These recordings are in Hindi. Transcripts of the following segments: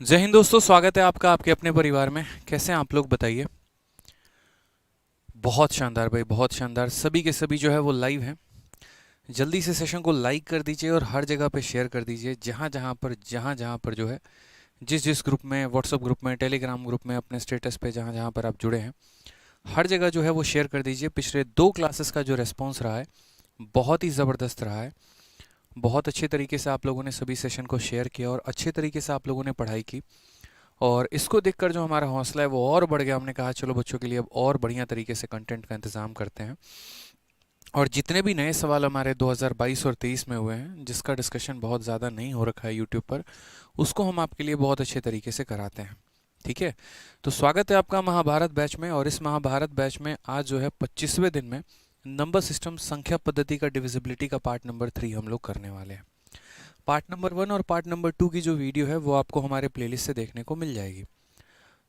जय हिंद दोस्तों, स्वागत है आपका आपके अपने परिवार में। कैसे हैं आप लोग, बताइए। बहुत शानदार भाई, बहुत शानदार। सभी के सभी जो है वो लाइव हैं। जल्दी से सेशन को लाइक कर दीजिए और हर जगह पे शेयर कर दीजिए, जहाँ जहाँ पर जो है, जिस जिस ग्रुप में, व्हाट्सअप ग्रुप में, टेलीग्राम ग्रुप में, अपने स्टेटस पे जहाँ जहाँ पर आप जुड़े हैं, हर जगह जो है वो शेयर कर दीजिए। पिछले 2 क्लासेस का जो रेस्पॉन्स रहा है बहुत ही ज़बरदस्त रहा है। बहुत अच्छे तरीके से आप लोगों ने सभी सेशन को शेयर किया और अच्छे तरीके से आप लोगों ने पढ़ाई की। और इसको देखकर जो हमारा हौसला है वो और बढ़ गया। हमने कहा चलो बच्चों के लिए अब और बढ़िया तरीके से कंटेंट का इंतज़ाम करते हैं। और जितने भी नए सवाल हमारे 2022 और 23 में हुए हैं, जिसका डिस्कशन बहुत ज़्यादा नहीं हो रखा है यूट्यूब पर, उसको हम आपके लिए बहुत अच्छे तरीके से कराते हैं। ठीक है, तो स्वागत है आपका महाभारत बैच में। और इस महाभारत बैच में आज जो है 25वें दिन में नंबर सिस्टम संख्या पद्धति का डिविजिबिलिटी का पार्ट नंबर 3 हम लोग करने वाले हैं। पार्ट नंबर 1 और पार्ट नंबर 2 की जो वीडियो है वो आपको हमारे प्लेलिस्ट से देखने को मिल जाएगी।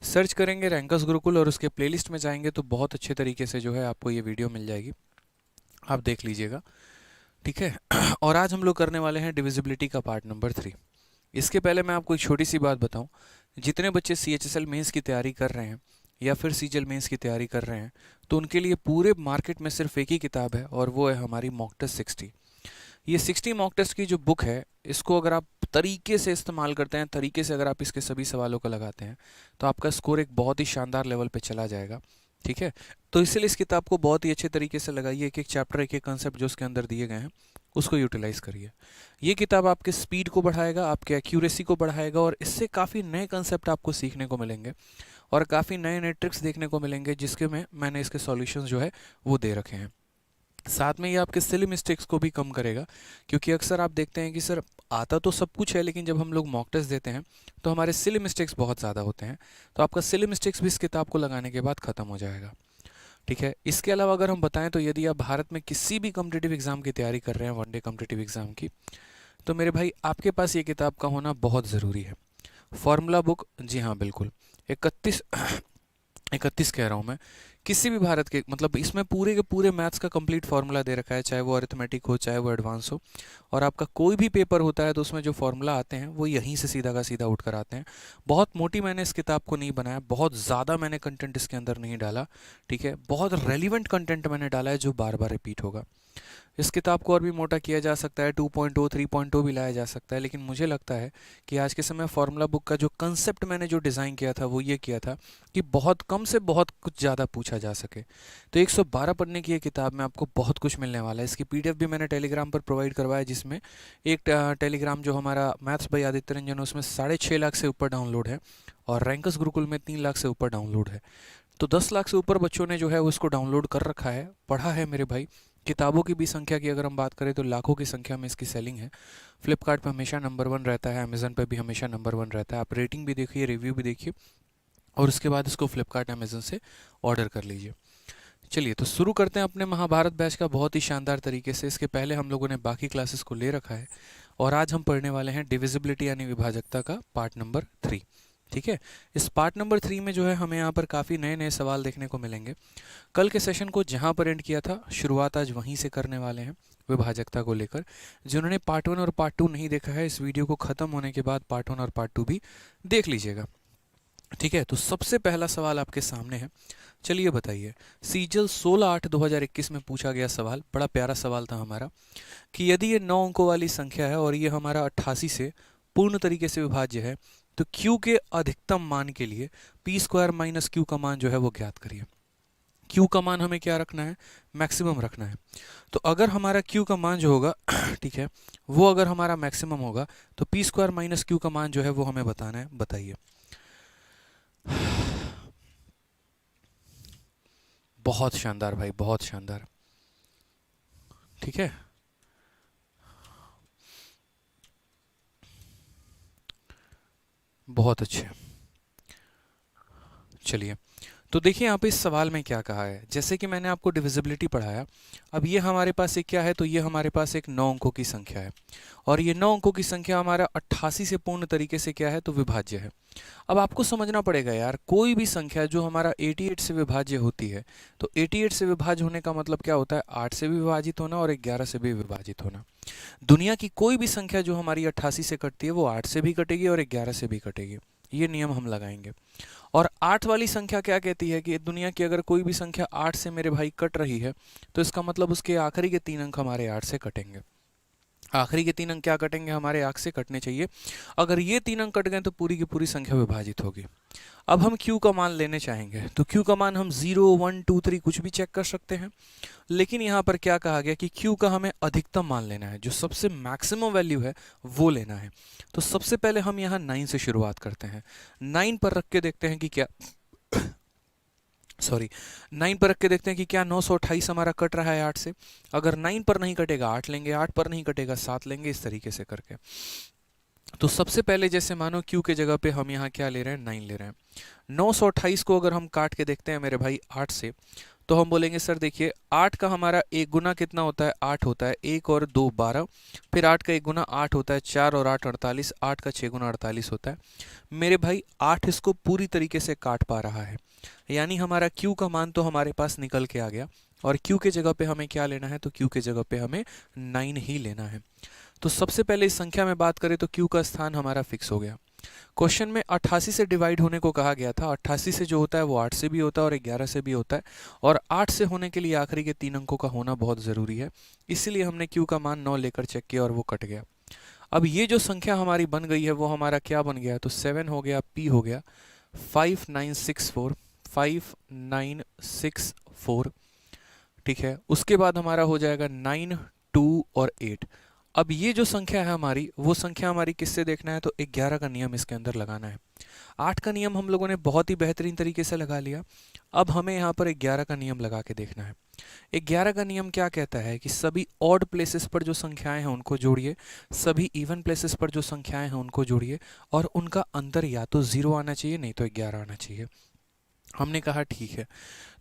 सर्च करेंगे रैंकर्स गुरुकुल और उसके प्लेलिस्ट में जाएंगे तो बहुत अच्छे तरीके से जो है आपको ये वीडियो मिल जाएगी, आप देख लीजिएगा। ठीक है। और आज हम लोग करने वाले हैं डिविजिबिलिटी का पार्ट नंबर 3। इसके पहले मैं आपको एक छोटी सी बात बताऊं। जितने बच्चे CHSL मेंस की तैयारी कर रहे हैं या फिर सीजीएल मेंस की तैयारी कर रहे हैं, तो उनके लिए पूरे मार्केट में सिर्फ एक ही किताब है और वो है हमारी मॉक टेस्ट 60। ये 60 मॉक टेस्ट की जो बुक है, इसको अगर आप तरीके से इस्तेमाल करते हैं, तरीके से अगर आप इसके सभी सवालों को लगाते हैं, तो आपका स्कोर एक बहुत ही शानदार लेवल पे चला जाएगा। ठीक है, तो इसलिए इस किताब को बहुत ही अच्छे तरीके से लगाइए। एक एक चैप्टर, एक एक कंसेप्ट जो उसके अंदर दिए गए हैं, उसको यूटिलाइज करिए। ये किताब आपके स्पीड को बढ़ाएगा, आपके एक्यूरेसी को बढ़ाएगा और इससे काफ़ी नए कंसेप्ट आपको सीखने को मिलेंगे और काफ़ी नए नए ट्रिक्स देखने को मिलेंगे, जिसके में मैंने इसके सॉल्यूशंस जो है वो दे रखे हैं। साथ में ये आपके सिली मिस्टेक्स को भी कम करेगा, क्योंकि अक्सर आप देखते हैं कि सर आता तो सब कुछ है, लेकिन जब हम लोग मॉक टेस्ट देते हैं तो हमारे सिली मिस्टेक्स बहुत ज़्यादा होते हैं। तो आपका सिली मिस्टेक्स भी इस किताब को लगाने के बाद ख़त्म हो जाएगा। ठीक है, इसके अलावा अगर हम बताएं तो यदि आप भारत में किसी भी कॉम्पिटिटिव एग्जाम की तैयारी कर रहे हैं, वनडे कॉम्पिटिटिव एग्जाम की, तो मेरे भाई आपके पास ये किताब का होना बहुत ज़रूरी है। फॉर्मूला बुक, जी हाँ बिल्कुल, 31 31 कह रहा हूँ मैं। किसी भी भारत के, मतलब इसमें पूरे के पूरे मैथ्स का कंप्लीट फार्मूला दे रखा है, चाहे वो अरिथमेटिक हो चाहे वो एडवांस हो। और आपका कोई भी पेपर होता है तो उसमें जो फार्मूला आते हैं वो यहीं से सीधा का सीधा उठ कर आते हैं। बहुत मोटी मैंने इस किताब को नहीं बनाया, बहुत ज़्यादा मैंने कंटेंट इसके अंदर नहीं डाला। ठीक है, बहुत रेलिवेंट कंटेंट मैंने डाला है जो बार बार रिपीट होगा। इस किताब को और भी मोटा किया जा सकता है, 2.0 3.0 भी लाया जा सकता है, लेकिन मुझे लगता है कि आज के समय फार्मूला बुक का जो कंसेप्ट मैंने जो डिज़ाइन किया था वो ये किया था कि बहुत कम से बहुत कुछ ज़्यादा पूछा जा सके। तो 112 पढ़ने की ये किताब में आपको बहुत कुछ मिलने वाला है। इसकी PDF भी मैंने टेलीग्राम पर प्रोवाइड करवाया, जिसमें एक टेलीग्राम जो हमारा मैथ्स बाई आदित्य रंजन है, उसमें 6.5 लाख से ऊपर डाउनलोड है और रैंकर्स गुरुकुल में 3 लाख से ऊपर डाउनलोड है। तो 10 लाख से ऊपर बच्चों ने जो है वो इसको डाउनलोड कर रखा है, पढ़ा है मेरे भाई। किताबों की भी संख्या की अगर हम बात करें तो लाखों की संख्या में इसकी सेलिंग है। फ्लिपकार्ट पे हमेशा नंबर 1 रहता है, अमेजन पे भी हमेशा नंबर 1 रहता है। आप रेटिंग भी देखिए, रिव्यू भी देखिए और उसके बाद इसको फ्लिपकार्ट अमेजन से ऑर्डर कर लीजिए। चलिए तो शुरू करते हैं अपने महाभारत बैच का बहुत ही शानदार तरीके से। इसके पहले हम लोगों ने बाकी क्लासेस को ले रखा है और आज हम पढ़ने वाले हैं डिविजिबिलिटी यानी विभाजकता का पार्ट नंबर 3। ठीक है, इस पार्ट नंबर 3 में जो है हमें यहाँ पर काफ़ी नए नए सवाल देखने को मिलेंगे। कल के सेशन को जहाँ पर एंड किया था, शुरुआत आज वहीं से करने वाले हैं विभाजकता को लेकर। जिन्होंने पार्ट 1 और पार्ट 2 नहीं देखा है, इस वीडियो को ख़त्म होने के बाद पार्ट 1 और पार्ट 2 भी देख लीजिएगा। ठीक है, तो सबसे पहला सवाल आपके सामने है। चलिए बताइए, सीजल 16/8/2021 में पूछा गया सवाल, बड़ा प्यारा सवाल था हमारा, कि यदि ये 9 अंकों वाली संख्या है और ये हमारा 88 से पूर्ण तरीके से विभाज्य है, तो Q के अधिकतम मान के लिए p² - Q का मान जो है वो ज्ञात करिए। Q का मान हमें क्या रखना है, मैक्सिमम रखना है। तो अगर हमारा Q का मान जो होगा ठीक है, वो अगर हमारा मैक्सिमम होगा तो p² - Q का मान जो है वो हमें बताना है। बताइए। बहुत शानदार भाई, बहुत शानदार। ठीक है, बहुत अच्छे। चलिए, तो देखिए यहाँ पे इस सवाल में क्या कहा है। जैसे कि मैंने आपको डिविजिबिलिटी पढ़ाया, अब ये हमारे पास एक क्या है, तो ये हमारे पास एक 9 अंकों की संख्या है और ये 9 अंकों की संख्या हमारा 88 से पूर्ण तरीके से क्या है, तो विभाज्य है। अब आपको समझना पड़ेगा यार, कोई भी संख्या जो हमारा 88 से विभाज्य होती है, तो 88 से विभाज्य होने का मतलब क्या होता है, 8 से भी विभाजित होना और 11 से भी विभाजित होना। दुनिया की कोई भी संख्या जो हमारी 88 से कटती है वो 8 से भी कटेगी और 11 से भी कटेगी। ये नियम हम लगाएंगे। और 8 वाली संख्या क्या कहती है कि दुनिया की अगर कोई भी संख्या 8 से मेरे भाई कट रही है तो इसका मतलब उसके आखिरी के 3 अंक हमारे 8 से कटेंगे। आखिरी के 3 अंक क्या कटेंगे, हमारे 8 से कटने चाहिए। अगर ये 3 अंक कट गए तो पूरी की पूरी संख्या विभाजित होगी। अब हम q का मान लेने चाहेंगे तो q का मान हम 0 1 2 3 कुछ भी चेक कर सकते हैं, लेकिन यहाँ पर क्या कहा गया कि q का हमें अधिकतम मान लेना है, जो सबसे मैक्सिमम वैल्यू है वो लेना है। तो सबसे पहले हम यहाँ 9 से शुरुआत करते हैं। 9 पर रख के देखते हैं कि क्या 9 पर रख के देखते हैं कि क्या 928 हमारा कट रहा है 8 से। अगर 9 पर नहीं कटेगा 8 लेंगे, 8 पर नहीं कटेगा 7 लेंगे, इस तरीके से करके। तो सबसे पहले जैसे मानो q के जगह पे हम यहाँ क्या ले रहे हैं, 9 ले रहे हैं। 928 को अगर हम काट के देखते हैं मेरे भाई 8 से, तो हम बोलेंगे सर देखिए 8 का हमारा एक गुना कितना होता है, 8 होता है, 1 और 2 12, फिर 8 का एक गुना 8 होता है, 4 और 8 48, 8 का 6 गुना 48 होता है। मेरे भाई 8 इसको पूरी तरीके से काट पा रहा है, यानी हमारा q का मान तो हमारे पास निकल के आ गया। और q के जगह पे हमें क्या लेना है, तो q के जगह पे हमें 9 ही लेना है। तो सबसे पहले इस संख्या में बात करें तो q का स्थान हमारा फिक्स हो गया। क्वेश्चन में 88 से डिवाइड होने को कहा गया था। 88 से जो होता है वो 8 से भी होता है और 11 से भी होता है, और 8 से होने के लिए आखिरी के 3 अंकों का होना बहुत ज़रूरी है, इसलिए हमने q का मान 9 लेकर चेक किया और वो कट गया। अब ये जो संख्या हमारी बन गई है वो हमारा क्या बन गया, तो 7 हो गया, p हो गया 5964, 5964, ठीक है। उसके बाद हमारा हो जाएगा 9 2 और 8। अब ये जो संख्या है हमारी, वो संख्या हमारी किससे देखना है, तो 11 का नियम इसके अंदर लगाना है। 8 का नियम हम लोगों ने बहुत ही बेहतरीन तरीके से लगा लिया। अब हमें यहाँ पर 11 का नियम लगा के देखना है। 11 का नियम क्या कहता है कि सभी ऑड प्लेसेस पर जो संख्याएं हैं उनको जोड़िए, सभी इवन प्लेसेस पर जो संख्याएं हैं उनको जोड़िए, और उनका अंतर या तो 0 आना चाहिए नहीं तो 11 आना चाहिए। हमने कहा ठीक है,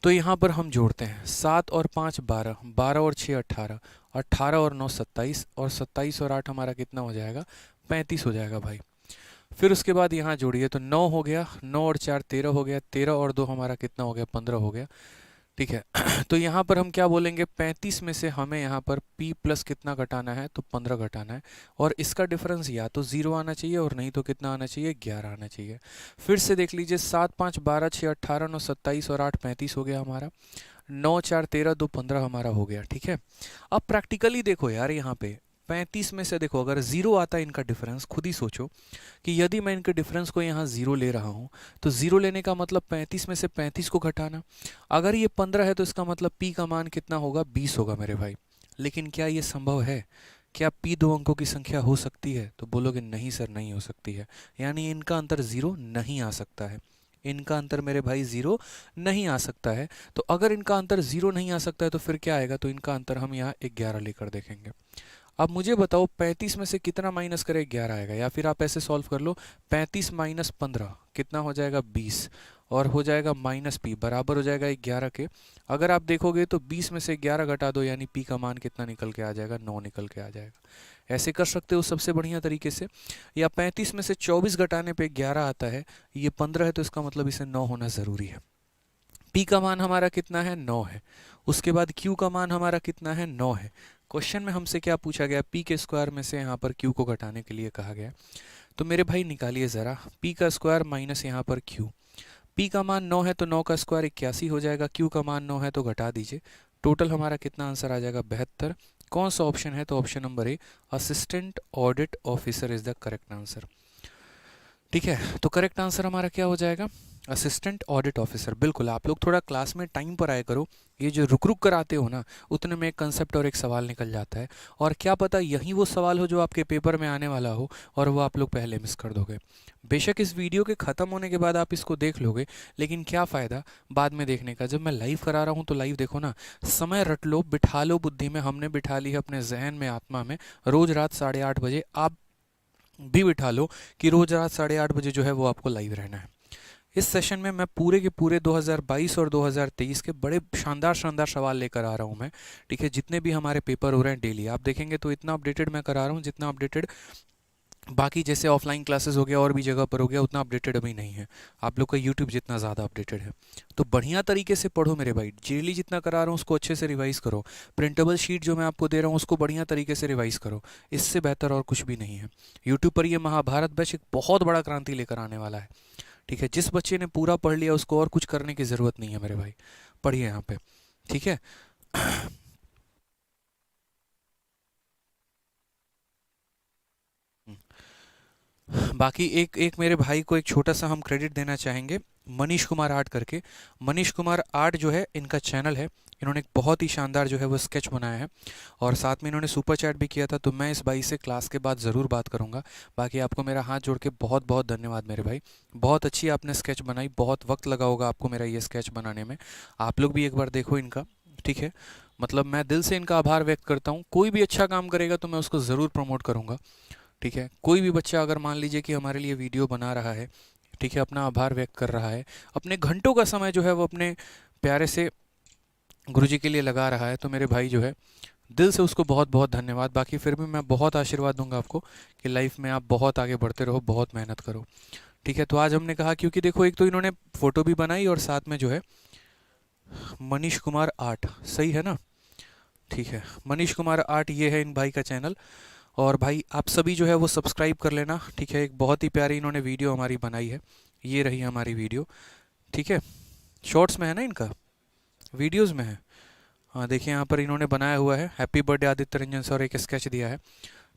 तो यहाँ पर हम जोड़ते हैं 7 और 5 12, 12 और 6 18, 18 और 9 27, और 27 और 8 हमारा कितना हो जाएगा, 35 हो जाएगा भाई। फिर उसके बाद यहाँ जोड़िए तो 9 हो गया, 9 और 4 13 हो गया, 13 और 2 हमारा कितना हो गया, 15 हो गया, ठीक है। तो यहाँ पर हम क्या बोलेंगे, 35 में से हमें यहाँ पर p प्लस कितना घटाना है, तो 15 घटाना है, और इसका डिफरेंस या तो 0 आना चाहिए और नहीं तो कितना आना चाहिए, 11 आना चाहिए। फिर से देख लीजिए 7 5 12 6 18 9 27 और 8 35 हो गया हमारा, 9 4 13 2 15 हमारा हो गया, ठीक है। अब प्रैक्टिकली देखो यार, यहाँ पे 35 में से देखो अगर 0 आता है इनका डिफरेंस, खुद ही सोचो कि यदि मैं इनके डिफरेंस को यहाँ 0 ले रहा हूँ तो 0 लेने का मतलब 35 में से 35 को घटाना। अगर ये 15 है तो इसका मतलब p का मान कितना होगा, 20 होगा मेरे भाई। लेकिन क्या ये संभव है, क्या p 2 अंकों की संख्या हो सकती है, तो बोलोगे नहीं सर नहीं हो सकती है, यानी इनका अंतर 0 नहीं आ सकता है। इनका अंतर मेरे भाई 0 नहीं आ सकता है। तो अगर इनका अंतर 0 नहीं आ सकता है तो फिर क्या आएगा, तो इनका अंतर हम यहाँ 11 लेकर देखेंगे। अब मुझे बताओ 35 में से कितना माइनस करें, 11 आएगा, या फिर आप ऐसे सॉल्व कर लो 35 माइनस 15 कितना हो जाएगा, 20, और हो जाएगा माइनस p बराबर हो जाएगा 11 के। अगर आप देखोगे तो 20 में से 11 घटा दो, यानी p का मान कितना निकल के आ जाएगा, 9 निकल के आ जाएगा। ऐसे कर सकते हो सबसे बढ़िया तरीके से। या 35 में से 24 घटाने पे 11 आता है, ये 15 है तो इसका मतलब इसे 9 होना ज़रूरी है। p का मान हमारा कितना है, 9 है। उसके बाद q का मान हमारा कितना है, 9 है। क्वेश्चन में हमसे क्या पूछा गया, p के स्क्वायर में से यहाँ पर q को घटाने के लिए कहा गया। तो मेरे भाई निकालिए ज़रा, p का स्क्वायर माइनस यहाँ पर q। p का मान 9 है तो 9 का स्क्वायर 81 हो जाएगा, q का मान 9 है तो घटा दीजिए, टोटल हमारा कितना आंसर आ जाएगा, 72। कौन सा ऑप्शन है, तो option number A, assistant audit officer is the correct answer. ठीक है, तो करेक्ट आंसर हमारा क्या हो जाएगा, असिस्टेंट ऑडिट ऑफिसर। बिल्कुल, आप लोग थोड़ा क्लास में टाइम पर आया करो, ये जो रुक रुक कर आते हो ना, उतने में एक कंसेप्ट और एक सवाल निकल जाता है, और क्या पता यही वो सवाल हो जो आपके पेपर में आने वाला हो और वो आप लोग पहले मिस कर दोगे। बेशक इस वीडियो के ख़त्म होने के बाद आप इसको देख लोगे, लेकिन क्या फ़ायदा बाद में देखने का, जब मैं लाइव करा रहा हूँ तो लाइव देखो ना, समय रट लो, बिठा लो बुद्धि में, हमने बिठा ली है अपने जहन में, आत्मा में। रोज़ रात 8:30 बजे आप भी बिठा लो कि रोज़ रात 8:30 बजे जो है वो आपको लाइव रहना है। इस सेशन में मैं पूरे के पूरे 2022 और 2023 के बड़े शानदार शानदार सवाल लेकर आ रहा हूँ मैं, ठीक है। जितने भी हमारे पेपर हो रहे हैं डेली आप देखेंगे तो इतना अपडेटेड मैं करा रहा हूँ जितना अपडेटेड बाकी जैसे ऑफलाइन क्लासेस हो गया और भी जगह पर हो गया, उतना अपडेटेड अभी नहीं है आप लोग का यूट्यूब जितना ज़्यादा अपडेटेड है। तो बढ़िया तरीके से पढ़ो मेरे भाई, डेली जितना करा रहा हूँ उसको अच्छे से रिवाइज़ करो। प्रिंटेबल शीट जो मैं आपको दे रहा हूँ उसको बढ़िया तरीके से रिवाइज़ करो। इससे बेहतर और कुछ भी नहीं है। यूट्यूब पर ये महाभारत बैच एक बहुत बड़ा क्रांति लेकर आने वाला है। ठीक है, जिस बच्चे ने पूरा पढ़ लिया उसको और कुछ करने की ज़रूरत नहीं है मेरे भाई। पढ़िए यहाँ पे। ठीक है। बाकी एक एक मेरे भाई को एक छोटा सा हम क्रेडिट देना चाहेंगे, मनीष कुमार आर्ट करके। मनीष कुमार आर्ट जो है इनका चैनल है। इन्होंने एक बहुत ही शानदार जो है वो स्केच बनाया है, और साथ में इन्होंने सुपर चैट भी किया था। तो मैं इस भाई से क्लास के बाद ज़रूर बात करूंगा। बाकी आपको मेरा हाथ जोड़ के बहुत बहुत धन्यवाद मेरे भाई। बहुत अच्छी आपने स्केच बनाई, बहुत वक्त लगा होगा आपको मेरा ये स्केच बनाने में। आप लोग भी एक बार देखो इनका। ठीक है, मतलब मैं दिल से इनका आभार व्यक्त करता हूँ। कोई भी अच्छा काम करेगा तो मैं उसको ज़रूर प्रमोट करूँगा। ठीक है, कोई भी बच्चा अगर मान लीजिए कि हमारे लिए वीडियो बना रहा है, ठीक है, अपना आभार व्यक्त कर रहा है, अपने घंटों का समय जो है वो अपने प्यारे से गुरुजी के लिए लगा रहा है, तो मेरे भाई जो है दिल से उसको बहुत बहुत धन्यवाद। बाकी फिर भी मैं बहुत आशीर्वाद दूंगा आपको कि लाइफ में आप बहुत आगे बढ़ते रहो, बहुत मेहनत करो। ठीक है, तो आज हमने कहा क्योंकि देखो एक तो इन्होंने फ़ोटो भी बनाई और साथ में जो है मनीष कुमार आर्ट, सही है ना? ठीक है, मनीष कुमार आर्ट ये है इन भाई का चैनल। और भाई आप सभी जो है वो सब्सक्राइब कर लेना। ठीक है, एक बहुत ही प्यारी इन्होंने वीडियो हमारी बनाई है। ये रही हमारी वीडियो। ठीक है, शॉर्ट्स में है ना इनका, वीडियोस में है। हाँ देखिए यहाँ पर इन्होंने बनाया हुआ है, happy birthday Aditya Ranjan sir, एक स्केच दिया है।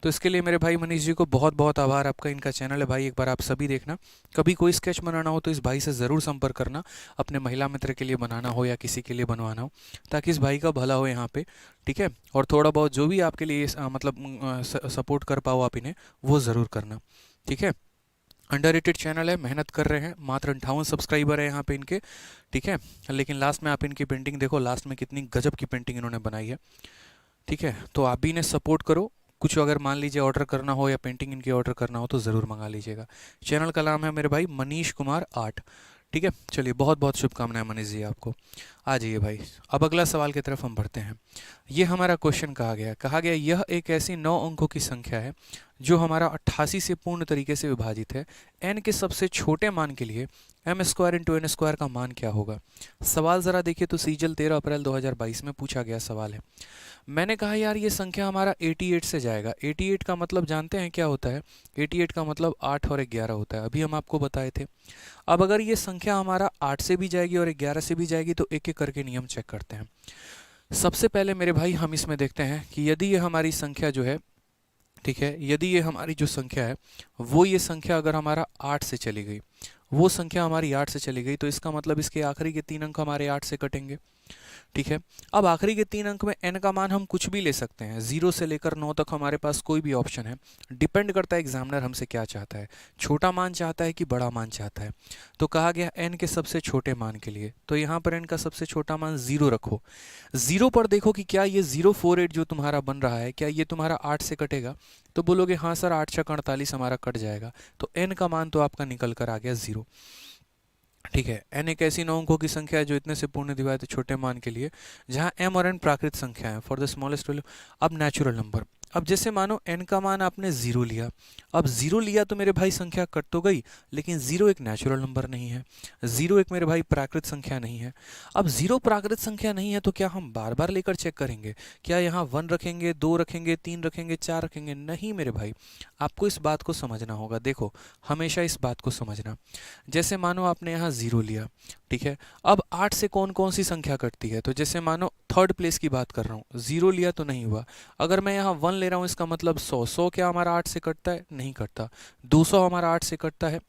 तो इसके लिए मेरे भाई मनीष जी को बहुत बहुत आभार। आपका इनका चैनल है भाई, एक बार आप सभी देखना। कभी कोई स्केच बनाना हो तो इस भाई से ज़रूर संपर्क करना, अपने महिला मित्र के लिए बनाना हो या किसी के लिए बनवाना हो, ताकि इस भाई का भला हो यहाँ पे। ठीक है, और थोड़ा बहुत जो भी आपके लिए मतलब सपोर्ट कर पाओ आप इन्हें, वो ज़रूर करना। ठीक है, अंडररेटेड चैनल है, मेहनत कर रहे हैं, मात्र 58 सब्सक्राइबर है यहाँ पे इनके। ठीक है, लेकिन लास्ट में आप इनकी पेंटिंग देखो, लास्ट में कितनी गजब की पेंटिंग इन्होंने बनाई है। ठीक है, तो आप भी इन्हें सपोर्ट करो। कुछ अगर मान लीजिए ऑर्डर करना हो या पेंटिंग इनकी ऑर्डर करना हो तो ज़रूर मंगा लीजिएगा। चैनल का नाम है मेरे भाई मनीष कुमार आर्ट। ठीक है, चलिए बहुत बहुत शुभकामनाएं मनीष जी आपको। आ जाइए भाई, अब अगला सवाल की तरफ हम बढ़ते हैं। ये हमारा क्वेश्चन कहा गया यह एक ऐसी 9 अंकों की संख्या है जो हमारा 88 से पूर्ण तरीके से विभाजित है। n के सबसे छोटे मान के लिए m square into N square का मान क्या होगा? सवाल ज़रा देखिए तो सीजल 13 अप्रैल 2022 में पूछा गया सवाल है। मैंने कहा यार ये संख्या हमारा 88 से जाएगा। 88 का मतलब जानते हैं क्या होता है? 88 का मतलब 8 और 11 होता है, अभी हम आपको बताए थे। अब अगर ये संख्या हमारा 8 से भी जाएगी और 11 से भी जाएगी तो एक एक करके नियम चेक करते हैं। सबसे पहले मेरे भाई हम इसमें देखते हैं कि यदि ये हमारी संख्या जो है, ठीक है, यदि ये हमारी जो संख्या है वो ये संख्या अगर हमारा 8 से चली गई, वो संख्या हमारी 8 से चली गई, तो इसका मतलब इसके आखिरी के 3 अंक हमारे 8 से कटेंगे। ठीक है, अब आखिरी के 3 अंक में n का मान हम कुछ भी ले सकते हैं, 0 से लेकर 9 तक हमारे पास कोई भी ऑप्शन है। डिपेंड करता है एग्जामिनर हमसे क्या चाहता है, छोटा मान चाहता है कि बड़ा मान चाहता है। तो कहा गया n के सबसे छोटे मान के लिए, तो यहाँ पर n का सबसे छोटा मान 0 रखो। 0 पर देखो कि क्या ये 048 जो तुम्हारा बन रहा है क्या ये तुम्हारा 8 से कटेगा? तो बोलोगे हाँ सर 8 छक 48 हमारा कट जाएगा। तो n का मान तो आपका निकल कर आ गया 0। ठीक है, n एक ऐसी 9 अंकों की संख्या है जो इतने से पूर्ण विभाजित छोटे मान के लिए, जहां m और n प्राकृत संख्या है फॉर द स्मॉलेस्ट वैल्यू। अब नेचुरल नंबर, अब जैसे मानो n का मान आपने 0 लिया। अब 0 लिया तो मेरे भाई संख्या कट तो गई, लेकिन 0 एक नेचुरल नंबर नहीं है, 0 एक मेरे भाई प्राकृत संख्या नहीं है। अब 0 प्राकृत संख्या नहीं है तो क्या हम बार बार लेकर चेक करेंगे? क्या यहाँ 1 रखेंगे, 2 रखेंगे, 3 रखेंगे, 4 रखेंगे? नहीं मेरे भाई, आपको इस बात को समझना होगा। देखो, हमेशा इस बात को समझना, जैसे मानो आपने यहाँ 0 लिया, ठीक है, अब 8 से कौन कौन सी संख्या कटती है? तो जैसे मानो थर्ड प्लेस की बात कर रहा हूँ, 0 लिया तो नहीं हुआ। अगर मैं यहाँ 1 ले रहा हूँ इसका मतलब 100, 100 क्या हमारा 8 से कटता है? नहीं कटता। 200 हमारा 8 से कटता है?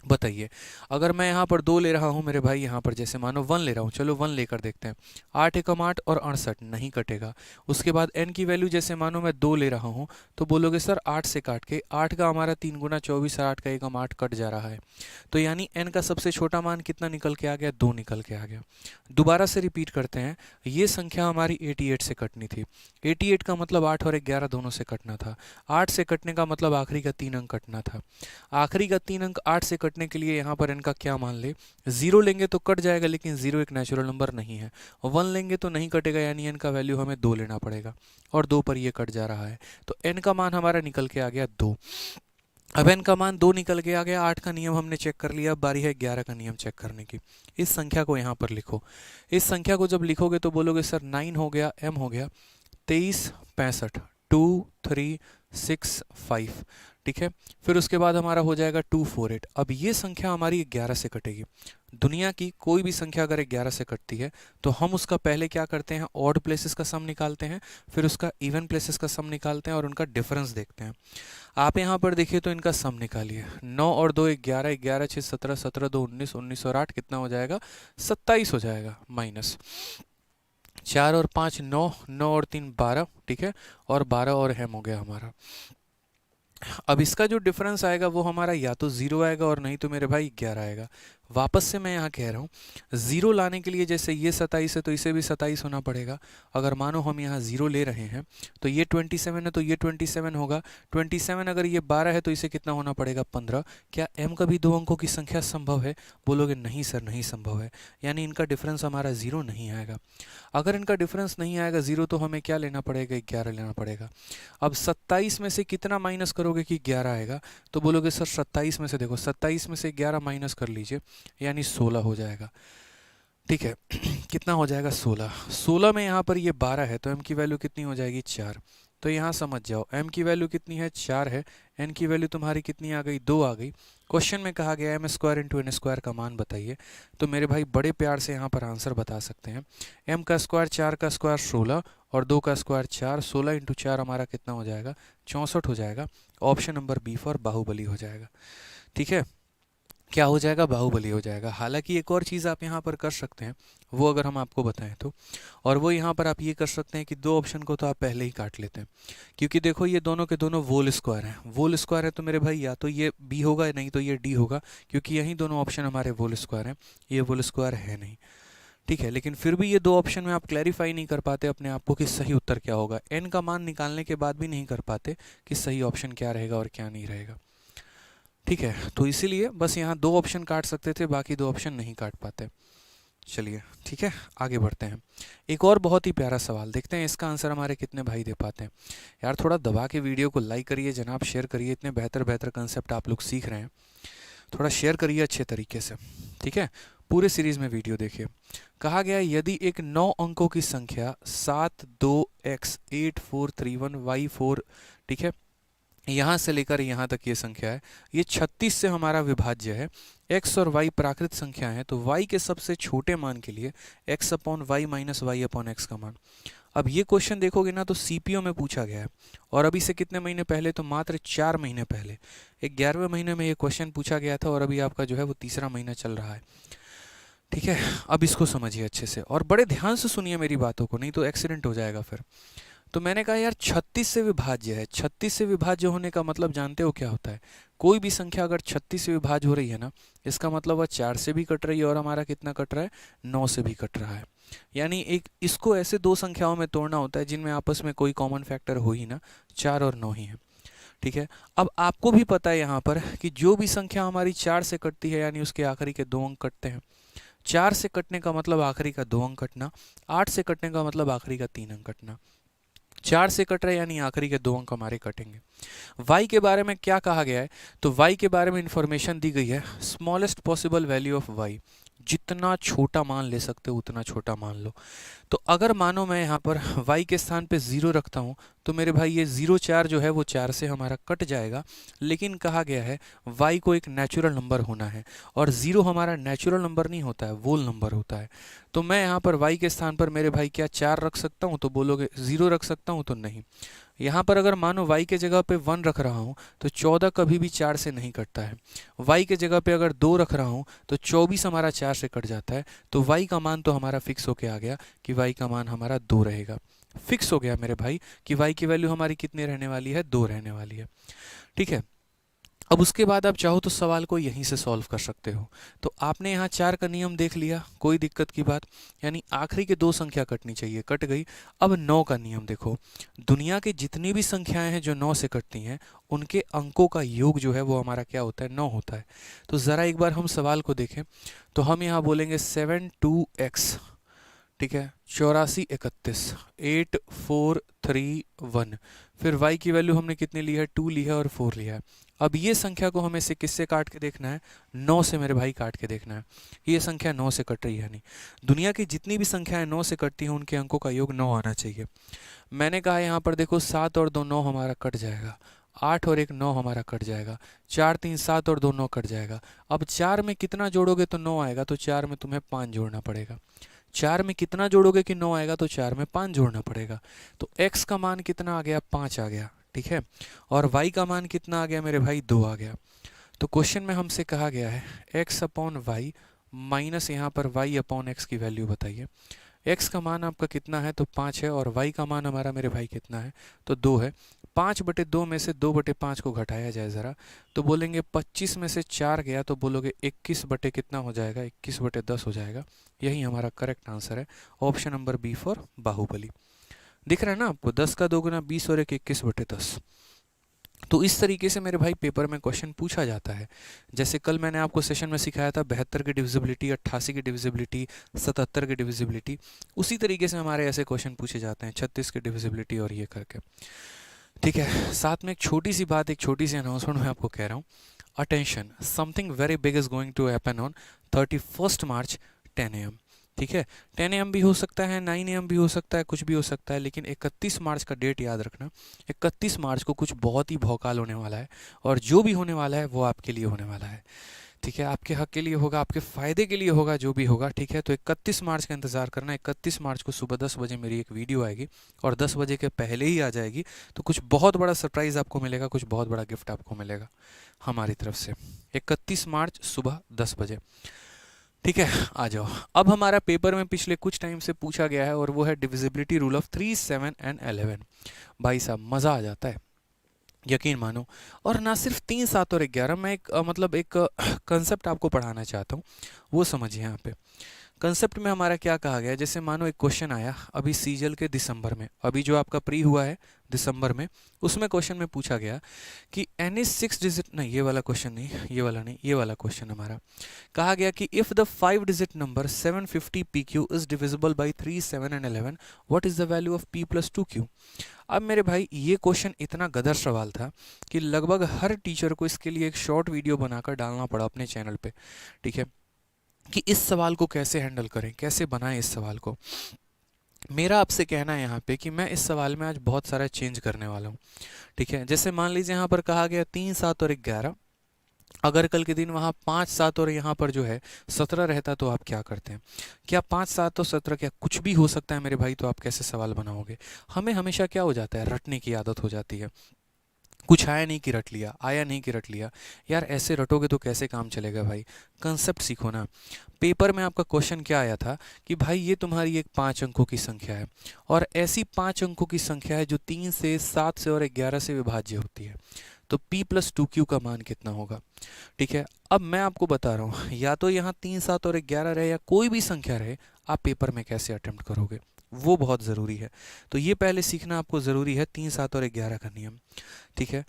बताइए। अगर मैं यहाँ पर 2 ले रहा हूँ मेरे भाई, यहाँ पर जैसे मानो 1 ले रहा हूँ, चलो 1 लेकर देखते हैं। 8 एकम 8 और 68 नहीं कटेगा। उसके बाद n की वैल्यू जैसे मानो मैं 2 ले रहा हूँ, तो बोलोगे सर 8 से काट के, 8 का हमारा 3 गुना 24 और 8 का एकम 8 कट जा रहा है। तो यानी n का सबसे छोटा मान कितना निकल के आ गया? 2 निकल के आ गया। दोबारा से रिपीट करते हैं, ये संख्या हमारी 88 से कटनी थी। 88 का मतलब 8 और 11 दोनों से कटना था। 8 से कटने का मतलब आखिरी का 3 अंक कटना था। आखिरी का 3 अंक 8 से कटने के लिए यहाँ पर इनका क्या मान ले? 0 लेंगे तो कट जाएगा, लेकिन 0 एक नेचुरल नंबर नहीं है। 1 लेंगे तो नहीं कटेगा, यानी n का वैल्यू हमें 2 लेना पड़ेगा, और 2 पर ये कट जा रहा है। तो n का मान हमारा निकल के आ गया 2। अब n का मान 2 निकल के आ गया, 8 का नियम हमने चेक कर लिया, अब बारी है 11 का नियम चेक करने की। इस संख्या को यहाँ पर लिखो। इस संख्या को जब लिखोगे तो बोलोगे सर 9 हो गया, m हो गया 23 65 2 3 6 5, ठीक है। फिर उसके बाद हमारा हो जाएगा 248। अब ये संख्या हमारी 11 से कटेगी। दुनिया की कोई भी संख्या अगर 11 से कटती है तो हम उसका पहले क्या करते हैं, ऑड प्लेसेस का सम निकालते हैं, फिर उसका इवन प्लेसेस का सम निकालते हैं और उनका डिफरेंस देखते हैं। आप यहाँ पर देखिए तो इनका सम निकालिए। 9 और 2 11, 11 6 17, 17 2 19, 19 और 8 कितना हो जाएगा, 27 हो जाएगा। माइनस 4 और 5 9, 9 और 3 12, ठीक है, और 12 और m हो गया हमारा। अब इसका जो डिफरेंस आएगा वो हमारा या तो 0 आएगा और नहीं तो मेरे भाई 11 आएगा। वापस से मैं यहाँ कह रहा हूँ, 0 लाने के लिए जैसे ये 27 है तो इसे भी 27 होना पड़ेगा। अगर मानो हम यहाँ 0 ले रहे हैं तो ये 27 है तो ये 27 होगा। 27 अगर ये 12 है तो इसे कितना होना पड़ेगा, 15। क्या m कभी 2 अंकों की संख्या संभव है? बोलोगे नहीं सर नहीं संभव है, यानी इनका डिफरेंस हमारा 0 नहीं आएगा। अगर इनका डिफरेंस नहीं आएगा 0 तो हमें क्या लेना पड़ेगा, 11 लेना पड़ेगा। अब 27 में से कितना माइनस करोगे कि 11 आएगा, तो बोलोगे सर 27 में से, देखो 27 में से 11 माइनस कर लीजिए, यानी 16 हो जाएगा, ठीक है। कितना हो जाएगा, 16। 16 में यहाँ पर ये 12 है तो m की वैल्यू कितनी हो जाएगी, 4। तो यहाँ समझ जाओ m की वैल्यू कितनी है, 4 है। n की वैल्यू तुम्हारी कितनी आ गई, 2 आ गई। क्वेश्चन में कहा गया m square into n square का मान बताइए। तो मेरे भाई बड़े प्यार से यहाँ पर आंसर बता सकते हैं। m का स्क्वायर 4 का स्क्वायर 16 और 2 का स्क्वायर 4, 16 इंटू 4 हमारा कितना हो जाएगा, 64 हो जाएगा। Option number B for Baahubali हो जाएगा, ठीक है। क्या हो जाएगा, बाहुबली हो जाएगा। हालांकि एक और चीज़ आप यहाँ पर कर सकते हैं, वो अगर हम आपको बताएं तो, और वो यहाँ पर आप ये कर सकते हैं कि 2 ऑप्शन को तो आप पहले ही काट लेते हैं, क्योंकि देखो ये दोनों के दोनों वोल स्क्वायर हैं। वोल स्क्वायर है तो मेरे भाई या तो ये बी होगा नहीं तो ये डी होगा, क्योंकि यही दोनों ऑप्शन हमारे वोल स्क्वायर हैं, ये वोल स्क्वायर है नहीं, ठीक है। लेकिन फिर भी ये 2 ऑप्शन में आप क्लैरिफाई नहीं कर पाते अपने आप को कि सही उत्तर क्या होगा। n का मान निकालने के बाद भी नहीं कर पाते कि सही ऑप्शन क्या रहेगा और क्या नहीं रहेगा, ठीक है। तो इसीलिए बस यहाँ 2 ऑप्शन काट सकते थे, बाकी 2 ऑप्शन नहीं काट पाते। चलिए ठीक है, आगे बढ़ते हैं। एक और बहुत ही प्यारा सवाल देखते हैं, इसका आंसर हमारे कितने भाई दे पाते हैं। यार थोड़ा दबा के वीडियो को लाइक करिए जनाब, शेयर करिए, इतने बेहतर बेहतर कंसेप्ट आप लोग सीख रहे हैं, थोड़ा शेयर करिए अच्छे तरीके से, ठीक है। पूरे सीरीज में वीडियो देखिए। कहा गया यदि एक 9 अंकों की संख्या 7 2 x 8 4 3 1 y 4, ठीक है, यहाँ से लेकर यहाँ तक ये संख्या है, ये 36 से हमारा विभाज्य है। x और y प्राकृत संख्या है तो y के सबसे छोटे मान के लिए x upon Y minus Y upon X का मान। अब ये क्वेश्चन देखोगे ना तो सीपीओ में पूछा गया है, और अभी से कितने महीने पहले, तो मात्र 4 महीने पहले 11वें महीने में ये क्वेश्चन पूछा गया था, और अभी आपका जो है वो तीसरा महीना चल रहा है, ठीक है। अब इसको समझिए अच्छे से और बड़े ध्यान से सुनिए मेरी बातों को, नहीं तो एक्सीडेंट हो जाएगा फिर। तो मैंने कहा यार 36 से विभाज्य है, 36 से विभाज्य होने का मतलब जानते हो क्या होता है? कोई भी संख्या अगर 36 से विभाज्य हो रही है ना, इसका मतलब वह 4 से भी कट रही है और हमारा कितना कट रहा है, 9 से भी कट रहा है। यानी एक इसको ऐसे 2 संख्याओं में तोड़ना होता है जिनमें आपस में कोई कॉमन फैक्टर हो ही ना, 4 और 9 ही है, ठीक है। अब आपको भी पता है यहाँ पर कि जो भी संख्या हमारी 4 से कटती है यानी उसके आखिरी के 2 अंक कटते हैं। 4 से कटने का मतलब आखिरी का 2 अंक कटना, 8 से कटने का मतलब आखिरी का 3 अंक कटना। 4 से कट रहे हैं यानी आखिरी के 2 अंक हमारे कटेंगे। y के बारे में क्या कहा गया है, तो y के बारे में इंफॉर्मेशन दी गई है, smallest possible value of y, जितना छोटा मान ले सकते हो उतना छोटा मान लो। तो अगर मानो मैं यहाँ पर y के स्थान पे 0 रखता हूँ तो मेरे भाई ये 0 4 जो है वो 4 से हमारा कट जाएगा, लेकिन कहा गया है y को एक नेचुरल नंबर होना है, और 0 हमारा नेचुरल नंबर नहीं होता है, वोल नंबर होता है। तो मैं यहाँ पर y के स्थान पर मेरे भाई क्या 4 रख सकता हूँ, तो बोलोगे 0 रख सकता हूँ, तो नहीं। यहाँ पर अगर मानो y के जगह पे 1 रख रहा हूँ तो 14 कभी भी 4 से नहीं कटता है। y के जगह पे अगर 2 रख रहा हूँ तो 24 हमारा 4 से कट जाता है। तो y का मान तो हमारा फिक्स होके आ गया कि y का मान हमारा 2 रहेगा। फिक्स हो गया मेरे भाई कि y की वैल्यू हमारी कितनी रहने वाली है, 2 रहने वाली है, ठीक है। अब उसके बाद आप चाहो तो सवाल को यहीं से सॉल्व कर सकते हो। तो आपने यहाँ 4 का नियम देख लिया, कोई दिक्कत की बात, यानी आखिरी के 2 संख्या कटनी चाहिए, कट गई। अब 9 का नियम देखो, दुनिया की जितनी भी संख्याएं हैं जो 9 से कटती हैं उनके अंकों का योग जो है वो हमारा क्या होता है, 9 होता है। तो ज़रा एक बार हम सवाल को देखें तो हम यहाँ बोलेंगे 7 2x, ठीक है, 8431, 8431। फिर y की वैल्यू हमने कितनी ली है, 2 ली है और 4 लिया है। अब ये संख्या को हमें से किससे काट के देखना है, 9 से मेरे भाई काट के देखना है। ये संख्या 9 से कट रही है नहीं। दुनिया की जितनी भी संख्याएं 9 से कटती हैं उनके अंकों का योग 9 आना चाहिए। मैंने कहा यहाँ पर देखो 7 और 2 9 हमारा कट जाएगा, 8 और 1 9 हमारा कट जाएगा, 4 3 7 और 2 9 कट जाएगा। अब 4 में कितना जोड़ोगे तो 9 आएगा, तो 4 में तुम्हें 5 जोड़ना पड़ेगा। 4 में कितना जोड़ोगे कि 9 आएगा, तो 4 में 5 जोड़ना पड़ेगा। तो x का मान कितना आ गया, 5 आ गया, ठीक है। और y का मान कितना आ गया मेरे भाई, 2 आ गया। तो क्वेश्चन में हमसे कहा गया है x अपॉन वाई माइनस यहाँ पर y अपॉन एक्स की वैल्यू बताइए। x का मान आपका कितना है, तो 5 है, और y का मान हमारा मेरे भाई कितना है, तो 2 है। 5/2 में से 2/5 को घटाया जाए ज़रा, तो बोलेंगे 25 में से 4 गया तो बोलोगे 21 बटे कितना हो जाएगा, 21/10 हो जाएगा। यही हमारा करेक्ट आंसर है, option number B for Baahubali. दिख रहा है ना आपको, 10 का 2 गुना 20 और 21/10। तो इस तरीके से मेरे भाई पेपर में क्वेश्चन पूछा जाता है। जैसे कल मैंने आपको सेशन में सिखाया था 72 की डिविजिबिलिटी, 88 की डिविजिबिलिटी, 77 की डिविजिबिलिटी, उसी तरीके से हमारे ऐसे क्वेश्चन पूछे जाते हैं, 36 की डिविजिबिलिटी और ये करके, ठीक है। साथ में एक छोटी सी बात, एक छोटी सी अनाउंसमेंट मैं आपको कह रहा हूँ। Attention, something very big is going to happen on 31 March 10 AM, ठीक है। 10 AM भी हो सकता है, 9 AM भी हो सकता है, कुछ भी हो सकता है, लेकिन 31 मार्च का डेट याद रखना। 31 मार्च को कुछ बहुत ही भौकाल होने वाला है, और जो भी होने वाला है वो आपके लिए होने वाला है, ठीक है। आपके हक के लिए होगा, आपके फ़ायदे के लिए होगा, जो भी होगा, ठीक है। तो 31 मार्च का इंतज़ार करना। 31 मार्च को सुबह 10 बजे मेरी एक वीडियो आएगी, और 10 बजे के पहले ही आ जाएगी। तो कुछ बहुत बड़ा सरप्राइज़ आपको मिलेगा, कुछ बहुत बड़ा गिफ्ट आपको मिलेगा हमारी तरफ से। 31 मार्च सुबह 10 बजे, ठीक है। आ जाओ, अब हमारा पेपर में पिछले कुछ टाइम से पूछा गया है, और वो है डिविजिबिलिटी रूल ऑफ 3, 7 एंड 11। भाई साहब मज़ा आ जाता है, यकीन मानो। और ना सिर्फ 3, 7 और 11, मैं एक मतलब एक कंसेप्ट आपको पढ़ाना चाहता हूँ, वो समझिए यहाँ पे। कंसेप्ट में हमारा क्या कहा गया है, जैसे मानो एक क्वेश्चन आया अभी सीजल के दिसंबर में, अभी जो आपका प्री हुआ है दिसंबर में, उसमें क्वेश्चन में पूछा गया कि एनी 6 डिजिट, नहीं ये वाला क्वेश्चन नहीं, ये वाला नहीं, ये वाला क्वेश्चन हमारा। कहा गया कि if the 5 digit number 750 PQ is divisible by 3, 7 and 11, what is the value of P + 2Q। अब मेरे भाई ये क्वेश्चन इतना गदर सवाल था कि लगभग हर टीचर को इसके लिए एक शॉर्ट वीडियो बनाकर डालना पड़ा अपने चैनल पे, ठीक है, कि इस सवाल को कैसे हैंडल करें, कैसे बनाएं इस सवाल को। मेरा आपसे कहना है यहाँ पे कि मैं इस सवाल में आज बहुत सारा चेंज करने वाला हूँ, ठीक है। जैसे मान लीजिए यहाँ पर कहा गया 3, 7 और 11, अगर कल के दिन वहाँ 5, 7 और यहाँ पर जो है 17 रहता तो आप क्या करते हैं? क्या 5, 7 और 17 क्या कुछ भी हो सकता है मेरे भाई? तो आप कैसे सवाल बनाओगे? हमें हमेशा क्या हो जाता है, रटने की आदत हो जाती है। कुछ आया नहीं कि रट लिया, आया नहीं कि रट लिया। यार ऐसे रटोगे तो कैसे काम चलेगा भाई? कंसेप्ट सीखो ना। पेपर में आपका क्वेश्चन क्या आया था कि भाई ये तुम्हारी एक 5 अंकों की संख्या है, और ऐसी 5 अंकों की संख्या है जो 3 से, 7 से और 11 से विभाज्य होती है, तो P + 2Q का मान कितना होगा? ठीक है, अब मैं आपको बता रहा हूँ, या तो यहाँ 3, 7 और 11 रहे या कोई भी संख्या रहे, आप पेपर में कैसे अटेम्प्ट करोगे, वो बहुत ज़रूरी है। तो ये पहले सीखना आपको ज़रूरी है, 3, 7 और 11 का नियम, ठीक है।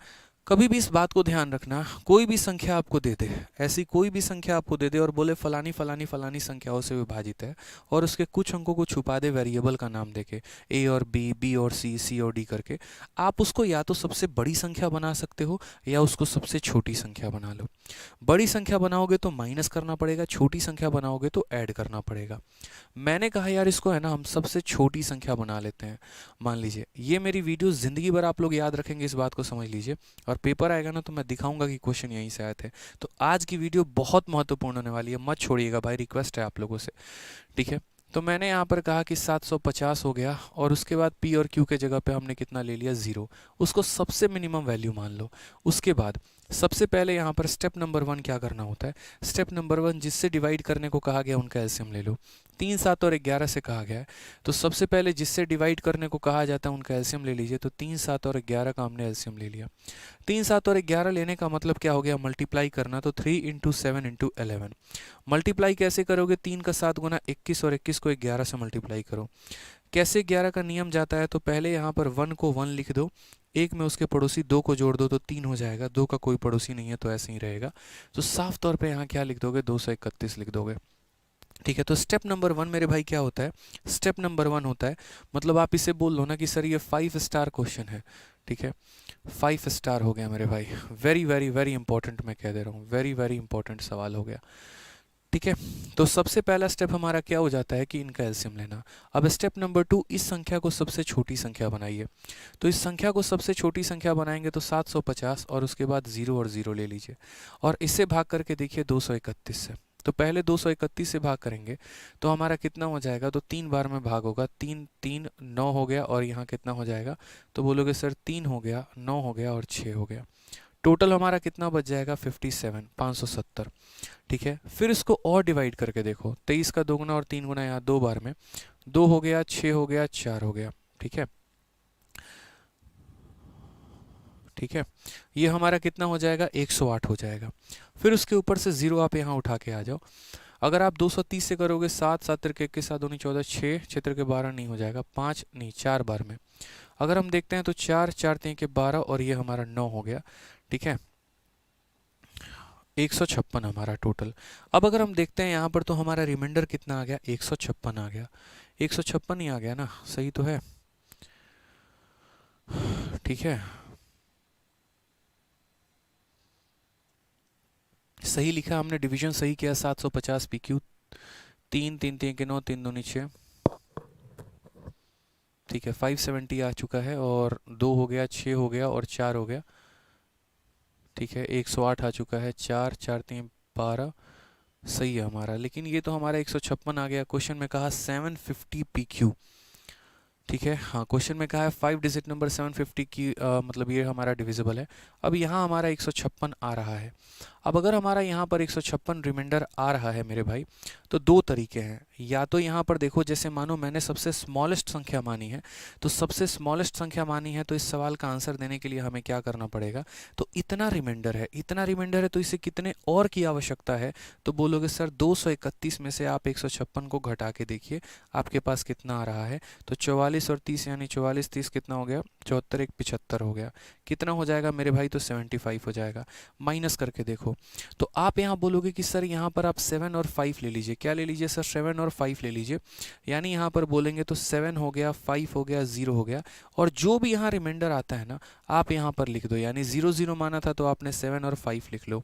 कभी भी इस बात को ध्यान रखना, कोई भी संख्या आपको दे दे, ऐसी कोई भी संख्या आपको दे दे और बोले फलानी फलानी फलानी संख्याओं से विभाजित है, और उसके कुछ अंकों को छुपा दे वेरिएबल का नाम देके, ए और बी, बी और सी और डी करके, आप उसको या तो सबसे बड़ी संख्या बना सकते हो या उसको सबसे छोटी संख्या बना लो। बड़ी संख्या बनाओगे तो माइनस करना पड़ेगा, छोटी संख्या बनाओगे तो ऐड करना पड़ेगा। मैंने कहा यार इसको है ना हम सबसे छोटी संख्या बना लेते हैं। मान लीजिए ये मेरी वीडियो ज़िंदगी भर आप लोग याद रखेंगे, इस बात को समझ लीजिए, और पेपर आएगा ना तो मैं दिखाऊंगा कि क्वेश्चन यहीं से आए थे। तो आज की वीडियो बहुत महत्वपूर्ण होने वाली है, मत छोड़िएगा भाई, रिक्वेस्ट है आप लोगों से, ठीक है। तो मैंने यहाँ पर कहा कि 750 हो गया, और उसके बाद P और Q के जगह पे हमने कितना ले लिया, 0, उसको सबसे मिनिमम वैल्यू मान लो। उसके बाद सबसे पहले यहाँ पर स्टेप नंबर 1 क्या करना होता है, स्टेप नंबर 1 जिससे डिवाइड करने को कहा गया उनका एलसीएम ले लो। 3, 7 और 11 से कहा गया है, तो सबसे पहले जिससे डिवाइड करने को कहा जाता है उनका एलसीएम ले लीजिए। तो 3, 7 और 11 का हमने एलसीएम ले लिया। 3, 7 और 11 लेने का मतलब क्या हो गया, मल्टीप्लाई करना। तो 3 × 7 × 11। मल्टीप्लाई कैसे करोगे, 3 का 7 गुना 21, और 21 को 11 से मल्टीप्लाई करो। कैसे 11 का नियम जाता है, तो पहले यहाँ पर 1 को 1 लिख दो, 1 में उसके पड़ोसी 2 को जोड़ दो तो 3 हो जाएगा, 2 का कोई पड़ोसी नहीं है तो ऐसे ही रहेगा। तो साफ तौर पे यहाँ क्या लिख दोगे, 231 लिख दोगे। ठीक है, तो स्टेप नंबर 1 मेरे भाई क्या होता है? स्टेप नंबर 1 होता है, मतलब आप इसे बोल लो ना कि सर ये 5 स्टार क्वेश्चन है। ठीक है, 5 स्टार हो गया मेरे भाई, वेरी वेरी वेरी इंपॉर्टेंट, मैं कह दे रहा हूँ, वेरी वेरी इंपॉर्टेंट सवाल हो गया। ठीक है, तो सबसे पहला स्टेप हमारा क्या हो जाता है कि इनका एलसीएम लेना। अब स्टेप नंबर 2, इस संख्या को सबसे छोटी संख्या बनाइए। तो इस संख्या को सबसे छोटी संख्या बनाएंगे तो 750 और उसके बाद 0 और 0 ले लीजिए और इससे भाग करके देखिए 231 से। तो पहले 231 से भाग करेंगे तो हमारा कितना हो जाएगा, तो 3 बार में भाग होगा, 3 3 9 हो गया और यहाँ कितना हो जाएगा, तो बोलोगे सर 3 हो गया, 9 हो गया और 6 हो गया। टोटल हमारा कितना बच जाएगा, 57 570। ठीक है, फिर इसको और डिवाइड करके देखो, 23 का 2 गुना और 3 गुना यहाँ 2 बार में, 2 हो गया, 6 हो गया, 4 हो गया। ठीक है, ठीक है, ये हमारा कितना हो जाएगा, 108 हो जाएगा। फिर उसके ऊपर से 0 आप यहाँ उठा के आ जाओ। अगर आप 230 से करोगे, 7 7 तिरके 21 7 दूनी 14, 6 6 तिरके 12 नहीं हो जाएगा, 5 नहीं 4 बार में। अगर हम देखते हैं तो 4 4 तिरके 12 और ये हमारा 9 हो गया। ठीक है, 156 हमारा टोटल। अब अगर हम देखते हैं यहाँ पर तो हमारा रिमाइंडर कितना आ गया, 156 आ गया। 156 ही आ गया ना, सही तो है? ठीक है, सही लिखा हमने, डिवीजन सही किया, 750 पी क्यू, 3 3 3 के 9, 3 दूनी 6। ठीक है, 570 आ चुका है और 2 हो गया, 6 हो गया और 4 हो गया। ठीक है, 108 आ चुका है, 4 4 3 12 सही है हमारा। लेकिन ये तो हमारा 156 आ गया, क्वेश्चन में कहा 750 पी क्यू। ठीक है, हाँ, क्वेश्चन में कहा है 5 डिजिट नंबर 750 की, मतलब ये हमारा डिविजिबल है। अब यहाँ हमारा 156 आ रहा है। अब अगर हमारा यहाँ पर 156 रिमाइंडर आ रहा है मेरे भाई, तो दो तरीके हैं। या तो यहाँ पर देखो, जैसे मानो मैंने सबसे स्मॉलेस्ट संख्या मानी है, तो सबसे स्मॉलेस्ट संख्या मानी है तो इस सवाल का आंसर देने के लिए हमें क्या करना पड़ेगा, तो इतना रिमाइंडर है, इतना रिमाइंडर है, तो इसे कितने और की आवश्यकता है, तो बोलोगे सर 231 में से आप 156 को घटा के देखिए आपके पास कितना आ रहा है। तो 44 और 30 यानी 44 30 कितना हो गया, 74 1 75 हो गया। कितना हो जाएगा मेरे भाई, तो 75 हो जाएगा। माइनस करके देखो, तो आप यहाँ बोलोगे कि सर यहाँ पर आप 7 और 5 ले लीजिए। क्या ले लीजिए सर, 7 और 5 ले लीजिए। यानी यहाँ पर बोलेंगे तो 7 हो गया, 5 हो गया, 0 हो गया, और जो भी यहाँ रिमाइंडर आता है ना आप यहाँ पर लिख दो। यानी 0 0 माना था तो आपने 7 और 5 लिख लो।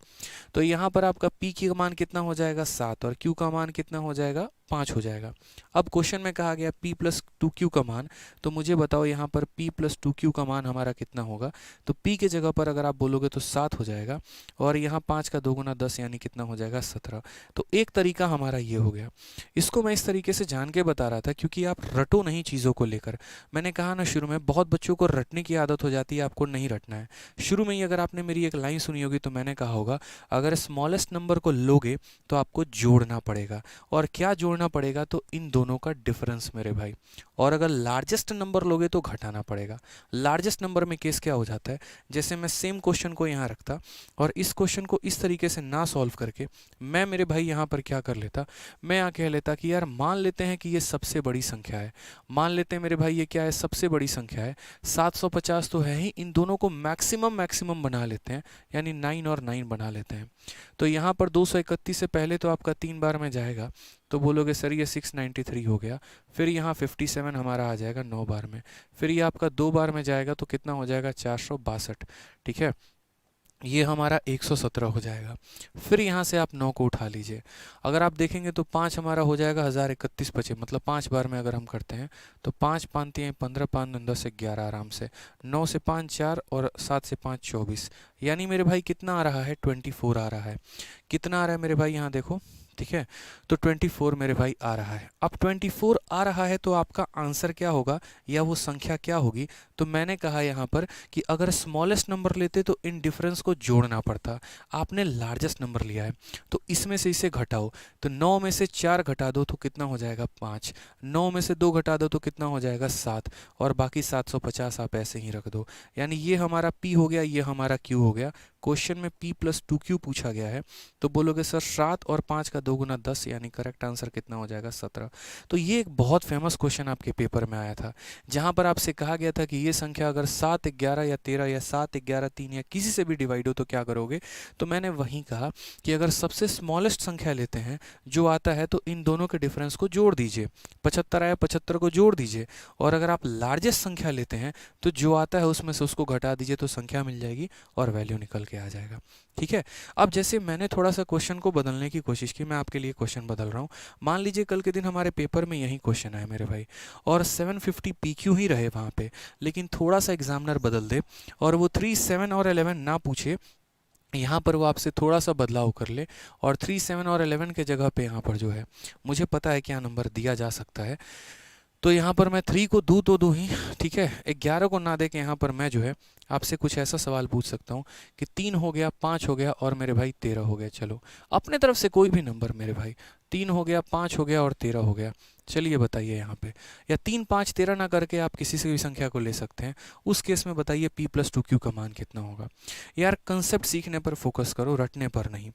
तो यहाँ पर आपका p का मान कितना हो जाएगा, 7, और q का मान कितना हो जाएगा, 5 हो जाएगा। अब क्वेश्चन में कहा गया p प्लस 2q का मान, तो मुझे बताओ यहाँ पर p प्लस 2q का मान हमारा कितना होगा। तो p के जगह पर अगर आप बोलोगे तो 7 हो जाएगा, और यहाँ 5 का 2 गुना 10 यानी कितना हो जाएगा, 17। तो एक तरीका हमारा ये हो गया। इसको मैं इस तरीके से जान के बता रहा था क्योंकि आप रटो नहीं चीज़ों को लेकर। मैंने कहा ना शुरू में, बहुत बच्चों को रटने की आदत हो जाती है, आपको नहीं रटना है। शुरू में ही अगर आपने मेरी एक लाइन सुनी होगी तो मैंने कहा होगा, अगर स्मॉलेस्ट नंबर को लोगे तो आपको जोड़ना पड़ेगा। और क्या जोड़ना पड़ेगा, तो इन दोनों का डिफरेंस मेरे भाई। और अगर लार्जेस्ट नंबर लोगे तो घटाना पड़ेगा। लार्जेस्ट नंबर में केस क्या हो जाता है, जैसे मैं सेम क्वेश्चन को यहाँ रखता और इस क्वेश्चन को इस तरीके से ना सॉल्व करके मैं मेरे भाई यहाँ पर क्या कर लेता, मैं यहाँ कह लेता कि यार मान लेते हैं कि ये सबसे बड़ी संख्या है। मान लेते हैं मेरे भाई ये क्या है, सबसे बड़ी संख्या है। 750 तो है ही, इन दोनों को मैक्सिमम मैक्सिमम बना लेते हैं, यानी 9 और 9 बना लेते हैं। तो यहाँ पर 231 से पहले तो आपका 3 बार में जाएगा, तो बोलोगे सर ये 693 हो गया। फिर यहाँ 57 हमारा आ जाएगा 9 बार में। फिर ये आपका 2 बार में जाएगा तो कितना हो जाएगा, 462। ठीक है, ये हमारा 117 हो जाएगा। फिर यहाँ से आप 9 को उठा लीजिए। अगर आप देखेंगे तो 5 हमारा हो जाएगा 1031 बचे, मतलब 5 बार में अगर हम करते हैं तो 5 5 3 15 5 9 10 11 आराम से। 9 से 5 4 और 7 से 5 24, यानी मेरे भाई कितना आ रहा है, 24 आ रहा है। कितना आ रहा है मेरे भाई, यहाँ देखो। ठीक है, तो 24 मेरे भाई आ रहा है। अब 24 आ रहा है तो आपका आंसर क्या होगा, या वो संख्या क्या होगी, तो मैंने कहा यहाँ पर कि अगर स्मॉलेस्ट नंबर लेते तो इन डिफरेंस को जोड़ना पड़ता। आपने लार्जेस्ट नंबर लिया है तो इसमें से इसे घटाओ, तो 9 में से 4 घटा दो तो कितना हो जाएगा, 5। 9 में से 2 घटा दो तो कितना हो जाएगा, 7, और बाकी 750 आप ऐसे ही रख दो। यानी ये हमारा p हो गया, ये हमारा q हो गया। क्वेश्चन में p+2q पूछा गया है, तो बोलोगे सर 7 और 5 का 2 गुना 10, यानी करेक्ट आंसर कितना हो जाएगा 17। तो ये एक बहुत फेमस क्वेश्चन आपके पेपर में आया था, जहाँ पर आपसे कहा गया था कि ये संख्या अगर 7, 11 या 13 या 7, 11, 3 या किसी से भी डिवाइड हो तो क्या करोगे। तो मैंने वहीं कहा कि अगर सबसे स्मॉलेस्ट संख्या लेते हैं जो आता है, तो इन दोनों के डिफरेंस को जोड़ दीजिए। 75 आया, 75 को जोड़ दीजिए। और अगर आप लार्जेस्ट संख्या लेते हैं तो जो आता है उसमें से उसको घटा दीजिए, तो संख्या मिल जाएगी और वैल्यू निकल के आ जाएगा। ठीक है। अब जैसे मैंने थोड़ा सा क्वेश्चन को बदलने की कोशिश की, मैं आपके लिए क्वेश्चन बदल रहा हूँ। मान लीजिए कल के दिन हमारे पेपर में यही क्वेश्चन आए मेरे भाई, और 750 PQ ही रहे वहाँ पे, लेकिन थोड़ा सा एग्जामिनर बदल दे और वो 3, 7 और 11 ना पूछे, यहाँ पर वो आपसे थोड़ा सा बदलाव कर ले और 3, 7 और 11 के जगह पे यहाँ पर जो है मुझे पता है क्या नंबर दिया जा सकता है, तो यहाँ पर मैं 3 को दूँ तो दूँ ही, ठीक है। 11 को ना दे के यहाँ पर मैं जो है आपसे कुछ ऐसा सवाल पूछ सकता हूँ कि 3 हो गया, 5 हो गया और मेरे भाई 13 हो गया। चलो अपने तरफ से कोई भी नंबर मेरे भाई, 3 हो गया, 5 हो गया और 13 हो गया। चलिए बताइए यहाँ पे, या 3, 5, 13 ना करके आप किसी से भी संख्या को ले सकते हैं। उस केस में बताइए p+2q का मान कितना होगा। यार कंसेप्ट सीखने पर फोकस करो, रटने पर नहीं।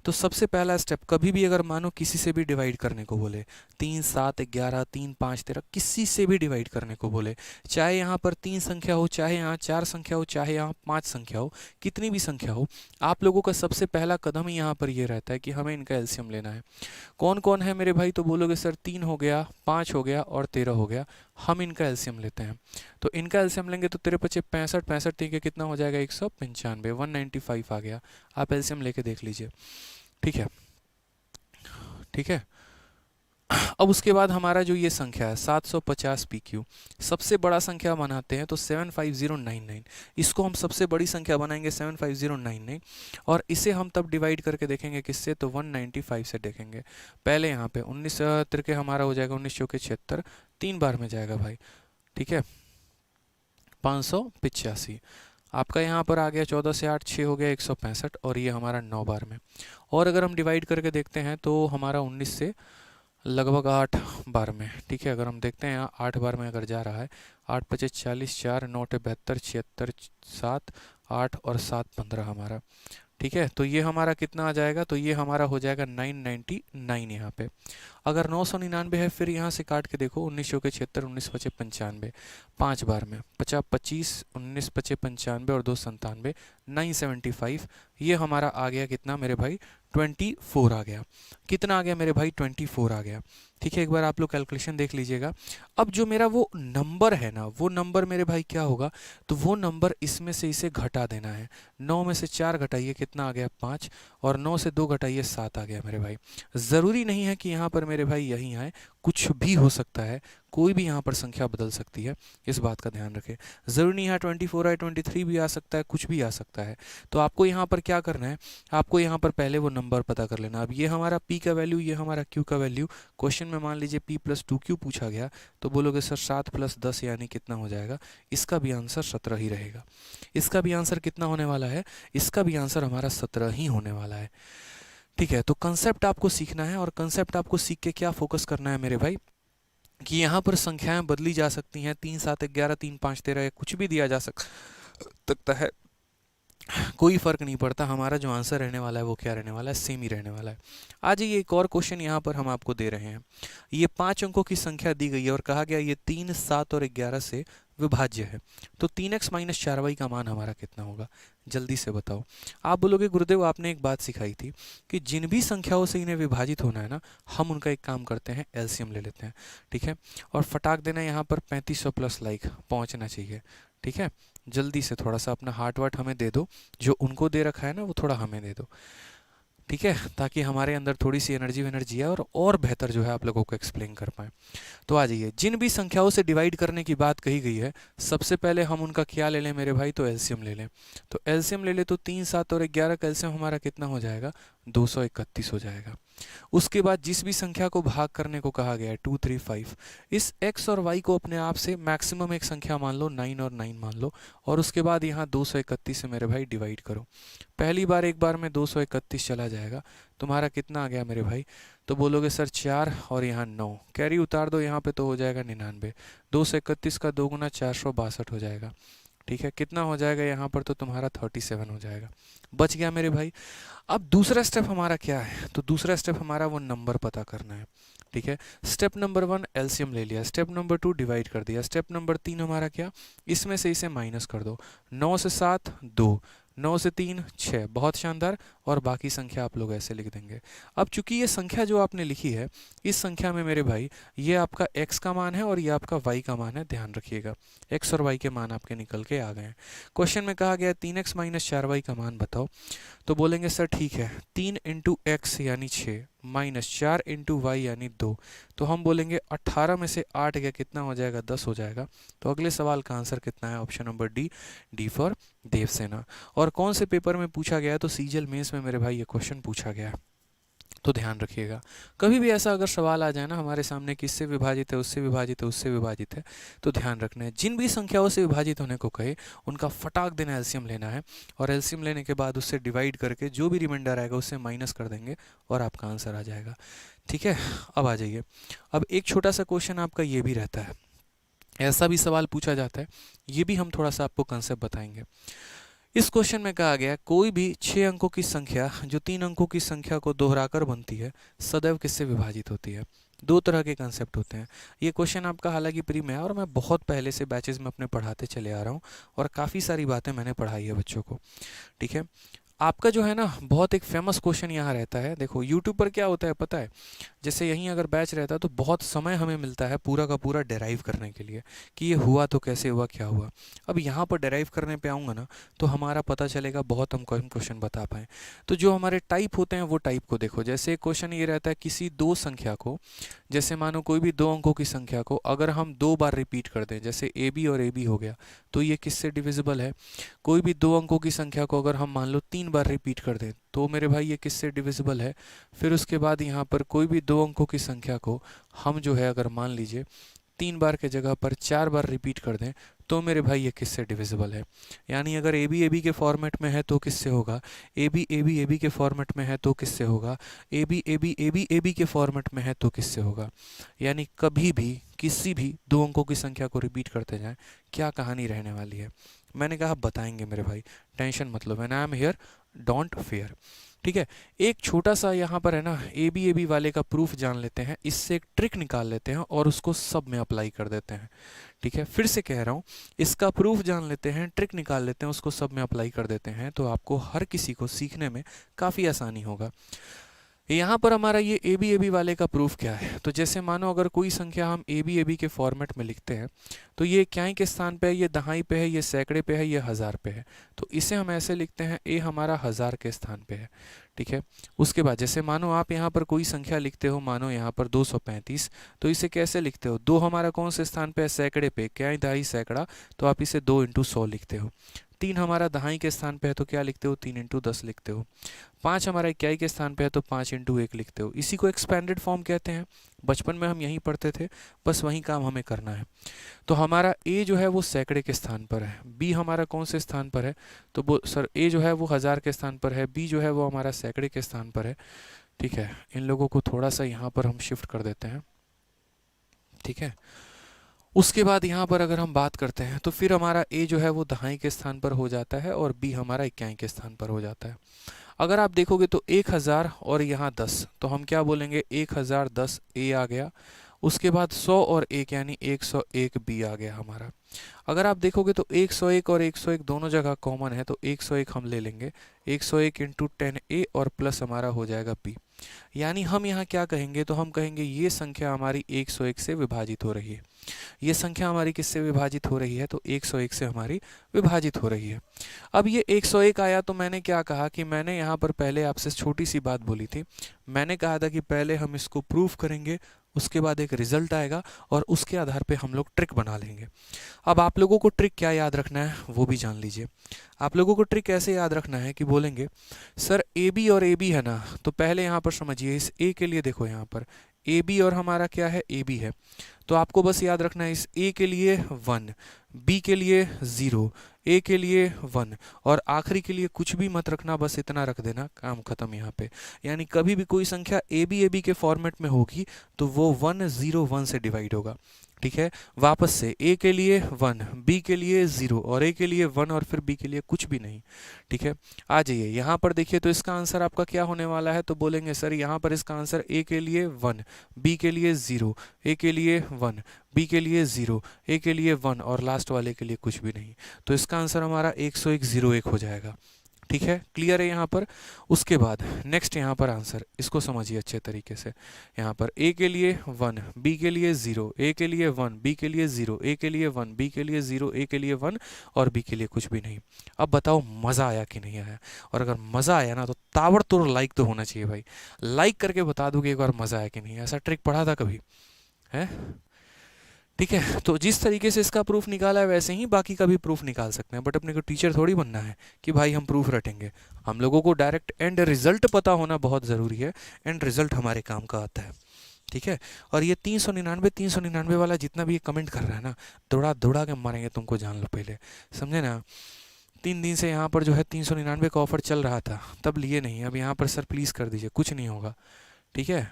तो सबसे पहला स्टेप, कभी भी अगर मानो किसी से भी डिवाइड करने को बोले, 3, 7, 11, 3, 5, 13, किसी से भी डिवाइड करने को बोले, चाहे यहाँ पर 3 संख्या हो, चाहे यहाँ 4 संख्या हो, चाहे यहाँ 5 संख्या हो, कितनी भी संख्या हो, आप लोगों का सबसे पहला कदम ही यहाँ पर ये रहता है कि हमें इनका एलसीएम लेना है। कौन कौन है मेरे भाई, तो बोलोगे सर 3 हो गया, 5 हो गया और 13 हो गया, हम इनका एलसीएम लेते हैं। तो इनका एलसीएम लेंगे तो 13 पचे 65, 65 3 के कितना हो जाएगा 195, 195 आ गया। आप एलसीएम लेके देख लीजिए। ठीक है, ठीक है। अब उसके बाद हमारा जो ये संख्या है 750 PQ, सबसे बड़ा संख्या बनाते हैं तो 75099, इसको हम सबसे बड़ी संख्या बनाएंगे 75099, और इसे हम तब डिवाइड करके देखेंगे किससे, तो 195 से देखेंगे। पहले यहाँ पे 19 तिरके हमारा हो जाएगा 19 चौके 76, 3 बार में जाएगा भाई, ठीक है, 585। आपका यहाँ पर आ गया 14 से 8, 6 हो गया 165, और ये हमारा 9 बार में। और अगर हम डिवाइड करके देखते हैं तो हमारा 19 से लगभग 8 बार में, ठीक है। अगर हम देखते हैं यहाँ 8 बार में अगर जा रहा है, 8 पचे 40, 4 9 72, 76, 7, 8 और 7 15 हमारा, ठीक है। तो ये हमारा कितना आ जाएगा, तो ये हमारा हो जाएगा 999 यहाँ पे। अगर 999 है, फिर यहाँ से काट के देखो, 19 चौके 76, 19 पचे 95, 5 बार में 50 25, 19 पचे 95 और 2 97, 975। ये हमारा आ गया कितना मेरे भाई, 24 आ गया। कितना आ गया मेरे भाई, 24 आ गया। ठीक है, एक बार आप लोग कैलकुलेशन देख लीजिएगा। अब जो मेरा वो नंबर है ना, वो नंबर मेरे भाई क्या होगा, तो वो नंबर इसमें से इसे घटा देना है। 9 में से 4 घटाइए, कितना आ गया 5, और 9 से 2 घटाइए 7 आ गया मेरे भाई। ज़रूरी नहीं है कि यहाँ पर मेरे भाई यही आए, कुछ भी हो सकता है, कोई भी यहाँ पर संख्या बदल सकती है, इस बात का ध्यान रखें। ज़रूरी नहीं है 24 आए, 23 भी आ सकता है, कुछ भी आ सकता है। तो आपको यहाँ पर क्या करना है, आपको यहाँ पर पहले वो नंबर पता कर लेना। अब ये हमारा p का वैल्यू, ये हमारा q का वैल्यू। क्वेश्चन में मान लीजिए p+2q पूछा गया, तो बोलोगे सर 7 + 10 यानी कितना हो जाएगा, इसका भी आंसर 17 ही रहेगा। इसका भी आंसर कितना होने वाला है, इसका भी आंसर हमारा 17 ही होने वाला है। ठीक है, तो कंसेप्ट आपको सीखना है, और कंसेप्ट आपको सीख के क्या फोकस करना है मेरे भाई, कि यहाँ पर संख्याएं बदली जा सकती हैं, 3 7 11, 3 5 13, कुछ भी दिया जा सकता है, कोई फ़र्क नहीं पड़ता। हमारा जो आंसर रहने वाला है वो क्या रहने वाला है, सेम ही रहने वाला है। आज ये एक और क्वेश्चन यहाँ पर हम आपको दे रहे हैं। ये 5 अंकों की संख्या दी गई है और कहा गया ये 3, 7 और 11 से विभाज्य है, तो 3x - 4y का मान हमारा कितना होगा, जल्दी से बताओ। आप बोलोगे गुरुदेव आपने एक बात सिखाई थी कि जिन भी संख्याओं से इन्हें विभाजित होना है ना, हम उनका एक काम करते हैं, एलसीएम ले लेते हैं। ठीक है, और फटाक देना यहाँ पर 3500 प्लस लाइक पहुँचना चाहिए। ठीक है, जल्दी से थोड़ा सा अपना हार्ट वार्ट हमें दे दो, जो उनको दे रखा है ना वो थोड़ा हमें दे दो। ठीक है, ताकि हमारे अंदर थोड़ी सी एनर्जी है, और बेहतर जो है आप लोगों को एक्सप्लेन कर पाएँ। तो आ जाइए, जिन भी संख्याओं से डिवाइड करने की बात कही गई है, सबसे पहले हम उनका क्या ले लें मेरे भाई, तो एलसीएम ले लें। तो एलसीएम ले ले तो 3, 7 और 11 का एलसीएम हमारा कितना हो जाएगा, 231 हो जाएगा। उसके बाद जिस भी संख्या को भाग करने को कहा गया है 2, 3, 5, इस x और y को अपने आप से मैक्सिमम एक संख्या मान लो, 9 और 9 मान लो, और उसके बाद यहाँ 231 से मेरे भाई डिवाइड करो। पहली बार एक बार में 231 चला जाएगा, तुम्हारा कितना आ गया मेरे भाई, तो बोलोगे सर 4 और यहाँ 9, कैरी उतार दो यहाँ पे तो हो जाएगा 99। 231 का 2 गुना 462 हो जाएगा। ठीक है, कितना हो जाएगा यहाँ पर, तो तुम्हारा 37 हो जाएगा। बच गया मेरे भाई। अब दूसरा स्टेप हमारा क्या है, तो दूसरा स्टेप हमारा वो नंबर पता करना है। ठीक है, स्टेप नंबर 1 एलसीएम ले लिया, स्टेप नंबर 2 डिवाइड कर दिया, स्टेप नंबर 3 हमारा क्या, इसमें से इसे माइनस कर दो। 9 से 7 2, 9 से 3 6, बहुत शानदार। और बाकी संख्या आप लोग ऐसे लिख देंगे। अब चूंकि ये संख्या जो आपने लिखी है, इस संख्या में मेरे भाई ये आपका x का मान है और ये आपका y का मान है, ध्यान रखिएगा। x और y के मान आपके निकल के आ गए हैं। क्वेश्चन में कहा गया 3x माइनस 4y का मान बताओ, तो बोलेंगे सर ठीक है, 3 इंटू एक्स यानी 6 माइनस 4 इंटू वाई यानी 2, तो हम बोलेंगे 18 में से 8 गया, कितना हो जाएगा, 10 हो जाएगा। तो अगले सवाल का आंसर कितना है, option number D, D for Devasena. और कौन से पेपर में पूछा गया है, तो सीजीएल मेंस में मेरे भाई ये क्वेश्चन पूछा गया है, तो ध्यान रखिएगा। कभी भी ऐसा अगर सवाल आ जाए ना हमारे सामने, किससे विभाजित है, उससे विभाजित है, उससे विभाजित है, तो ध्यान रखना है जिन भी संख्याओं से विभाजित होने को कहे उनका फटाक देना एलसीएम लेना है, और एलसीएम लेने के बाद उससे डिवाइड करके जो भी रिमाइंडर आएगा उससे माइनस कर देंगे और आपका आंसर आ जाएगा। ठीक है, अब आ जाइए। अब एक छोटा सा क्वेश्चन आपका ये भी रहता है, ऐसा भी सवाल पूछा जाता है, ये भी हम थोड़ा सा आपको कंसेप्ट बताएंगे। इस क्वेश्चन में कहा गया कोई भी 6 अंकों की संख्या जो 3 अंकों की संख्या को दोहराकर बनती है सदैव किससे विभाजित होती है। दो तरह के कंसेप्ट होते हैं। ये क्वेश्चन आपका हालांकि प्री में है और मैं बहुत पहले से बैचेस में अपने पढ़ाते चले आ रहा हूँ और काफ़ी सारी बातें मैंने पढ़ाई है बच्चों को। ठीक है, आपका जो है ना बहुत एक फेमस क्वेश्चन यहाँ रहता है। देखो यूट्यूब पर क्या होता है पता है, जैसे यहीं अगर बैच रहता है तो बहुत समय हमें मिलता है पूरा का पूरा डेराइव करने के लिए कि ये हुआ तो कैसे हुआ, क्या हुआ। अब यहाँ पर डेराइव करने पे आऊँगा ना तो हमारा पता चलेगा, बहुत हम क्वेश्चन बता पाएँ। तो जो हमारे टाइप होते हैं वो टाइप को देखो। जैसे क्वेश्चन ये रहता है किसी दो संख्या को, जैसे मानो कोई भी 2 अंकों की संख्या को अगर हम 2 बार रिपीट कर दें, जैसे ए बी और ए बी हो गया, तो ये किससे डिविजिबल है। कोई भी 2 अंकों की संख्या को अगर हम मान लो 3 बार रिपीट कर दें तो मेरे भाई ये किससे डिविजिबल है। फिर उसके बाद यहाँ पर कोई भी 2 अंकों की संख्या को हम जो है अगर मान लीजिए 3 बार के जगह पर 4 बार रिपीट कर दें तो मेरे भाई ये किससे डिविजिबल है। यानी अगर ए बी के फॉर्मेट में है तो किससे होगा, ए बी के फॉर्मेट में है तो किससे होगा, ए बी के फॉर्मेट में है तो किससे होगा। यानी कभी भी किसी भी 2 अंकों की संख्या को रिपीट करते जाएं, क्या कहानी रहने वाली है। मैंने कहा बताएंगे मेरे भाई, टेंशन मत लो, when I am here don't fear. ठीक है, एक छोटा सा यहाँ पर है ना ए बी वाले का प्रूफ जान लेते हैं, इससे एक ट्रिक निकाल लेते हैं और उसको सब में अप्लाई कर देते हैं। ठीक है, फिर से कह रहा हूँ, इसका प्रूफ जान लेते हैं, ट्रिक निकाल लेते हैं, उसको सब में अप्लाई कर देते हैं, तो आपको हर किसी को सीखने में काफ़ी आसानी होगा। यहाँ पर हमारा ये ए बी वाले का प्रूफ क्या है, तो जैसे मानो अगर कोई संख्या हम ए बी के फॉर्मेट में लिखते हैं तो ये क्याई के स्थान पे है, ये दहाई पे है, ये सैकड़े पे है, ये हज़ार पे है, तो इसे हम ऐसे लिखते हैं ए हमारा हज़ार के स्थान पे है। ठीक है, उसके बाद जैसे मानो आप यहाँ पर कोई संख्या लिखते हो, मानो यहाँ पर 235, तो इसे कैसे लिखते हो, 2 हमारा कौन से स्थान पे है, सैकड़े पे, क्याई दहाई सैकड़ा, तो आप इसे 2 इंटू 100 लिखते हो। 3 हमारा दहाई के स्थान पे है तो क्या लिखते हो, 3 इंटू 10 लिखते हो। 5 हमारा इक्याई के स्थान पे है तो 5 इंटू 1 लिखते हो। इसी को एक्सपेंडेड फॉर्म कहते हैं, बचपन में हम यहीं पढ़ते थे, बस वही काम हमें करना है। तो हमारा ए जो है वो सैकड़े के स्थान पर है, बी हमारा कौन से स्थान पर है, तो वो सर ए जो है वो हज़ार के स्थान पर है, बी जो है वो हमारा सैकड़े के स्थान पर है। ठीक है, इन लोगों को थोड़ा सा यहाँ पर हम शिफ्ट कर देते हैं। ठीक है, उसके बाद यहाँ पर अगर हम बात करते हैं तो फिर हमारा ए जो है वो दहाई के स्थान पर हो जाता है और बी हमारा इक्याई के स्थान पर हो जाता है। अगर आप देखोगे तो 1000 और यहाँ 10, तो हम क्या बोलेंगे, 1010 ए आ गया। उसके बाद 100 और 1 यानी 101 बी आ गया हमारा। अगर आप देखोगे तो 101 और 101 दोनों जगह कॉमन है, तो 101 हम ले लेंगे, 101 इंटू 10 ए और प्लस हमारा हो जाएगा बी। यानी हम यहाँ क्या कहेंगे, तो हम कहेंगे ये संख्या हमारी 101 से विभाजित हो रही है। ये संख्या हमारी किससे विभाजित हो रही है, तो 101 से हमारी विभाजित हो रही है। अब ये 101 आया तो मैंने क्या कहा कि मैंने यहाँ पर पहले आपसे छोटी सी बात बोली थी, मैंने कहा था कि पहले हम इसको प्रूफ करेंगे, उसके बाद एक रिजल्ट आएगा और उसके आधार पे हम लोग ट्रिक बना लेंगे। अब आप लोगों को ट्रिक क्या याद रखना है वो भी जान लीजिए। आप लोगों को ट्रिक ऐसे याद रखना है कि बोलेंगे सर ए बी और ए बी है ना, तो पहले यहाँ पर समझिए, इस ए के लिए देखो यहाँ पर ए बी और हमारा क्या है, ए बी है, तो आपको बस याद रखना है इस ए के लिए 1, बी के लिए 0, ए के लिए 1 और आखिरी के लिए कुछ भी मत रखना, बस इतना रख देना, काम खत्म यहाँ पे। यानी कभी भी कोई संख्या ए बी के फॉर्मेट में होगी तो वो 101 से डिवाइड होगा। ठीक है। वापस से ए के लिए 1, बी के लिए 0 और ए के लिए 1 और फिर बी के लिए कुछ भी नहीं। ठीक है, आ जाइए यहाँ पर देखिए, तो इसका आंसर आपका क्या होने वाला है, तो बोलेंगे सर यहाँ पर इसका आंसर ए के लिए 1, बी के लिए 0, ए के लिए 1, बी के लिए 0, ए के लिए 1 और लास्ट वाले के लिए कुछ भी नहीं। तो इसका आंसर हमारा 101 01 हो जाएगा। ठीक है, क्लियर है यहाँ पर। उसके बाद नेक्स्ट यहाँ पर आंसर, इसको समझिए अच्छे तरीके से। यहाँ पर ए के लिए 1, बी के लिए 0, ए के लिए 1, बी के लिए 0, ए के लिए 1, बी के लिए 0, ए के लिए 1 और बी के लिए कुछ भी नहीं। अब बताओ मज़ा आया कि नहीं आया? और अगर मज़ा आया ना तो ताबड़तोड़ लाइक तो होना चाहिए भाई। लाइक करके बता दो कि एक बार मज़ा आया कि नहीं। ऐसा ट्रिक पढ़ा था कभी है? ठीक है, तो जिस तरीके से इसका प्रूफ निकाला है वैसे ही बाकी का भी प्रूफ निकाल सकते हैं, बट अपने को टीचर थोड़ी बनना है कि भाई हम प्रूफ रटेंगे। हम लोगों को डायरेक्ट एंड रिजल्ट पता होना बहुत ज़रूरी है। एंड रिजल्ट हमारे काम का आता है। ठीक है, और ये 399 वाला जितना भी ये कमेंट कर रहा है ना, दौड़ा दौड़ा के मारेंगे तुमको, जान लो पहले, समझे ना। 3 दिन से यहाँ पर जो है 399 का ऑफर चल रहा था, तब लिए नहीं। अब यहाँ पर सर प्लीज़ कर दीजिए, कुछ नहीं होगा। ठीक है,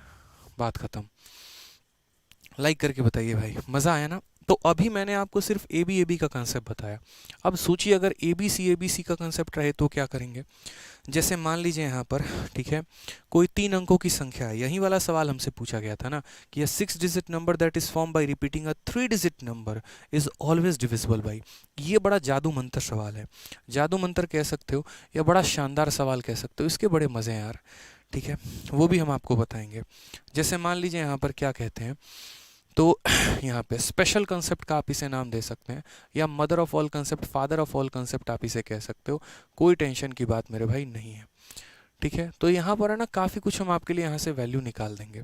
बात ख़त्म। लाइक करके बताइए भाई, मज़ा आया ना। तो अभी मैंने आपको सिर्फ ए बी का कंसेप्ट बताया। अब सोचिए अगर ए बी सी का कंसेप्ट रहे तो क्या करेंगे। जैसे मान लीजिए यहाँ पर, ठीक है, कोई 3 अंकों की संख्या है। यही वाला सवाल हमसे पूछा गया था ना कि a 6 digit number that is form by repeating a 3 digit number is always divisible by. ये बड़ा जादू मंत्र सवाल है, जादू मंत्र कह सकते हो या बड़ा शानदार सवाल कह सकते हो। इसके बड़े मज़े हैं यार। ठीक है, वो भी हम आपको बताएंगे। जैसे मान लीजिए यहाँ पर क्या कहते हैं, तो यहाँ पे स्पेशल कंसेप्ट का आप इसे नाम दे सकते हैं, या mother of all concept, father of all concept आप इसे कह सकते हो। कोई टेंशन की बात मेरे भाई नहीं है। ठीक है, तो यहाँ पर है ना काफ़ी कुछ हम आपके लिए यहाँ से वैल्यू निकाल देंगे।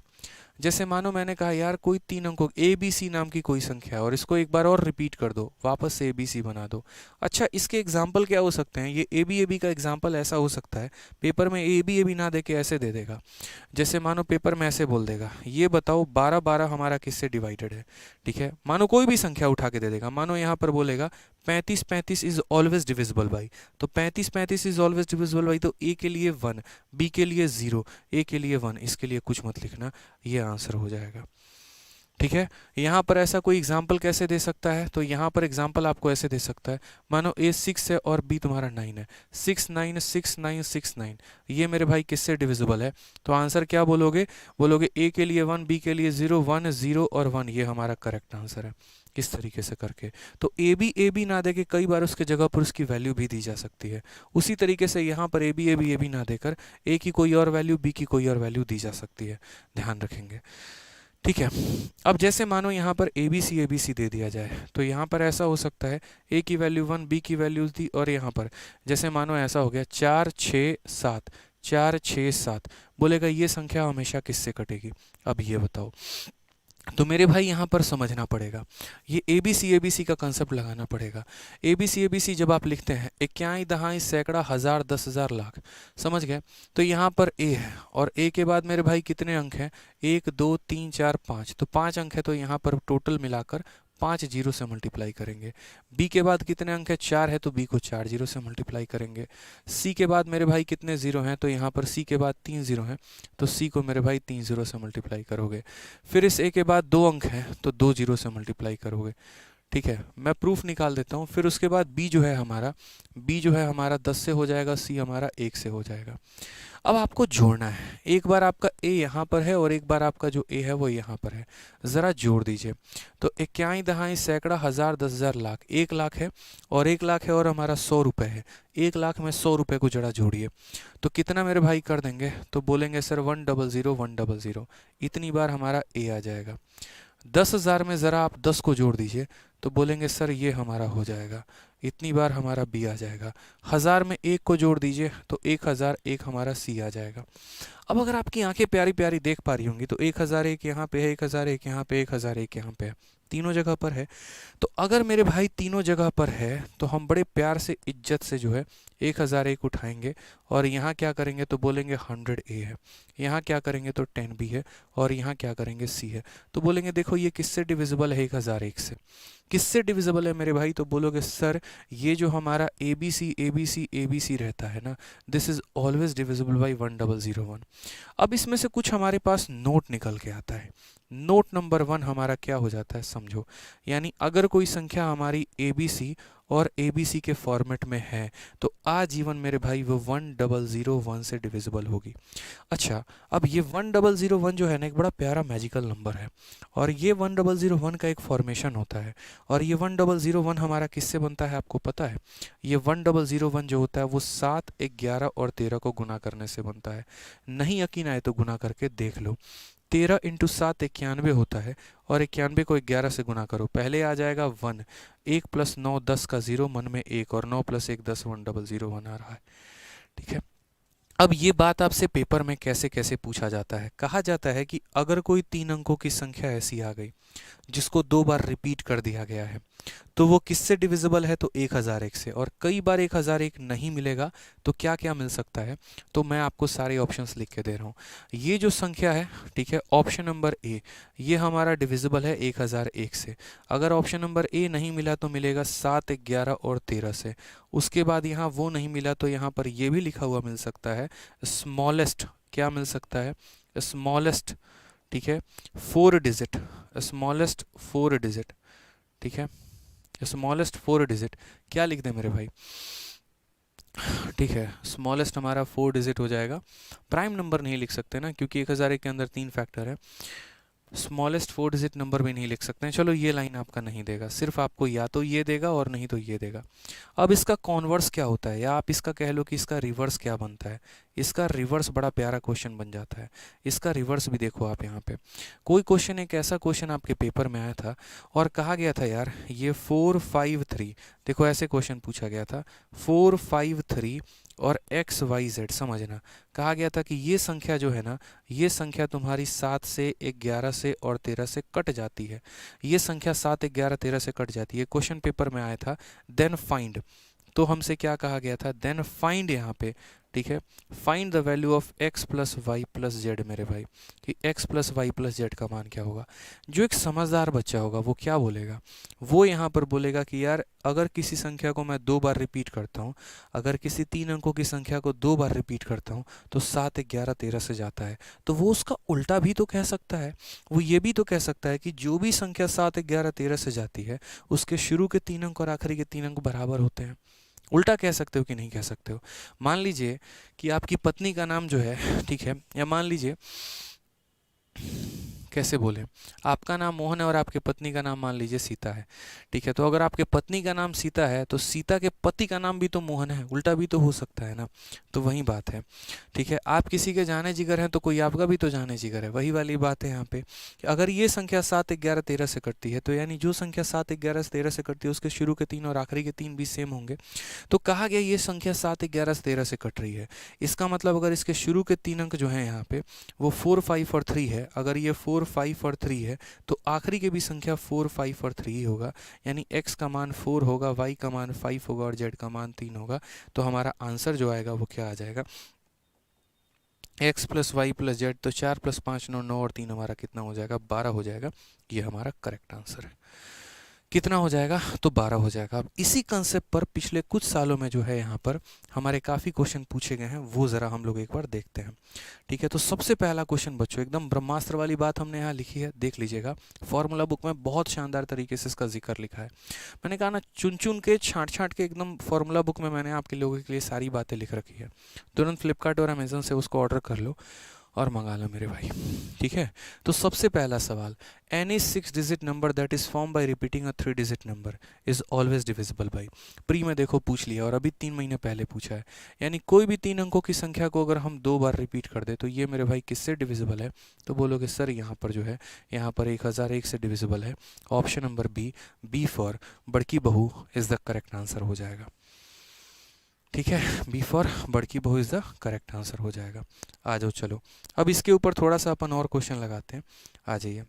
जैसे मानो मैंने कहा यार कोई 3 अंकों ए बी सी नाम की कोई संख्या है और इसको एक बार और रिपीट कर दो, वापस से ए बी सी बना दो। अच्छा, इसके एग्जाम्पल क्या हो सकते हैं? ये ए बी का एग्जाम्पल ऐसा हो सकता है, पेपर में ए बी ना दे के ऐसे दे देगा। जैसे मानो पेपर में ऐसे बोल देगा, ये बताओ 12 12 हमारा किससे डिवाइडेड है। ठीक है, मानो कोई भी संख्या उठा के दे देगा। मानो यहाँ पर बोलेगा 35 35 इज ऑलवेज डिविजिबल बाई। तो 35 35 इज ऑलवेज डिविजिबल बाई, तो ए के लिए 1, बी के लिए 0, ए के लिए 1, इसके लिए कुछ मत लिखना, ये आंसर हो जाएगा। ठीक है, यहाँ पर ऐसा कोई एग्जाम्पल कैसे दे सकता है? तो यहाँ पर एग्जाम्पल आपको ऐसे दे सकता है, मानो ए 6 है और बी तुम्हारा 9 है। 6 9 6 9 6 9, ये मेरे भाई किससे डिविजिबल है? तो आंसर क्या बोलोगे? बोलोगे ए के लिए 1, बी के लिए 0 1 0 और 1, ये हमारा करेक्ट आंसर है। इस तरीके से करके तो ए बी ना दे के कई बार उसके जगह पर उसकी वैल्यू भी दी जा सकती है। उसी तरीके से यहाँ पर ए बी ना देकर ए की कोई और वैल्यू, बी की कोई और वैल्यू दी जा सकती है, ध्यान रखेंगे। ठीक है, अब जैसे मानो यहाँ पर ए बी सी दे दिया जाए, तो यहाँ पर ऐसा हो सकता है ए की वैल्यू 1, बी की वैल्यू दी, और यहाँ पर जैसे मानो ऐसा हो गया 4 6 7, 4 6 7, बोलेगा ये संख्या हमेशा किससे कटेगी? अब ये बताओ। तो मेरे भाई यहाँ पर समझना पड़ेगा, ये ए बी सी का कंसेप्ट लगाना पड़ेगा। ए बी सी जब आप लिखते हैं, इक्याई दहाई सैकड़ा हज़ार 10,000 लाख, समझ गए? तो यहाँ पर ए है और ए के बाद मेरे भाई कितने अंक हैं? 1 2 3 4 5, तो 5 अंक है, तो यहाँ पर टोटल मिलाकर 5 जीरो से मल्टीप्लाई करेंगे। बी के बाद कितने अंक है? 4 है, तो बी को 4 जीरो से मल्टीप्लाई करेंगे। सी के बाद मेरे भाई कितने जीरो हैं? तो यहाँ पर सी के बाद 3 जीरो हैं, तो सी को मेरे भाई 3 जीरो से मल्टीप्लाई करोगे। फिर इस ए के बाद 2 अंक हैं, तो 2 जीरो से मल्टीप्लाई करोगे। ठीक है, मैं प्रूफ निकाल देता हूँ। फिर उसके बाद बी जो है हमारा 10 से हो जाएगा, सी हमारा 1 से हो जाएगा। अब आपको जोड़ना है, एक बार आपका ए यहाँ पर है और एक बार आपका जो ए है वो यहाँ पर है, ज़रा जोड़ दीजिए। तो इक्याई दहाई सैकड़ा हज़ार 10,000 लाख, 1 लाख है और 1 लाख है और हमारा 100 रुपये है। 1 लाख में 100 रुपये को जरा जोड़िए, तो कितना मेरे भाई कर देंगे? तो बोलेंगे सर 100 100, इतनी बार हमारा ए आ जाएगा। 10,000 में ज़रा आप 10 को जोड़ दीजिए, तो बोलेंगे सर ये हमारा हो जाएगा, इतनी बार हमारा बी आ जाएगा। 1000 में 1 को जोड़ दीजिए, तो 1001 हमारा सी आ जाएगा। अब अगर आपकी आंखें प्यारी प्यारी देख पा रही होंगी, तो 1001 यहाँ पे है, 1001 यहाँ पे, 1001 यहाँ पे है, तीनों जगह पर है। तो अगर मेरे भाई तीनों जगह पर है, तो हम बड़े प्यार से इज्जत से जो है 1001 उठाएंगे और यहाँ क्या करेंगे? तो बोलेंगे 100A है, यहाँ क्या करेंगे? तो 10B है, और यहाँ क्या करेंगे? C है। तो बोलेंगे देखो ये किससे डिविजिबल है? 1001 से। किससे डिविजिबल है मेरे भाई? तो बोलोगे सर ये जो हमारा ABC रहता है ना, this is always divisible by 1001। अब इसमें से कुछ हमारे पास नोट निकल के आता है, नोट नंबर 1 हमारा क्या हो जाता है समझो, यानी अगर कोई संख्या हमारी ABC और ABC के फॉर्मेट में है तो आजीवन मेरे भाई वो 1001 से डिविजिबल होगी। अच्छा, अब ये 1001 जो है ना एक बड़ा प्यारा मैजिकल नंबर है, और ये 1001 का एक फॉर्मेशन होता है, और ये 1001 हमारा किससे बनता है आपको पता है? ये 1001 जो होता है वो 7, 11 और 13 को गुना करने से बनता है। नहीं यकीन आए तो गुना करके देख लो। 13 इंटू 7 91 होता है, और 91 को 11 से गुना करो, पहले आ जाएगा 1, 1 प्लस 9 10 का 0, मन में 1, और 9 प्लस 1 10, 1001 आ रहा है। ठीक है, अब ये बात आपसे पेपर में कैसे कैसे पूछा जाता है, कहा जाता है कि अगर कोई 3 अंकों की संख्या ऐसी आ गई जिसको 2 बार रिपीट कर दिया गया है तो वो किससे डिविजिबल है? तो 1001 से, और कई बार 1001 नहीं मिलेगा तो क्या क्या मिल सकता है? तो मैं आपको सारे ऑप्शंस लिख के दे रहा हूँ। ये जो संख्या है, ठीक है, ऑप्शन नंबर ए, ये हमारा डिविजिबल है 1001 से। अगर ऑप्शन नंबर ए नहीं मिला तो मिलेगा 7, 11 और 13 से। उसके बाद यहाँ वो नहीं मिला तो यहाँ पर ये भी लिखा हुआ मिल सकता है स्मॉलेस्ट, क्या मिल सकता है? स्मॉलेस्ट, ठीक है, 4 डिजिट, स्मॉलेस्ट 4 डिजिट, ठीक है, स्मॉलेस्ट 4 डिजिट, क्या लिख दें मेरे भाई? ठीक है, स्मॉलेस्ट हमारा 4 डिजिट हो जाएगा। प्राइम नंबर नहीं लिख सकते ना, क्योंकि 1001 के अंदर 3 फैक्टर है। स्मॉलेस्ट 4 डिजिट नंबर भी नहीं लिख सकते हैं। चलो ये लाइन आपका नहीं देगा, सिर्फ आपको या तो ये देगा और नहीं तो ये देगा। अब इसका कॉन्वर्स क्या होता है, या आप इसका कह लो कि इसका रिवर्स क्या बनता है? इसका रिवर्स बड़ा प्यारा क्वेश्चन बन जाता है। इसका रिवर्स भी देखो आप यहाँ पे। कोई क्वेश्चन, एक ऐसा क्वेश्चन आपके पेपर में आया था और कहा गया था यार ये 4 5 3, देखो ऐसे क्वेश्चन पूछा गया था 4 5 3 और एक्स वाई जेड, समझना। कहा गया था कि ये संख्या जो है ना, ये संख्या तुम्हारी 7 से 11 से और 13 से कट जाती है। ये संख्या 7, 11, 13 से कट जाती है, क्वेश्चन पेपर में आया था। देन फाइंड, तो हमसे क्या कहा गया था? देन फाइंड, यहाँ पे ठीक है, find the value of x plus Y plus Z मेरे भाई, कि x plus Y plus Z का मान क्या होगा। जो एक समझदार बच्चा होगा वो क्या बोलेगा? वो यहाँ पर बोलेगा कि यार अगर किसी संख्या को मैं 2 बार रिपीट करता हूँ, अगर किसी 3 अंकों की संख्या को 2 बार रिपीट करता हूँ तो 7, 11, 13 से जाता है। तो वो उसका उल्टा भी तो कह सकता है, वो ये भी तो कह सकता है कि जो भी संख्या 7, 11, 13 से जाती है उसके शुरू के 3 अंक और आखिरी के 3 अंक बराबर होते हैं। उल्टा कह सकते हो कि नहीं कह सकते हो? मान लीजिए कि आपकी पत्नी का नाम जो है, ठीक है, या मान लीजिए, कैसे बोले, आपका नाम मोहन है और आपके पत्नी का नाम मान लीजिए सीता है, ठीक है। तो अगर आपके पत्नी का नाम सीता है तो सीता के पति का नाम भी तो मोहन है, उल्टा भी तो हो सकता है ना। तो वही बात है, ठीक है। आप किसी के जाने जिगर हैं तो कोई आपका भी तो जाने जिगर है, वही वाली बात है यहाँ पे कि अगर ये संख्या 7, 11, 13 से कटती है तो यानी जो संख्या 7, 11, 13 से कटती है उसके शुरू के 3 और आखिरी के 3 भी सेम होंगे। तो कहा गया ये संख्या 7, 11, 13 से कट रही है, इसका मतलब अगर इसके शुरू के 3 अंक जो हैं यहाँ पे वो 4, 5 और 3 है, अगर ये 4, 5 और 3 है तो आखिरी की भी संख्या 4, 5 और 3 ही होगा, यानी x का मान 4 होगा, y का मान 5 होगा और z का मान 3 होगा। तो हमारा आंसर जो आएगा वो क्या आ जाएगा? x plus Y plus Z, तो 4 प्लस 5 9, 9 और 3 हमारा कितना हो जाएगा? 12 हो जाएगा। ये हमारा करेक्ट आंसर है। कितना हो जाएगा? तो 12 हो जाएगा। अब इसी कंसेप्ट पर पिछले कुछ सालों में जो है यहाँ पर हमारे काफ़ी क्वेश्चन पूछे गए हैं, वो ज़रा हम लोग एक बार देखते हैं, ठीक है। तो सबसे पहला क्वेश्चन बच्चों, एकदम ब्रह्मास्त्र वाली बात हमने यहाँ लिखी है, देख लीजिएगा। फॉर्मूला बुक में बहुत शानदार तरीके से इसका जिक्र लिखा है। मैंने कहा ना, चुन चुन के छाँट छाँट के एकदम फॉर्मूला बुक में मैंने आपके लोगों के लिए सारी बातें लिख रखी है। तुरंत फ्लिपकार्ट और अमेजन से उसको ऑर्डर कर लो और मंगा लो मेरे भाई, ठीक है। तो सबसे पहला सवाल, any 6 digit number that is form by repeating a 3 digit number is always divisible by. Pre में देखो पूछ लिया और अभी 3 महीने पहले पूछा है, यानी कोई भी 3 अंकों की संख्या को अगर हम 2 बार रिपीट कर दे तो ये मेरे भाई किससे डिविजिबल है? तो बोलोगे सर यहाँ पर जो है, यहाँ पर 1001 से डिविजिबल है। ऑप्शन नंबर बी फॉर बड़की बहू इज द करेक्ट आंसर हो जाएगा, ठीक है। बी फॉर बड़की बहू इज द करेक्ट आंसर हो जाएगा। आ जाओ चलो, अब इसके ऊपर थोड़ा सा अपन और क्वेश्चन लगाते हैं। आ जाइए,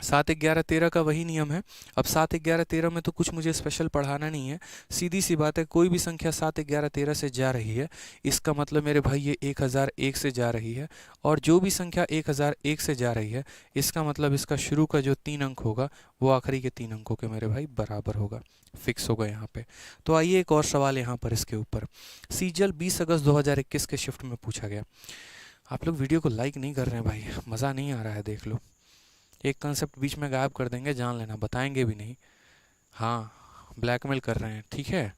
7, 11, 13 का वही नियम है। अब 7, 11, 13 में तो कुछ मुझे स्पेशल पढ़ाना नहीं है, सीधी सी बात है, कोई भी संख्या 7, 11, 13 से जा रही है इसका मतलब मेरे भाई ये 1001 से जा रही है, और जो भी संख्या 1001 से जा रही है इसका मतलब इसका शुरू का जो 3 अंक होगा वो आखिरी के 3 अंकों के मेरे भाई बराबर होगा, फिक्स होगा यहाँ पे। तो आइए एक और सवाल यहाँ पर इसके ऊपर, सीजल 20 अगस्त 2021 के शिफ्ट में पूछा गया। आप लोग वीडियो को लाइक नहीं कर रहे हैं भाई, मज़ा नहीं आ रहा है, देख लो। एक कंसेप्ट बीच में गायब कर देंगे, जान लेना, बताएंगे भी नहीं। हाँ, ब्लैकमेल कर रहे हैं, ठीक है।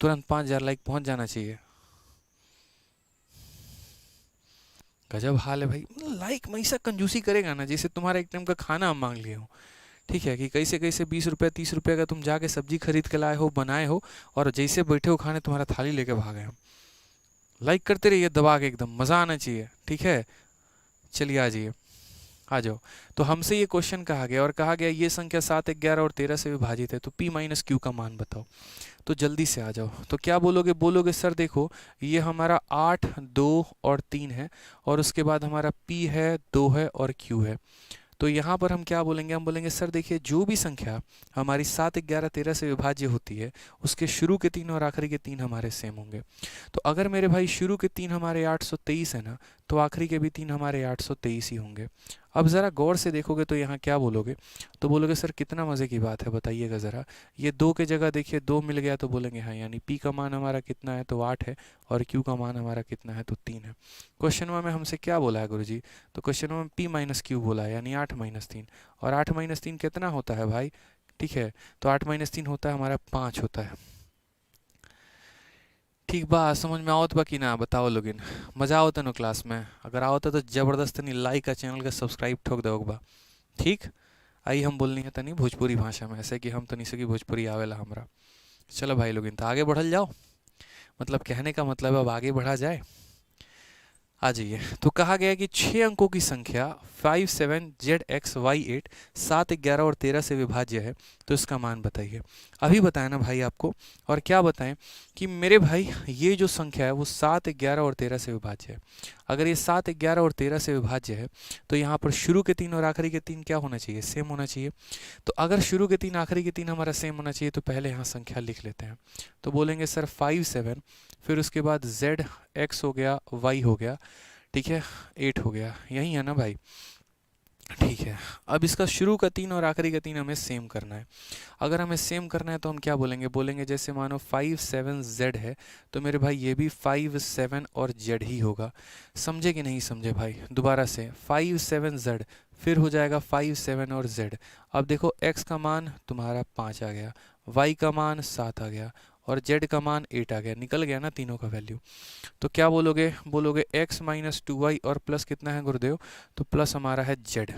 तुरंत 5,000 लाइक पहुंच जाना चाहिए। गजब हाल है भाई, लाइक में ऐसा कंजूसी करेगा ना जैसे तुम्हारा एक टाइम का खाना हम मांग लिए हो, ठीक है। कि कैसे कैसे 20 रुपये 30 रुपये का तुम जाके सब्जी खरीद के लाए हो, बनाए हो, और जैसे बैठे हो खाने तुम्हारा थाली लेके भागे हम। लाइक करते रहिए दबा के, एकदम मज़ा आना चाहिए, ठीक है। चलिए आ जाइए, आ जाओ। तो हमसे ये क्वेश्चन कहा गया, और कहा गया ये संख्या 7, 11 और 13 से विभाजित है, तो p माइनस क्यू का मान बताओ। तो जल्दी से आ जाओ। तो क्या बोलोगे? बोलोगे सर देखो, ये हमारा 8, 2 और 3 है, और उसके बाद हमारा p है, 2 है और q है। तो यहाँ पर हम क्या बोलेंगे? हम बोलेंगे सर देखिए, जो भी संख्या हमारी 7, 11, 13 से विभाज्य होती है, उसके शुरू के 3 और आखिरी के 3 हमारे सेम होंगे। तो अगर मेरे भाई शुरू के 3 हमारे 823 है ना, तो आखिरी के भी 3 हमारे 823 ही होंगे। अब ज़रा गौर से देखोगे तो यहाँ क्या बोलोगे? तो बोलोगे सर कितना मज़े की बात है, बताइएगा ज़रा। ये 2 के जगह देखिए 2 मिल गया, तो बोलेंगे हाँ, यानी p का मान हमारा कितना है? तो 8 है, और q का मान हमारा कितना है? तो 3 है। क्वेश्चन में हमसे क्या बोला है गुरुजी? तो क्वेश्चन में p माइनस क्यू बोला है, यानी 8 माइनस 3। और 8 माइनस 3 कितना होता है भाई? ठीक है, तो 8 माइनस 3 होता है हमारा 5 होता है। ठीक बा, समझ में आवत बा कि ना? बताओ लोगिन, मजा आवत नो क्लास में? अगर आवत है तो जबरदस्त तनी लाइक का चैनल का सब्सक्राइब ठोक दो बा, ठीक। आई हम बोलनी है तनी भोजपुरी भाषा में, ऐसे कि हम तनी से की भोजपुरी आवेला हमरा। चलो भाई लोगिन, तो आगे बढ़ल जाओ। मतलब कहने का मतलब अब आगे बढ़ा जाए। आ जाइए। तो कहा गया कि 6 अंकों की संख्या 5, 7, ZX, Y8 7, 11 और 13 से विभाज्य है, तो इसका मान बताइए। अभी बताया ना भाई आपको, और क्या बताएं कि मेरे भाई ये जो संख्या है वो 7, 11 और 13 से विभाज्य है। अगर ये 7, 11 और 13 से विभाज्य है, तो यहाँ पर शुरू के 3 और आखिरी के 3 क्या होना चाहिए? सेम होना चाहिए। तो अगर शुरू के 3 आखिरी के 3 हमारा सेम होना चाहिए, तो पहले यहाँ संख्या लिख लेते हैं। तो बोलेंगे सर 5, 7, फिर उसके बाद ZX हो गया, Y हो गया, ठीक है, 8 हो गया, यही है ना भाई? ठीक है। अब इसका शुरू का 3 और आखिरी का 3 हमें सेम करना है। अगर हमें सेम करना है तो हम क्या बोलेंगे? बोलेंगे जैसे मानो 5, 7 Z है, तो मेरे भाई ये भी 5, 7 और Z ही होगा। समझे कि नहीं समझे भाई? दोबारा से 5, 7 Z, फिर हो जाएगा 5, 7 और Z। अब देखो x का मान तुम्हारा 5 आ गया, y का मान 7 आ गया, और z का मान 8 आ गया। निकल गया ना तीनों का वैल्यू? तो क्या बोलोगे? बोलोगे x माइनस 2y और प्लस कितना है गुरुदेव? तो प्लस हमारा है z।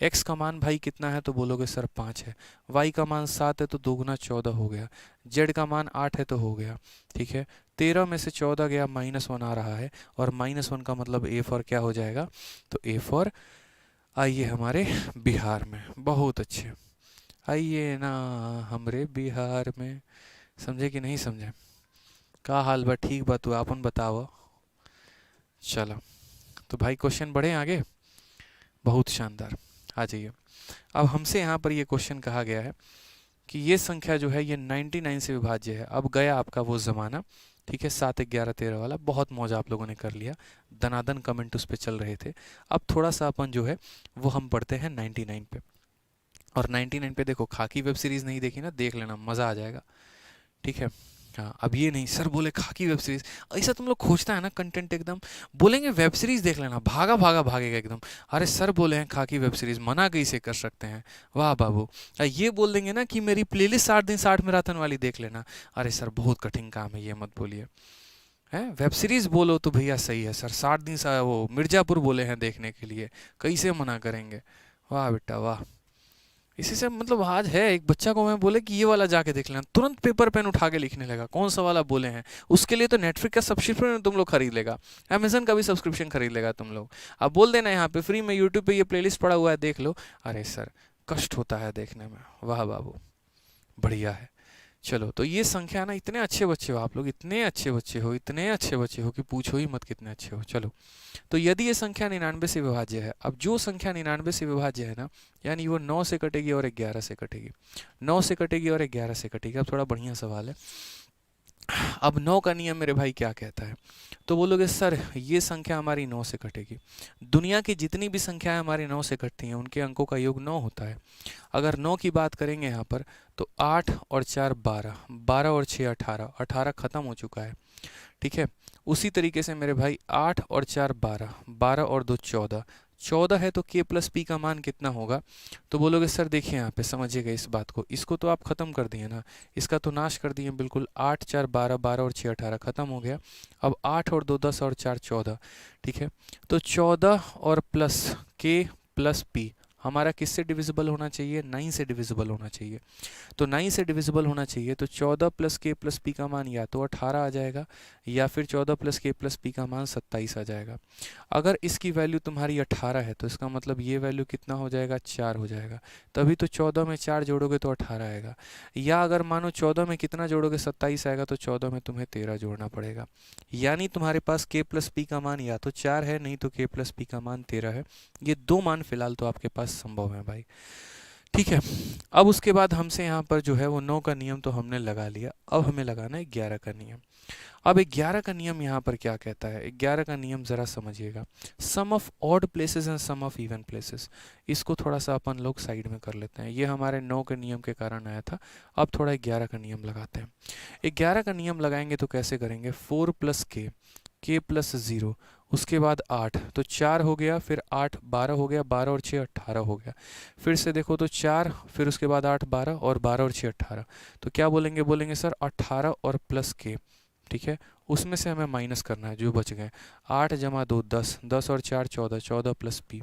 x का मान भाई कितना है? तो बोलोगे सर 5 है। y का मान 7 है, तो 2 गुना 14 हो गया। z का मान 8 है, तो हो गया, ठीक है। 13 में से 14 गया, -1 आ रहा है, और -1 का मतलब a फॉर क्या हो जाएगा? तो a फॉर आइए हमारे बिहार में। बहुत अच्छे, आइए ना हमरे बिहार में। समझे कि नहीं समझे? का हाल बा? ठीक बा, तू आपन बताओ। चलो, तो भाई क्वेश्चन बढ़े आगे। बहुत शानदार, आ जाइए। अब हमसे यहाँ पर ये क्वेश्चन कहा गया है कि ये संख्या जो है ये 99 से विभाज्य है। अब गया आपका वो ज़माना, ठीक है, 7, 11, 13 वाला। बहुत मौज आप लोगों ने कर लिया, दनादन कमेंट उस पर चल रहे थे। अब थोड़ा सा अपन जो है वो हम पढ़ते हैं 99 पे। और 99 पे देखो, खाकी वेब सीरीज़ नहीं देखी ना, देख लेना, मज़ा आ जाएगा, ठीक है। हाँ, अब ये नहीं सर बोले खाकी वेब सीरीज, ऐसा तुम लोग खोजता है ना कंटेंट, एकदम बोलेंगे वेब सीरीज देख लेना, भागा भागा भागेगा एकदम। अरे सर बोले हैं खाकी वेब सीरीज, मना कैसे कर सकते हैं? वाह बाबू। ये बोल देंगे ना कि मेरी प्लेलिस्ट 60 दिन 60 मैराथन वाली देख लेना। अरे सर बहुत कठिन काम है, ये मत बोलिए। है वेब सीरीज बोलो तो भैया सही है सर, 60 दिन वो मिर्जापुर बोले हैं देखने के लिए, कैसे मना करेंगे? वाह बेटा वाह। इसी से मतलब आज है, एक बच्चा को मैं बोले कि ये वाला जाके देख लेना, तुरंत पेपर पेन उठा के लिखने लगा, कौन सा वाला बोले हैं। उसके लिए तो नेटफ्लिक्स का सब्सक्रिप्शन तुम लोग खरीद लेगा, अमेजन का भी सब्सक्रिप्शन खरीद लेगा तुम लोग। अब बोल देना यहाँ पे फ्री में यूट्यूब पे ये प्लेलिस्ट पड़ा हुआ है, देख लो। अरे सर कष्ट होता है देखने में। वाह बाबू, बढ़िया है। चलो, तो ये संख्या ना, इतने अच्छे बच्चे हो आप लोग, इतने अच्छे बच्चे हो, इतने अच्छे बच्चे हो कि पूछो ही मत कितने अच्छे हो। चलो, तो यदि ये संख्या 99 से विभाज्य है, अब जो संख्या 99 से विभाज्य है ना, यानी वो 9 से कटेगी और 11 से कटेगी, 9 से कटेगी और 11 से कटेगी। अब थोड़ा बढ़िया सवाल है। अब 9 का नियम मेरे भाई क्या कहता है? तो बोलोगे सर ये संख्या हमारी 9 से कटेगी। दुनिया की जितनी भी संख्याएं हमारी 9 से कटती हैं उनके अंकों का योग 9 होता है। अगर 9 की बात करेंगे यहाँ पर, तो 8 और 4 12, 12 और 6 18, 18 खत्म हो चुका है, ठीक है। उसी तरीके से मेरे भाई 8 और 4 12, 12 और 2 14, 14 है तो k प्लस पी का मान कितना होगा? तो बोलोगे सर देखिए यहाँ पे समझिएगा इस बात को, इसको तो आप ख़त्म कर दिए ना, इसका तो नाश कर दिए बिल्कुल। 8 4 12, 12 और 6 18, ख़त्म हो गया। अब 8 और 2 10 और 4 14, ठीक है। तो 14 और प्लस k प्लस p हमारा किससे डिविजिबल होना चाहिए? 9 से डिविजिबल होना चाहिए। तो 9 से डिविजिबल होना चाहिए, तो 14 प्लस के प्लस पी का मान या तो 18 आ जाएगा, या फिर 14 प्लस के प्लस पी का मान 27 आ जाएगा। अगर इसकी वैल्यू तुम्हारी 18 है तो इसका मतलब ये वैल्यू कितना हो जाएगा? 4 हो जाएगा। तभी तो 14 में 4 जोड़ोगे तो 18 आएगा। या अगर मानो 14 में कितना जोड़ोगे? 27 आएगा, तो 14 में तुम्हें 13 जोड़ना पड़ेगा। यानी तुम्हारे पास के प्लस पी का मान या तो 4 है, नहीं तो के प्लस पी का मान 13 है। ये दो मान फिलहाल तो आपके पास संभव है भाई, ठीक है। अब उसके बाद हमसे यहाँ पर जो है वो 9 का नियम तो हमने लगा लिया, अब हमें लगाना है 11 का नियम। अब 11 का नियम यहाँ पर क्या कहता है? 11 का नियम ज़रा समझिएगा। Sum of odd places and sum of even places, इसको थोड़ा सा अपन लोग साइड में कर लेते हैं। ये हमारे 9 के नियम के कारण आया था। अब थोड़ा 11 का नियम लगाते हैं। 11 का नियम लगाएंगे तो कैसे करेंगे? 4 प्लस के प्लस 0, उसके बाद 8, तो 4 हो गया, फिर 8 12 हो गया, 12 और 6 18 हो गया। फिर से देखो तो 4, फिर उसके बाद 8 12 और 12 और 6 18, तो क्या बोलेंगे? बोलेंगे सर 18 और प्लस के, ठीक है। उसमें से हमें माइनस करना है जो बच गए। 8 जमा 2 10, 10 और 4 14, 14 प्लस पी,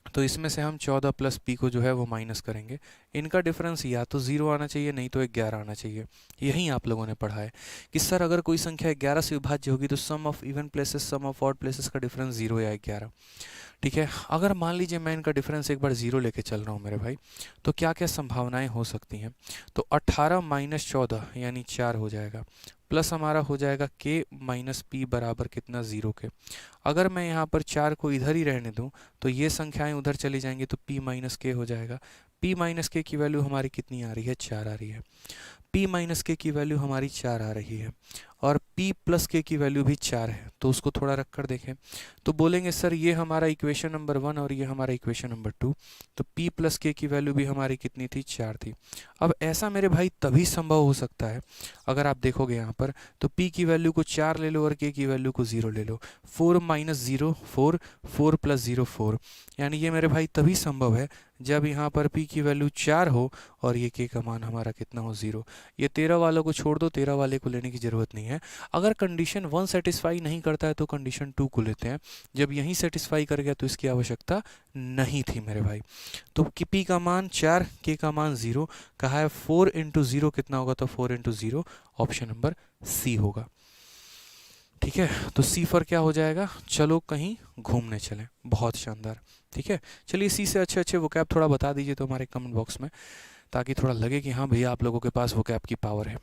तो इसमें से हम 14 प्लस पी को जो है वो माइनस करेंगे। इनका डिफरेंस या तो 0 आना चाहिए, नहीं तो 11 आना चाहिए। यही आप लोगों ने पढ़ा है कि सर अगर कोई संख्या 11 से विभाज्य होगी तो sum of even places sum of odd places का डिफरेंस 0 या 11, ठीक है। अगर मान लीजिए मैं इनका डिफरेंस एक बार 0 लेके चल रहा हूँ मेरे भाई, तो क्या क्या संभावनाएं हो सकती हैं? तो 18 माइनस 14 यानी 4 हो जाएगा, प्लस हमारा हो जाएगा k माइनस पी बराबर कितना? 0 के। अगर मैं यहाँ पर 4 को इधर ही रहने दूँ तो ये संख्याएं उधर चली जाएंगी, तो p माइनस के हो जाएगा। p माइनस के की वैल्यू हमारी कितनी आ रही है? 4 आ रही है। p माइनस के की वैल्यू हमारी 4 आ रही है, और p प्लस के की वैल्यू भी 4 है। तो उसको थोड़ा रख कर देखें तो बोलेंगे सर ये हमारा इक्वेशन नंबर 1 और ये हमारा इक्वेशन नंबर 2, तो p प्लस के की वैल्यू भी हमारी कितनी थी? 4 थी। अब ऐसा मेरे भाई तभी संभव हो सकता है अगर आप देखोगे यहाँ पर, तो p की वैल्यू को 4 ले लो और k की वैल्यू को 0 ले लो। 4 माइनस 0 4, 4 प्लस 0 4, यानी ये मेरे भाई तभी संभव है जब यहाँ पर p की वैल्यू 4 हो और ये k का मान हमारा कितना हो? 0। ये 13 वालों को छोड़ दो, 13 वाले को लेने की ज़रूरत नहीं है। अगर कंडीशन 1 सेटिस्फाई नहीं करता है तो कंडीशन 2 को लेते हैं। जब यहीं सेटिस्फाई कर गया तो इसकी आवश्यकता नहीं थी मेरे भाई। तो p का मान 4, k का मान 0, कहा है 4 इंटू 0 कितना होगा? तो 4 इंटू 0 ऑप्शन नंबर सी होगा, ठीक है। तो सी फॉर क्या हो जाएगा? चलो कहीं घूमने चलें। बहुत शानदार, ठीक है। चलिए सी से अच्छे अच्छे वोकैब थोड़ा बता दीजिए तो हमारे कमेंट बॉक्स में, ताकि थोड़ा लगे कि हाँ भैया आप लोगों के पास वोकैब की पावर है।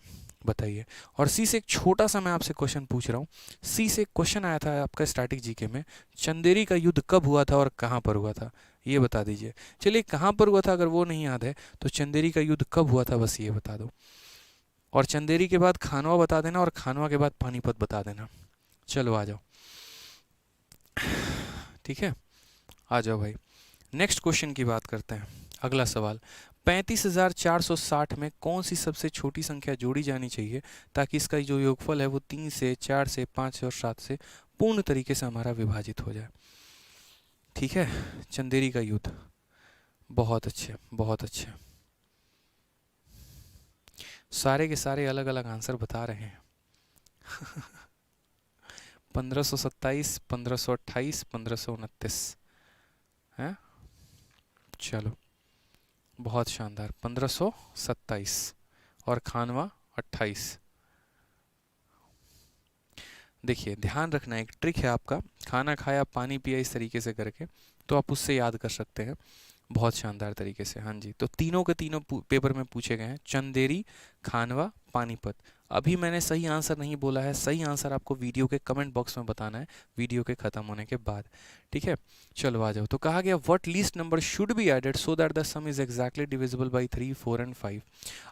बताइए। और सी से एक छोटा सा मैं आपसे क्वेश्चन पूछ रहा हूँ। सी से एक क्वेश्चन आया था आपका स्टैटिक जीके में, चंदेरी का युद्ध कब हुआ था और कहाँ पर हुआ था? ये बता दीजिए। चलिए कहाँ पर हुआ था अगर वो नहीं याद है तो चंदेरी का युद्ध कब हुआ था बस ये बता दो। और चंदेरी के बाद खानवा बता देना, और खानवा के बाद पानीपत बता देना। चलो आ जाओ, ठीक है, आ जाओ भाई। नेक्स्ट क्वेश्चन की बात करते हैं। अगला सवाल, 35,460 में कौन सी सबसे छोटी संख्या जोड़ी जानी चाहिए ताकि इसका जो योगफल है वो 3 से 4 से 5 और 7 से पूर्ण तरीके से हमारा विभाजित हो जाए? ठीक है, चंदेरी का युद्ध। बहुत अच्छे, बहुत अच्छे। सारे के सारे अलग अलग आंसर बता रहे हैं। 1527, 1528, 1529 है। चलो बहुत शानदार। 1527 और खानवा 28। देखिए ध्यान रखना, एक ट्रिक है आपका, खाना खाया पानी पिया इस तरीके से करके, तो आप उससे याद कर सकते हैं बहुत शानदार तरीके से। हाँ जी, तो तीनों के तीनों पेपर में पूछे गए हैं, चंदेरी, खानवा, पानीपत। अभी मैंने सही आंसर नहीं बोला है, सही आंसर आपको वीडियो के कमेंट बॉक्स में बताना है वीडियो के ख़त्म होने के बाद, ठीक है। चलो आ जाओ। तो कहा गया what least number should be added so that the sum is exactly divisible by 3, 4 and 5।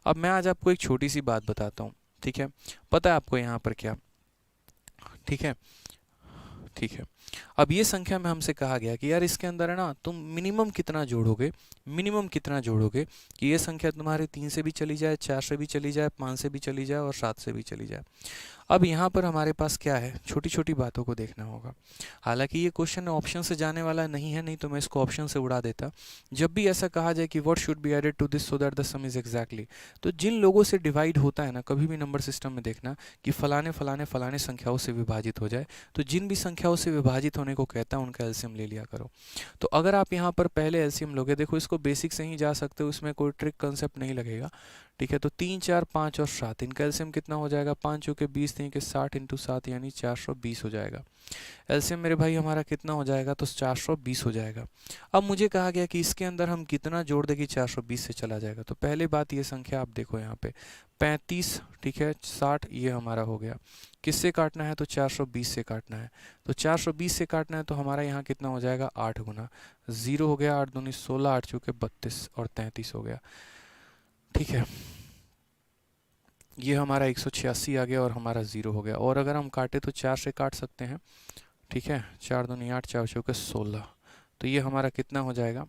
अब मैं आज आपको एक छोटी सी बात बताता हूँ, ठीक है। पता है आपको यहाँ पर क्या, ठीक है, ठीक है। अब ये संख्या में हमसे कहा गया कि यार इसके अंदर है ना, तुम मिनिमम कितना जोड़ोगे, मिनिमम कितना जोड़ोगे कि ये संख्या तुम्हारे 3 से भी चली जाए, 4 से भी चली जाए, 5 से भी चली जाए और 7 से भी चली जाए। अब यहाँ पर हमारे पास क्या है, छोटी छोटी बातों को देखना होगा। हालांकि ये क्वेश्चन ऑप्शन से जाने वाला नहीं है, नहीं तो मैं इसको ऑप्शन से उड़ा देता। जब भी ऐसा कहा जाए कि what should be added to this so that the sum is exactly, तो जिन लोगों से डिवाइड होता है ना, कभी भी नंबर सिस्टम में देखना कि फलाने फलाने फलाने संख्याओं से विभाजित हो जाए, तो जिन भी संख्याओं से विभाजित होने को कहता है उनका एलसीएम ले लिया करो। तो अगर आप यहाँ पर पहले एलसीएम लोगे, देखो इसको बेसिक से ही जा सकते हो, इसमें कोई ट्रिक कंसेप्ट नहीं लगेगा, ठीक है। तो 3, 4, 5 और 7, इनका एलसीएम कितना हो जाएगा, 5 चौके 20, 3 के 60 इंटू 7 यानी 420 हो जाएगा। एलसीएम मेरे भाई हमारा कितना हो जाएगा, तो 420 हो जाएगा। अब मुझे कहा गया कि इसके अंदर हम कितना जोड़ दें कि 420 से चला जाएगा। तो पहले बात ये संख्या आप देखो यहाँ पे 35, ठीक है, 60, ये हमारा हो गया। किससे काटना है, तो 420 से काटना है। तो 420 से काटना है तो हमारा यहाँ कितना हो जाएगा, 8 गुना 0 हो गया, 8 दूनी 16, 8 चौके 32 और 33 हो गया, ठीक है। ये हमारा 186 आ गया और हमारा 0 हो गया। और अगर हम काटे तो 4 से काट सकते हैं, ठीक है, 4 दूनी 8, 4 चौके 16, तो ये हमारा कितना हो जाएगा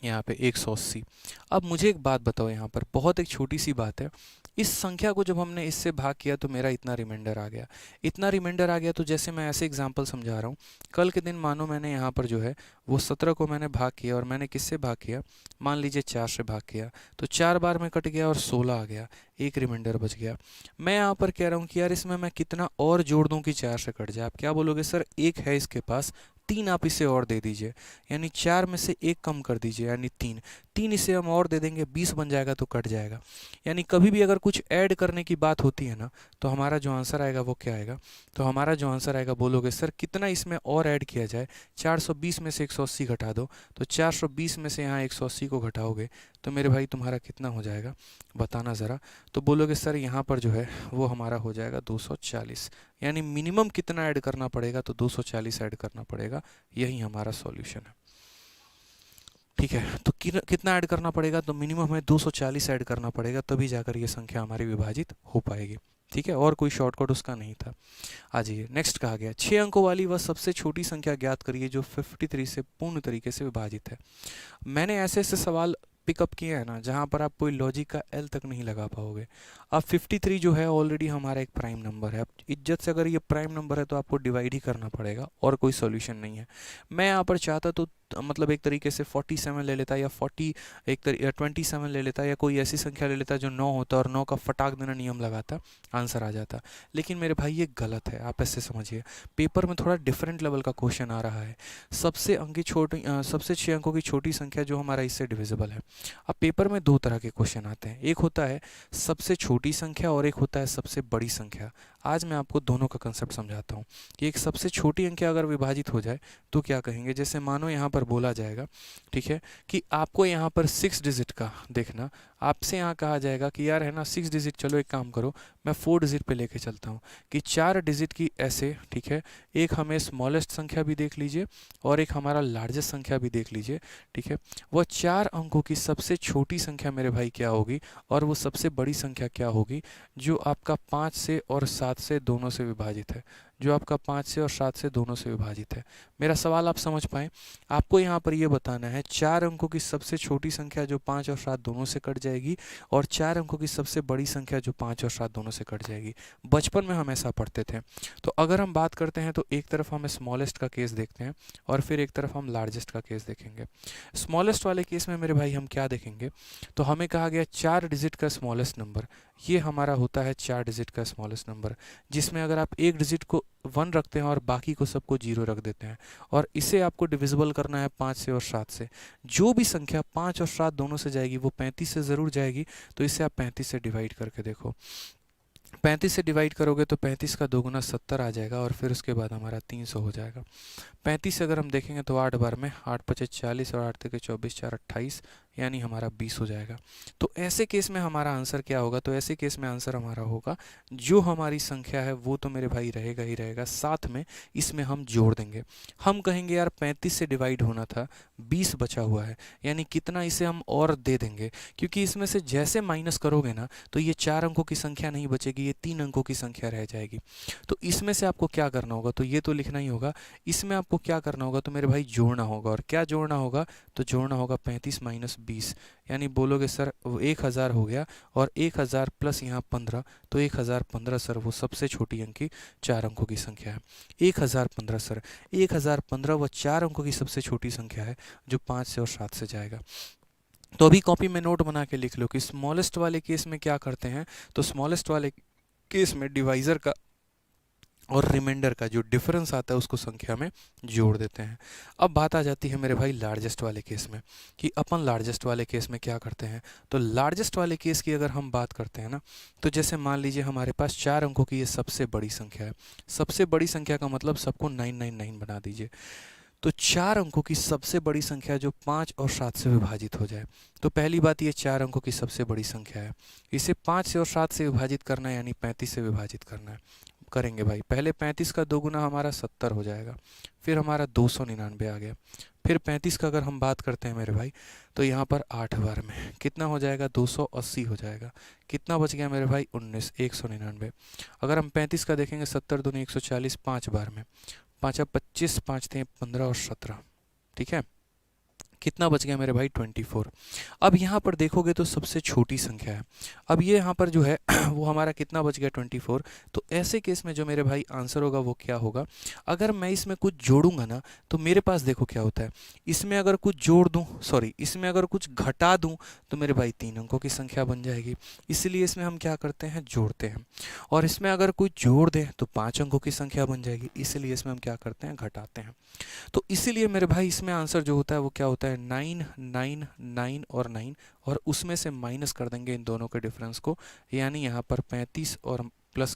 यहाँ पे 180। अब मुझे एक बात बताओ, यहाँ पर बहुत एक छोटी सी बात है, इस संख्या को जब हमने इससे भाग किया तो मेरा इतना रिमाइंडर आ गया, इतना रिमाइंडर आ गया। तो जैसे मैं ऐसे एग्जांपल समझा रहा हूँ, कल के दिन मानो मैंने यहाँ पर जो है वो 17 को मैंने भाग किया, और मैंने किससे भाग किया, मान लीजिए 4 से भाग किया, तो 4 बार में कट गया और 16 आ गया, एक रिमाइंडर बच गया। मैं यहाँ पर कह रहा हूँ कि यार इसमें मैं कितना और जोड़ दूँ कि 4 से कट जाए। आप क्या बोलोगे, सर एक है इसके पास, 3 आप इसे और दे दीजिए, यानी 4 में से 1 कम कर दीजिए, यानी 3 इसे हम और दे देंगे, 20 बन जाएगा तो कट जाएगा। यानी कभी भी अगर कुछ ऐड करने की बात होती है ना, तो हमारा जो आंसर आएगा वो क्या आएगा, तो हमारा जो आंसर आएगा, बोलोगे सर कितना इसमें और ऐड किया जाए, 420 में से 180 घटा दो, तो 420 में से यहाँ 180 को घटाओगे तो मेरे भाई तुम्हारा कितना हो जाएगा, बताना ज़रा। तो बोलोगे सर यहाँ पर जो है वो हमारा हो जाएगा 240, यानी मिनिमम कितना ऐड करना पड़ेगा, तो 240 ऐड करना पड़ेगा, यही हमारा सॉल्यूशन है, ठीक है। तो कितना ऐड करना पड़ेगा, तो मिनिमम हमें 240 ऐड करना पड़ेगा, तभी जाकर ये संख्या हमारी विभाजित हो पाएगी, ठीक है। और कोई शॉर्टकट उसका नहीं था। आ जाइए, नेक्स्ट कहा गया 6 अंकों वाली वह सबसे छोटी संख्या ज्ञात करिए जो 53 से पूर्ण तरीके से विभाजित है। मैंने ऐसे ऐसे सवाल पिकअप किए हैं ना जहाँ पर आप कोई लॉजिक का एल तक नहीं लगा पाओगे। अब 53 जो है ऑलरेडी हमारा एक प्राइम नंबर है। अब इज्जत से अगर ये प्राइम नंबर है तो आपको डिवाइड ही करना पड़ेगा, और कोई सॉल्यूशन नहीं है। मैं यहाँ पर चाहता तो मतलब एक तरीके से 47 ले लेता, या 27 ले लेता, या कोई ऐसी संख्या ले लेता जो 9 होता और 9 का फटाक देना नियम लगाता, आंसर आ जाता। लेकिन मेरे भाई ये गलत है, आप ऐसे समझिए। पेपर में थोड़ा डिफरेंट लेवल का क्वेश्चन आ रहा है। सबसे 6 अंकों की छोटी संख्या जो हमारा इससे डिविजिबल है। अब पेपर में 2 तरह के क्वेश्चन आते हैं, एक होता है सबसे छोटी संख्या और एक होता है सबसे बड़ी संख्या। आज मैं आपको दोनों का कंसेप्ट समझाता हूँ कि एक सबसे छोटी अंक अगर विभाजित हो जाए तो क्या कहेंगे। जैसे मानो यहाँ पर बोला जाएगा, ठीक है, कि आपको यहाँ पर 6 डिजिट का देखना, आपसे यहाँ कहा जाएगा कि यार है ना 6 डिजिट, चलो एक काम करो मैं 4 डिजिट पे लेके चलता हूँ कि 4 डिजिट की ऐसे, ठीक है, एक हमें स्मॉलेस्ट संख्या भी देख लीजिए और एक हमारा लार्जेस्ट संख्या भी देख लीजिए, ठीक है। वह 4 अंकों की सबसे छोटी संख्या मेरे भाई क्या होगी, और वो सबसे बड़ी संख्या क्या होगी, जो आपका 5 से और 7 से दोनों से विभाजित है, जो आपका 5 से और 7 से दोनों से विभाजित है। मेरा सवाल आप समझ पाएँ, आपको यहाँ पर ये बताना है 4 अंकों की सबसे छोटी संख्या जो 5 और 7 दोनों से कट जाएगी, और 4 अंकों की सबसे बड़ी संख्या जो 5 और 7 दोनों से कट जाएगी। बचपन में हम ऐसा पढ़ते थे। तो अगर हम बात करते हैं तो एक तरफ हम स्मॉलेस्ट का केस देखते हैं और फिर एक तरफ हम लार्जेस्ट का केस देखेंगे। स्मॉलेस्ट वाले केस में मेरे भाई हम क्या देखेंगे, तो हमें कहा गया 4 डिजिट का स्मॉलेस्ट नंबर, ये हमारा होता है 4 डिजिट का स्मॉलेस्ट नंबर, जिसमें अगर आप एक डिजिट को 1 रखते हैं और बाकी को सबको 0 रख देते हैं, और इसे आपको डिविजिबल करना है 5 से और 7 से। जो भी संख्या 5 और 7 दोनों से जाएगी वो 35 से ज़रूर जाएगी, तो इसे आप 35 से डिवाइड करके देखो। 35 से डिवाइड करोगे तो 35 का 2 गुना 70 आ जाएगा, और फिर उसके बाद हमारा 300 हो जाएगा। 35 से अगर हम देखेंगे तो 8 बार में 8 पचे 40 और 8 तिके 24 4 28, यानी हमारा 20 हो जाएगा। तो ऐसे केस में हमारा आंसर क्या होगा, तो ऐसे केस में आंसर हमारा होगा जो हमारी संख्या है वो तो मेरे भाई रहेगा ही रहेगा, साथ में इसमें हम जोड़ देंगे। हम कहेंगे यार 35 से डिवाइड होना था, 20 बचा हुआ है, यानी कितना इसे हम और दे देंगे, क्योंकि इसमें से जैसे माइनस करोगे ना तो ये 4 अंकों की संख्या नहीं बचेगी, ये 3 अंकों की संख्या रह जाएगी। तो इसमें से आपको क्या करना होगा, तो ये तो लिखना ही होगा, इसमें आपको क्या करना होगा, तो मेरे भाई जोड़ना होगा। और क्या जोड़ना होगा, तो जोड़ना होगा 35 माइनस 20, यानी बोलोगे सर वो 1000 हो गया और 1000 प्लस यहाँ 15, तो 1015 सर वो सबसे छोटी अंक की 4 अंकों की संख्या है। 1015 सर, 1015 वह 4 अंकों की सबसे छोटी संख्या है जो 5 से और 7 से जाएगा। तो अभी कॉपी में नोट बना के लिख लो कि स्मॉलेस्ट वाले केस में क्या करते हैं, तो स्मॉलेस्ट वाले केस में डिवाइज़र का और रिमाइंडर का जो डिफरेंस आता है उसको संख्या में जोड़ देते हैं। अब बात आ जाती है मेरे भाई लार्जेस्ट वाले केस में, कि अपन लार्जेस्ट वाले केस में क्या करते हैं। तो लार्जेस्ट वाले केस की अगर हम बात करते हैं ना, तो जैसे मान लीजिए हमारे पास 4 अंकों की ये सबसे बड़ी संख्या है। सबसे बड़ी संख्या का मतलब सबको 999 बना दीजिए। तो 4 अंकों की सबसे बड़ी संख्या जो 5 और 7 से विभाजित हो जाए। तो पहली बात, ये 4 अंकों की सबसे बड़ी संख्या है, इसे 5 से और 7 से विभाजित करना है, यानी 35 से विभाजित करना है। करेंगे भाई, पहले 35 का 2 गुना हमारा 70 हो जाएगा, फिर हमारा 299 आ गया। फिर 35 का अगर हम बात करते हैं मेरे भाई, तो यहाँ पर 8 बार में कितना हो जाएगा, 280 हो जाएगा। कितना बच गया मेरे भाई, 19, 199। अगर हम 35 का देखेंगे, 70 दूनी 140, 5 बार में, 5 25, 5 थे 15 और 17, ठीक है। कितना बच गया मेरे भाई, 24। अब यहाँ पर देखोगे तो सबसे छोटी संख्या है। अब ये यहाँ पर जो है वो हमारा कितना बच गया, 24। तो ऐसे केस में जो मेरे भाई आंसर होगा वो क्या होगा, अगर मैं इसमें कुछ जोड़ूंगा ना, तो मेरे पास देखो क्या होता है, इसमें अगर कुछ जोड़ दूं, सॉरी इसमें अगर कुछ घटा दूं, तो मेरे भाई 3 अंकों की संख्या बन जाएगी। इसलिए इसमें हम क्या करते हैं, जोड़ते हैं। और इसमें अगर कुछ जोड़ दें तो 5 अंकों की संख्या बन जाएगी, इसलिए इसमें हम क्या करते हैं, घटाते हैं। तो इसीलिए मेरे भाई इसमें आंसर जो होता है वो क्या होता है, 9 9 9 और 9, और उसमें से माइनस कर देंगे इन दोनों के डिफरेंस को, यानी यहाँ पर 35 और प्लस,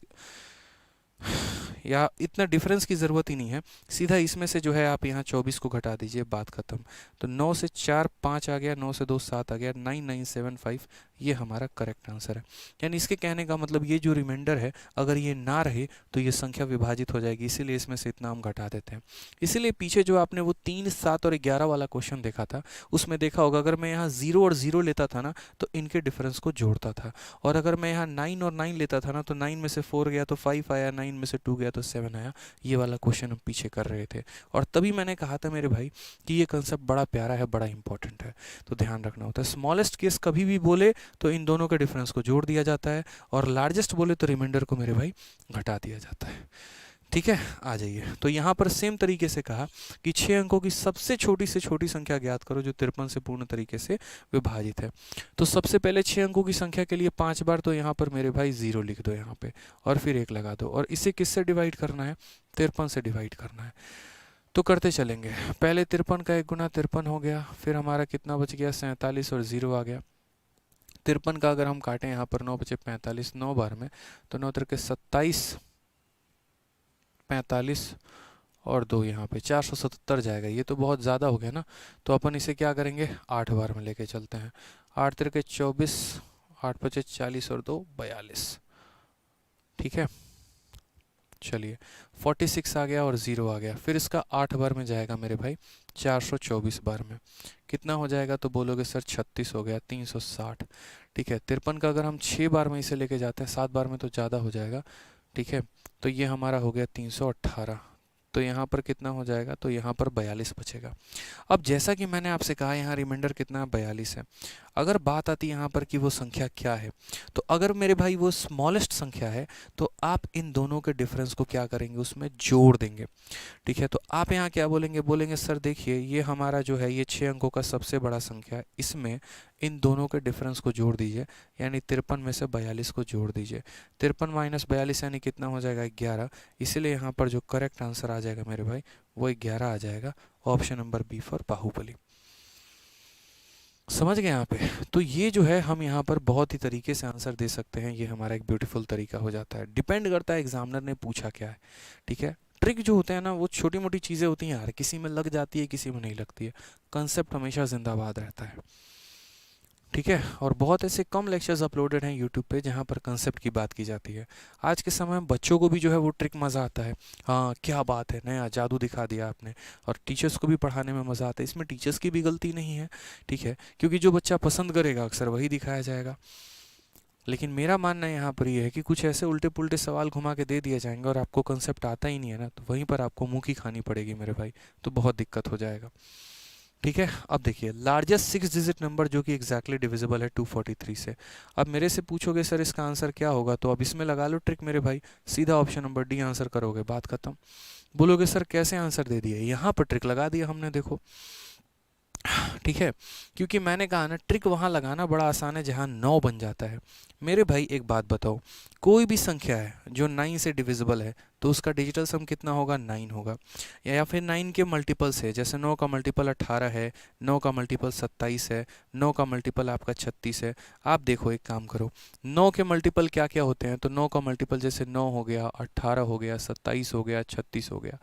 या इतना डिफरेंस की ज़रूरत ही नहीं है, सीधा इसमें से जो है आप यहाँ 24 को घटा दीजिए, बात खत्म। तो 9 से 4 5 आ गया, 9 से 2 7 आ गया, 9975 ये हमारा करेक्ट आंसर है। यानी इसके कहने का मतलब ये जो रिमाइंडर है अगर ये ना रहे तो ये संख्या विभाजित हो जाएगी, इसीलिए इसमें से इतना हम घटा देते हैं। इसीलिए पीछे जो आपने वो 3 7 और 11 वाला क्वेश्चन देखा था, उसमें देखा होगा अगर मैं यहाँ 0 और 0 लेता था ना तो इनके डिफरेंस को जोड़ता था, और अगर मैं यहाँ 9 और 9 लेता था ना तो 9 में से 4 गया तो 5 आया, 9 में से 2 गया तो 7 आया। ये वाला क्वेश्चन हम पीछे कर रहे थे, और तभी मैंने कहा था मेरे भाई कि ये कंसेप्ट बड़ा प्यारा है, बड़ा इंपॉर्टेंट है, तो ध्यान रखना होता है। स्मॉलेस्ट केस कभी भी बोले तो इन दोनों के डिफरेंस को जोड़ दिया जाता है, और लार्जेस्ट बोले तो रिमाइंडर को मेरे भाई घटा दिया जाता है। ठीक है, आ जाइए। तो यहाँ पर सेम तरीके से कहा कि 6 अंकों की सबसे छोटी से छोटी संख्या ज्ञात करो जो 53 से पूर्ण तरीके से विभाजित है। तो सबसे पहले 6 अंकों की संख्या के लिए 5 बार तो यहाँ पर मेरे भाई 0 लिख दो यहाँ पे, और फिर 1 लगा दो, और इसे किससे डिवाइड करना है, 53 से डिवाइड करना है। तो करते चलेंगे, पहले 53 का 1 गुना 53 हो गया, फिर हमारा कितना बच गया, 47 और 0 आ गया। 53 का अगर हम काटें यहाँ पर 9 बचे 45, 9 बार में, तो 9 तिरके 27, 45 और 2 यहाँ पे 477 जाएगा। ये तो बहुत ज़्यादा हो गया ना, तो अपन इसे क्या करेंगे, 8 बार में लेके चलते हैं। 8 तिरके 24, 8 पचे 40 और 2 42, ठीक है। चलिए 46 आ गया और 0 आ गया, फिर इसका 8 बार में जाएगा मेरे भाई, 424 बार में कितना हो जाएगा, तो बोलोगे सर 36 हो गया, 360, ठीक है। 53 का अगर हम 6 बार में इसे लेके जाते हैं, 7 बार में तो ज़्यादा हो जाएगा, ठीक है। तो ये हमारा हो गया 318, तो यहाँ पर कितना हो जाएगा, तो यहाँ पर 42 बचेगा। अब जैसा कि मैंने आपसे कहा यहाँ रिमाइंडर कितना 42 है। अगर बात आती है यहाँ पर कि वो संख्या क्या है, तो अगर मेरे भाई वो स्मॉलेस्ट संख्या है तो आप इन दोनों के डिफरेंस को क्या करेंगे, उसमें जोड़ देंगे, ठीक है। तो आप यहाँ क्या बोलेंगे, बोलेंगे सर देखिए ये हमारा जो है ये 6 अंकों का सबसे बड़ा संख्या है, इसमें इन दोनों के डिफरेंस को जोड़ दीजिए, यानी 53 में से 42 को जोड़ दीजिए। 53 माइनस 42 यानी कितना हो जाएगा, 11। इसीलिए यहाँ पर जो करेक्ट आंसर आ जाएगा मेरे भाई वो 11 आ जाएगा, option number B for Baahubali. समझ गए यहाँ पे। तो ये जो है हम यहाँ पर बहुत ही तरीके से आंसर दे सकते हैं, ये हमारा एक ब्यूटीफुल तरीका हो जाता है। डिपेंड करता है एग्जामिनर ने पूछा क्या है, ठीक है। ट्रिक जो होते हैं ना वो छोटी मोटी चीज़ें होती हैं यार, किसी में लग जाती है किसी में नहीं लगती है, कंसेप्ट हमेशा जिंदाबाद रहता है, ठीक है। और बहुत ऐसे कम लेक्चर्स अपलोडेड हैं यूट्यूब पे जहाँ पर कंसेप्ट की बात की जाती है। आज के समय में बच्चों को भी जो है वो ट्रिक मज़ा आता है, हाँ क्या बात है, नया जादू दिखा दिया आपने, और टीचर्स को भी पढ़ाने में मज़ा आता है। इसमें टीचर्स की भी गलती नहीं है, ठीक है, क्योंकि जो बच्चा पसंद करेगा अक्सर वही दिखाया जाएगा। लेकिन मेरा मानना यहाँ पर ये है कि कुछ ऐसे उल्टे पुल्टे सवाल घुमा के दे दिए जाएंगे और आपको कंसेप्ट आता ही नहीं है ना, तो वहीं पर आपको मुँह की खानी पड़ेगी मेरे भाई, तो बहुत दिक्कत हो जाएगा, ठीक है। अब देखिए लार्जेस्ट 6 डिजिट नंबर जो कि एग्जैक्टली डिविजिबल है 243 से। अब मेरे से पूछोगे सर इसका आंसर क्या होगा, तो अब इसमें लगा लो ट्रिक मेरे भाई, सीधा ऑप्शन नंबर डी आंसर करोगे, बात खत्म। बोलोगे सर कैसे आंसर दे दिए, यहाँ पर ट्रिक लगा दिया हमने, देखो। ठीक है, क्योंकि मैंने कहा ना ट्रिक वहाँ लगाना बड़ा आसान है जहाँ 9 बन जाता है। मेरे भाई एक बात बताओ, कोई भी संख्या है जो 9 से डिविजिबल है तो उसका डिजिटल सम कितना होगा, 9 होगा। या फिर 9 के मल्टीपल्स है, जैसे 9 का मल्टीपल 18 है, 9 का मल्टीपल 27 है, 9 का मल्टीपल आपका 36 है। आप देखो एक काम करो, 9 के मल्टीपल क्या क्या होते हैं, तो 9 का मल्टीपल जैसे 9 हो गया, 18 हो गया, 27 हो गया, 36 हो गया।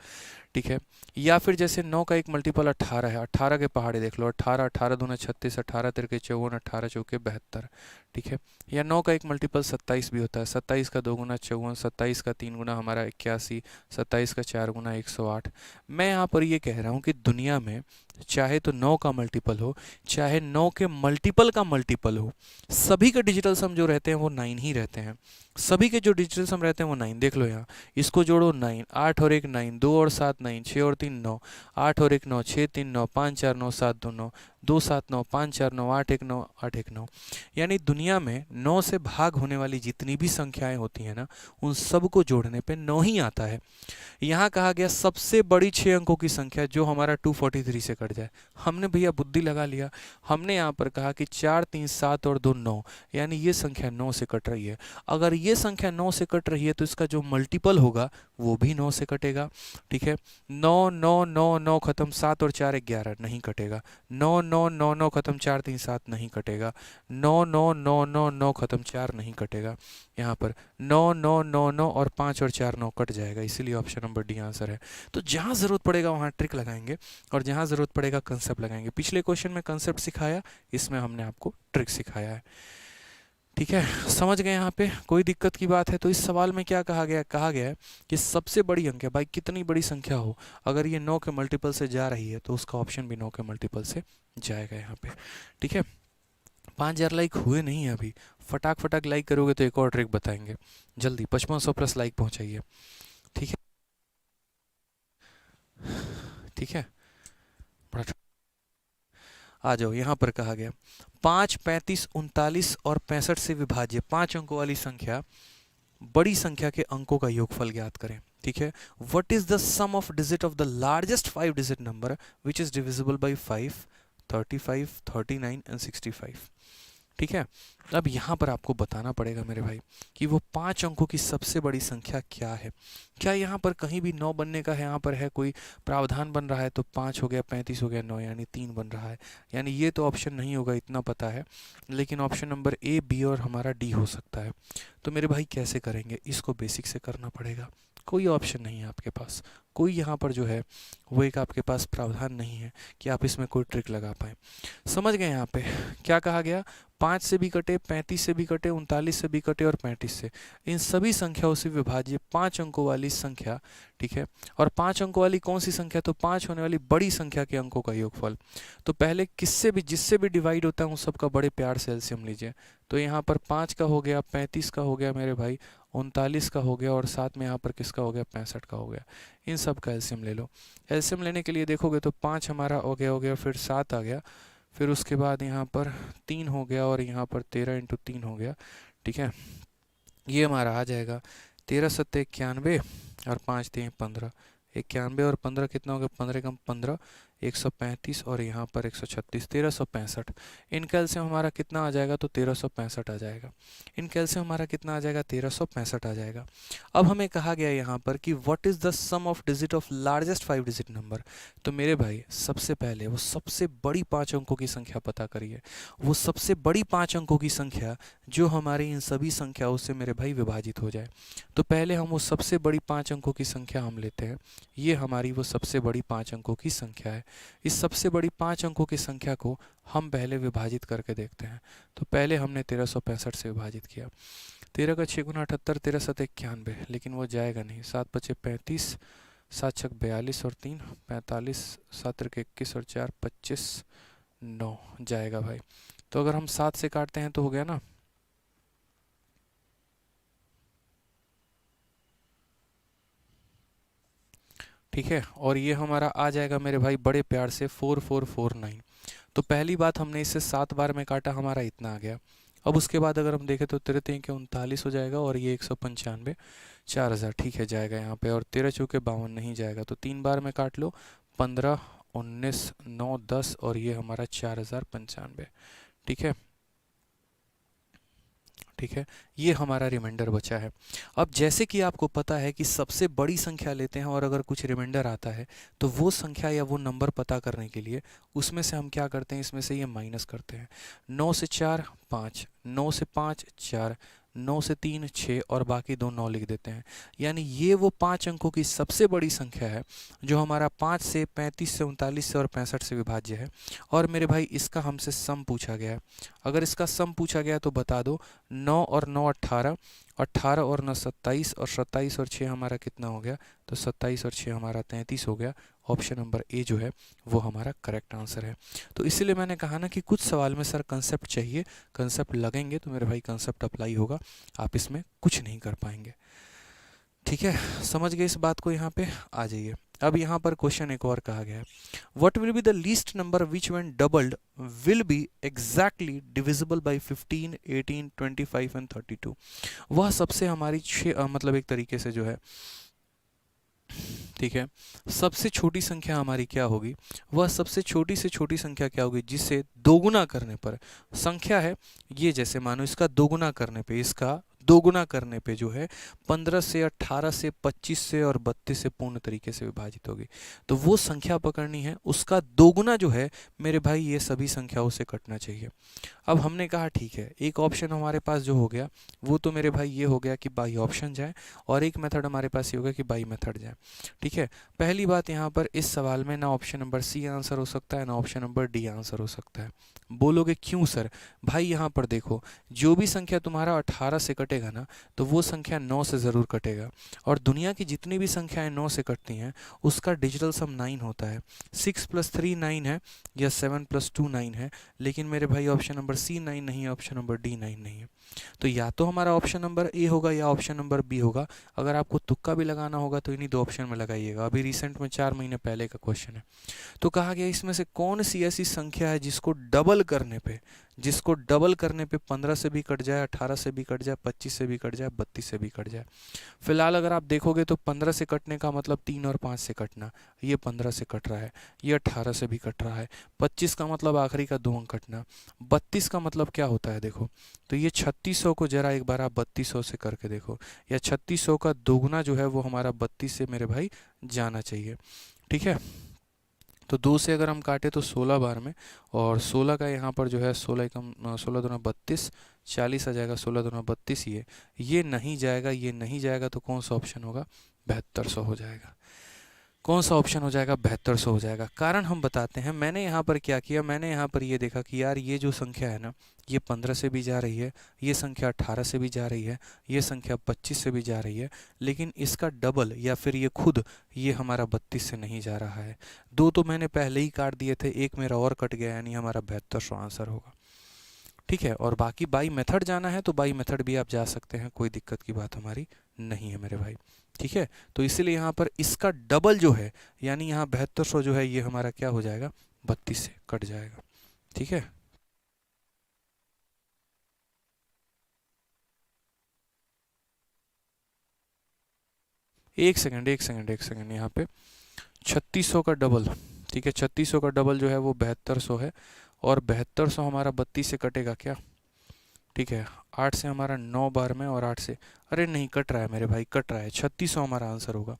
ठीक है, या फिर जैसे 9 का एक मल्टीपल 18 है, 18 के पहाड़े देख लो, 18 18 दूना 36, 18 तिरके 54, 18 चौके 72। ठीक है, या 9 का एक मल्टीपल 27 भी होता है, 27 का 2 गुना 54, 27 का 3 गुना हमारा 81, 27 का 4 गुना 108। मैं यहाँ पर ये कह रहा हूँ कि दुनिया में चाहे तो 9 का मल्टीपल हो, चाहे 9 के मल्टीपल का मल्टीपल हो, सभी के डिजिटल सम जो रहते हैं वो 9 ही रहते हैं। सभी के जो डिजिटल सम रहते हैं वो 9, देख लो यहाँ, इसको जोड़ो 9, 8 और 1 9, 2 और 7 9, 6 और 3 9, 8 और 1 9, 6 3 9, 5 4 9, 7 2 9, 2 7 9, 5 4 9, 8 1 9, 8 1 9। यानी दुनिया में 9 से भाग होने वाली जितनी भी संख्याएं होती हैं ना, उन सब को जोड़ने पे 9 ही आता है। यहाँ कहा गया सबसे बड़ी 6 अंकों की संख्या जो हमारा 243 से कट जाए। हमने भैया बुद्धि लगा लिया, हमने यहाँ पर कहा कि 4 3 7 और 2 9, यानी ये संख्या 9 से कट रही है। अगर ये संख्या 9 से कट रही है तो इसका जो मल्टीपल होगा वो भी 9 से कटेगा। ठीक है, 9 9 9 9 खत्म, 7 और 4 11, नहीं कटेगा। 9 9 9 9 खत्म, 4 3 7, नहीं कटेगा। 9 9 9 9 9 खत्म, 4 नहीं कटेगा। यहाँ पर 9 9 9 9 और 5 और 4 9 कट जाएगा, इसीलिए ऑप्शन नंबर डी आंसर है। तो जहाँ ज़रूरत पड़ेगा वहाँ ट्रिक लगाएंगे और जहाँ ज़रूरत पड़ेगा कंसेप्ट लगाएंगे। पिछले क्वेश्चन में कंसेप्ट सिखाया, इसमें हमने आपको ट्रिक सिखाया है। ठीक है, समझ गए यहाँ पे, कोई दिक्कत की बात है? तो इस सवाल में क्या कहा गया है कि सबसे बड़ी अंक है भाई, कितनी बड़ी संख्या हो, अगर ये 9 के मल्टीपल से जा रही है तो उसका ऑप्शन भी 9 के मल्टीपल से जाएगा यहाँ पे। ठीक है, 5000 लाइक हुए नहीं है अभी, फटाक फटाक लाइक करोगे तो एक और ट्रिक बताएंगे, जल्दी 5500 प्लस लाइक पहुंचाइए। ठीक है, ठीक है, बड़ा आ जाओ। यहाँ पर कहा गया 5 35 39 और 65 से विभाज्य 5 अंकों वाली संख्या, बड़ी संख्या के अंकों का योगफल ज्ञात करें। ठीक है, what is the sum of digit of the largest 5 digit number which is divisible by 5, 35, 39 and 65। ठीक है, अब यहाँ पर आपको बताना पड़ेगा मेरे भाई कि वो 5 अंकों की सबसे बड़ी संख्या क्या है। क्या यहाँ पर कहीं भी 9 बनने का है, यहाँ पर है कोई प्रावधान बन रहा है तो 5 हो गया, 35 हो गया, 9 यानी 3 बन रहा है, यानी ये तो ऑप्शन नहीं होगा, इतना पता है। लेकिन ऑप्शन नंबर ए, बी और हमारा डी हो सकता है। तो मेरे भाई कैसे करेंगे, इसको बेसिक से करना पड़ेगा। कोई ऑप्शन नहीं है आपके पास, कोई यहाँ पर जो है वो एक आपके पास प्रावधान नहीं है कि आप इसमें कोई ट्रिक लगा पाए। समझ गए यहाँ पे क्या कहा गया, 5 से भी कटे, 35 से भी कटे, 39 से भी कटे और 35 से, इन सभी संख्याओं से विभाज्य 5 अंकों वाली संख्या। ठीक है, और 5 अंकों वाली कौन सी संख्या, तो 5 होने वाली बड़ी संख्या के अंकों का योगफल। तो पहले किससे भी जिससे भी डिवाइड होता है उन सबका बड़े प्यार से एलसीएम लीजिए। तो यहाँ पर 5 का हो गया, 35 का हो गया मेरे भाई, 39 का हो गया और साथ में यहाँ पर किसका हो गया, 65 का हो गया। इन सब का एलसीएम ले लो। एलसीएम लेने के लिए देखोगे तो 5 हमारा हो गया, फिर 7 आ गया, फिर उसके बाद यहाँ पर 3 हो गया और यहाँ पर 13 इंटू 3 हो गया। ठीक है, ये हमारा आ जाएगा 13 सत्ते 91 और 5 3 15, 91 और 15 कितना हो गया, 15 कम 15, 135 और यहाँ पर 136, 1365। इन कैल्शियम हमारा कितना आ जाएगा, तो 1365 आ जाएगा। इन कैल्शियम हमारा कितना आ जाएगा, 1365 आ जाएगा। अब हमें कहा गया यहाँ पर कि what is the sum of digit of largest 5 digit number. तो मेरे भाई सबसे पहले वो सबसे बड़ी 5 अंकों की संख्या पता करिए, वो सबसे बड़ी 5 अंकों की संख्या जो हमारी इन सभी संख्याओं से मेरे भाई विभाजित हो जाए। तो पहले हम वो सबसे बड़ी 5 अंकों की संख्या हम लेते हैं, ये हमारी वो सबसे बड़ी 5 अंकों की संख्या है। इस सबसे बड़ी 5 अंकों की संख्या को हम पहले विभाजित करके देखते हैं। तो पहले हमने 1365 से विभाजित किया, 13 का 6 गुना 78, 13 7 91, लेकिन वो जाएगा नहीं, 7 पचे 35, 7 छक 42 और 3 45, 7 त्रिक 21 और 4 25, 9 जाएगा भाई। तो अगर हम 7 से काटते हैं तो हो गया ना, ठीक है, और ये हमारा आ जाएगा मेरे भाई बड़े प्यार से 4449। तो पहली बात हमने इसे 7 बार में काटा, हमारा इतना आ गया। अब उसके बाद अगर हम देखें तो 13 के 39 हो जाएगा और ये 195 4000, ठीक है, जाएगा यहाँ पे। और 13 चौके 52 नहीं जाएगा, तो 3 बार में काट लो, 15 19 9 10 और ये हमारा 4095, ठीक है। ठीक है, ये हमारा रिमाइंडर बचा है। अब जैसे कि आपको पता है कि सबसे बड़ी संख्या लेते हैं और अगर कुछ रिमाइंडर आता है तो वो संख्या या वो नंबर पता करने के लिए उसमें से हम क्या करते हैं, इसमें से ये माइनस करते हैं। 9 से 4 5, 9 से 5 4, 9 से 3 6 और बाकी दो 9 लिख देते हैं। यानी ये वो 5 अंकों की सबसे बड़ी संख्या है जो हमारा 5 से 35 से 39 से और 65 से विभाज्य है। और मेरे भाई इसका हमसे सम पूछा गया है। अगर इसका सम पूछा गया तो बता दो, 9 और 9 18, 18 और 9 27 और 27 और 6 हमारा कितना हो गया, तो 27 और 6 हमारा 33 हो गया। ऑप्शन नंबर ए जो है वो हमारा करेक्ट आंसर है। तो इसीलिए मैंने कहा ना कि कुछ सवाल में सर कंसेप्ट चाहिए, कंसेप्ट लगेंगे तो मेरे भाई कंसेप्ट अप्लाई होगा, आप इसमें कुछ नहीं कर पाएंगे। ठीक है, समझ गए इस बात को, यहाँ पे आ जाइए। अब यहाँ पर क्वेश्चन एक और कहा गया है, what will be the least number which when doubled will be exactly divisible by 15 18 25 and 32। वह सबसे हमारी मतलब एक तरीके से जो है, ठीक है, सबसे छोटी संख्या हमारी क्या होगी, वह सबसे छोटी से छोटी संख्या क्या होगी जिसे दोगुना करने पर, संख्या है ये, जैसे मानो इसका दोगुना करने पे, इसका दोगुना करने पे जो है 15 से 18 से 25 से और 32 से पूर्ण तरीके से विभाजित होगी। तो वो संख्या पकड़नी है, उसका दोगुना जो है मेरे भाई ये सभी संख्याओं से कटना चाहिए। अब हमने कहा ठीक है, एक ऑप्शन हमारे पास जो हो गया वो तो मेरे भाई ये हो गया कि बाई ऑप्शन जाए, और एक मेथड हमारे पास ये हो गया कि बाई मेथड जाए। ठीक है, पहली बात यहाँ पर इस सवाल में ना ऑप्शन नंबर सी आंसर हो सकता है ना ऑप्शन नंबर डी आंसर हो सकता है। बोलोगे क्यों सर, भाई यहाँ पर देखो, जो भी संख्या तुम्हारा 18 से कटेगा ना तो वो संख्या 9 से ज़रूर कटेगा, और दुनिया की जितनी भी संख्याएं 9 से कटती हैं उसका डिजिटल सम 9 होता है। 6 + 3 9 है या 7 + 2 9 है, लेकिन मेरे भाई ऑप्शन नंबर सी 9 नहीं है, ऑप्शन नंबर डी 9 नहीं है। तो या तो हमारा ऑप्शन नंबर ए होगा या ऑप्शन नंबर बी होगा। अगर आपको तुक्का भी लगाना होगा तो इन्हीं दो ऑप्शन में लगाइएगा। अभी रिसेंट में 4 महीने पहले का क्वेश्चन है। तो कहा गया इसमें से कौन सी ऐसी संख्या है जिसको डबल करने पे, 15 से भी कट जाए, 18 से भी कट जाए, 25 से भी कट जाए, 32 से भी कट जाए। फिलहाल अगर आप देखोगे तो 15 से कटने का मतलब 3 और 5 से कटना, ये 15 से कट रहा है, ये 18 से भी कट रहा है। 25 का मतलब आखिरी का 2 अंक कटना। 32 का मतलब क्या होता है देखो, तो ये 3600 को जरा एक बार आप 3200 से करके देखो, या 3600 का दोगुना जो है वो हमारा 32 से मेरे भाई जाना चाहिए। ठीक है, तो 2 से अगर हम काटे तो 16 बार में, और 16 का यहाँ पर जो है 16 कम 16 दूना 32, 40 आ जाएगा, 16 दूना 32, ये नहीं जाएगा, ये नहीं जाएगा, तो कौन सा ऑप्शन होगा, 7200 हो जाएगा। कौन सा ऑप्शन हो जाएगा, 7200 हो जाएगा। कारण हम बताते हैं, मैंने यहाँ पर क्या किया, मैंने यहाँ पर ये देखा कि यार ये जो संख्या है ना ये 15 से भी जा रही है, ये संख्या 18 से भी जा रही है, ये संख्या 25 से भी जा रही है, लेकिन इसका डबल या फिर ये खुद ये हमारा 32 से नहीं जा रहा है। 2 तो मैंने पहले ही काट दिए थे, एक मेरा और कट गया, यानी हमारा 7200 आंसर होगा। ठीक है, और बाकी बाई मेथड जाना है तो बाई मेथड भी आप जा सकते हैं, कोई दिक्कत की बात हमारी नहीं है मेरे भाई। ठीक है, तो इसीलिए यहाँ पर इसका डबल जो है, यानी यहाँ 7200 जो है ये हमारा क्या हो जाएगा, 32 से कट जाएगा। ठीक है, एक सेकंड एक सेकंड एक सेकंड, यहाँ पे 3600 का डबल, ठीक है, 3600 का डबल जो है वो 7200 है, और 7200 हमारा 32 से कटेगा क्या, ठीक है, 8 से हमारा 9 बार में, और 8 से, अरे नहीं कट रहा है मेरे भाई, कट रहा है, 3600 हमारा आंसर होगा।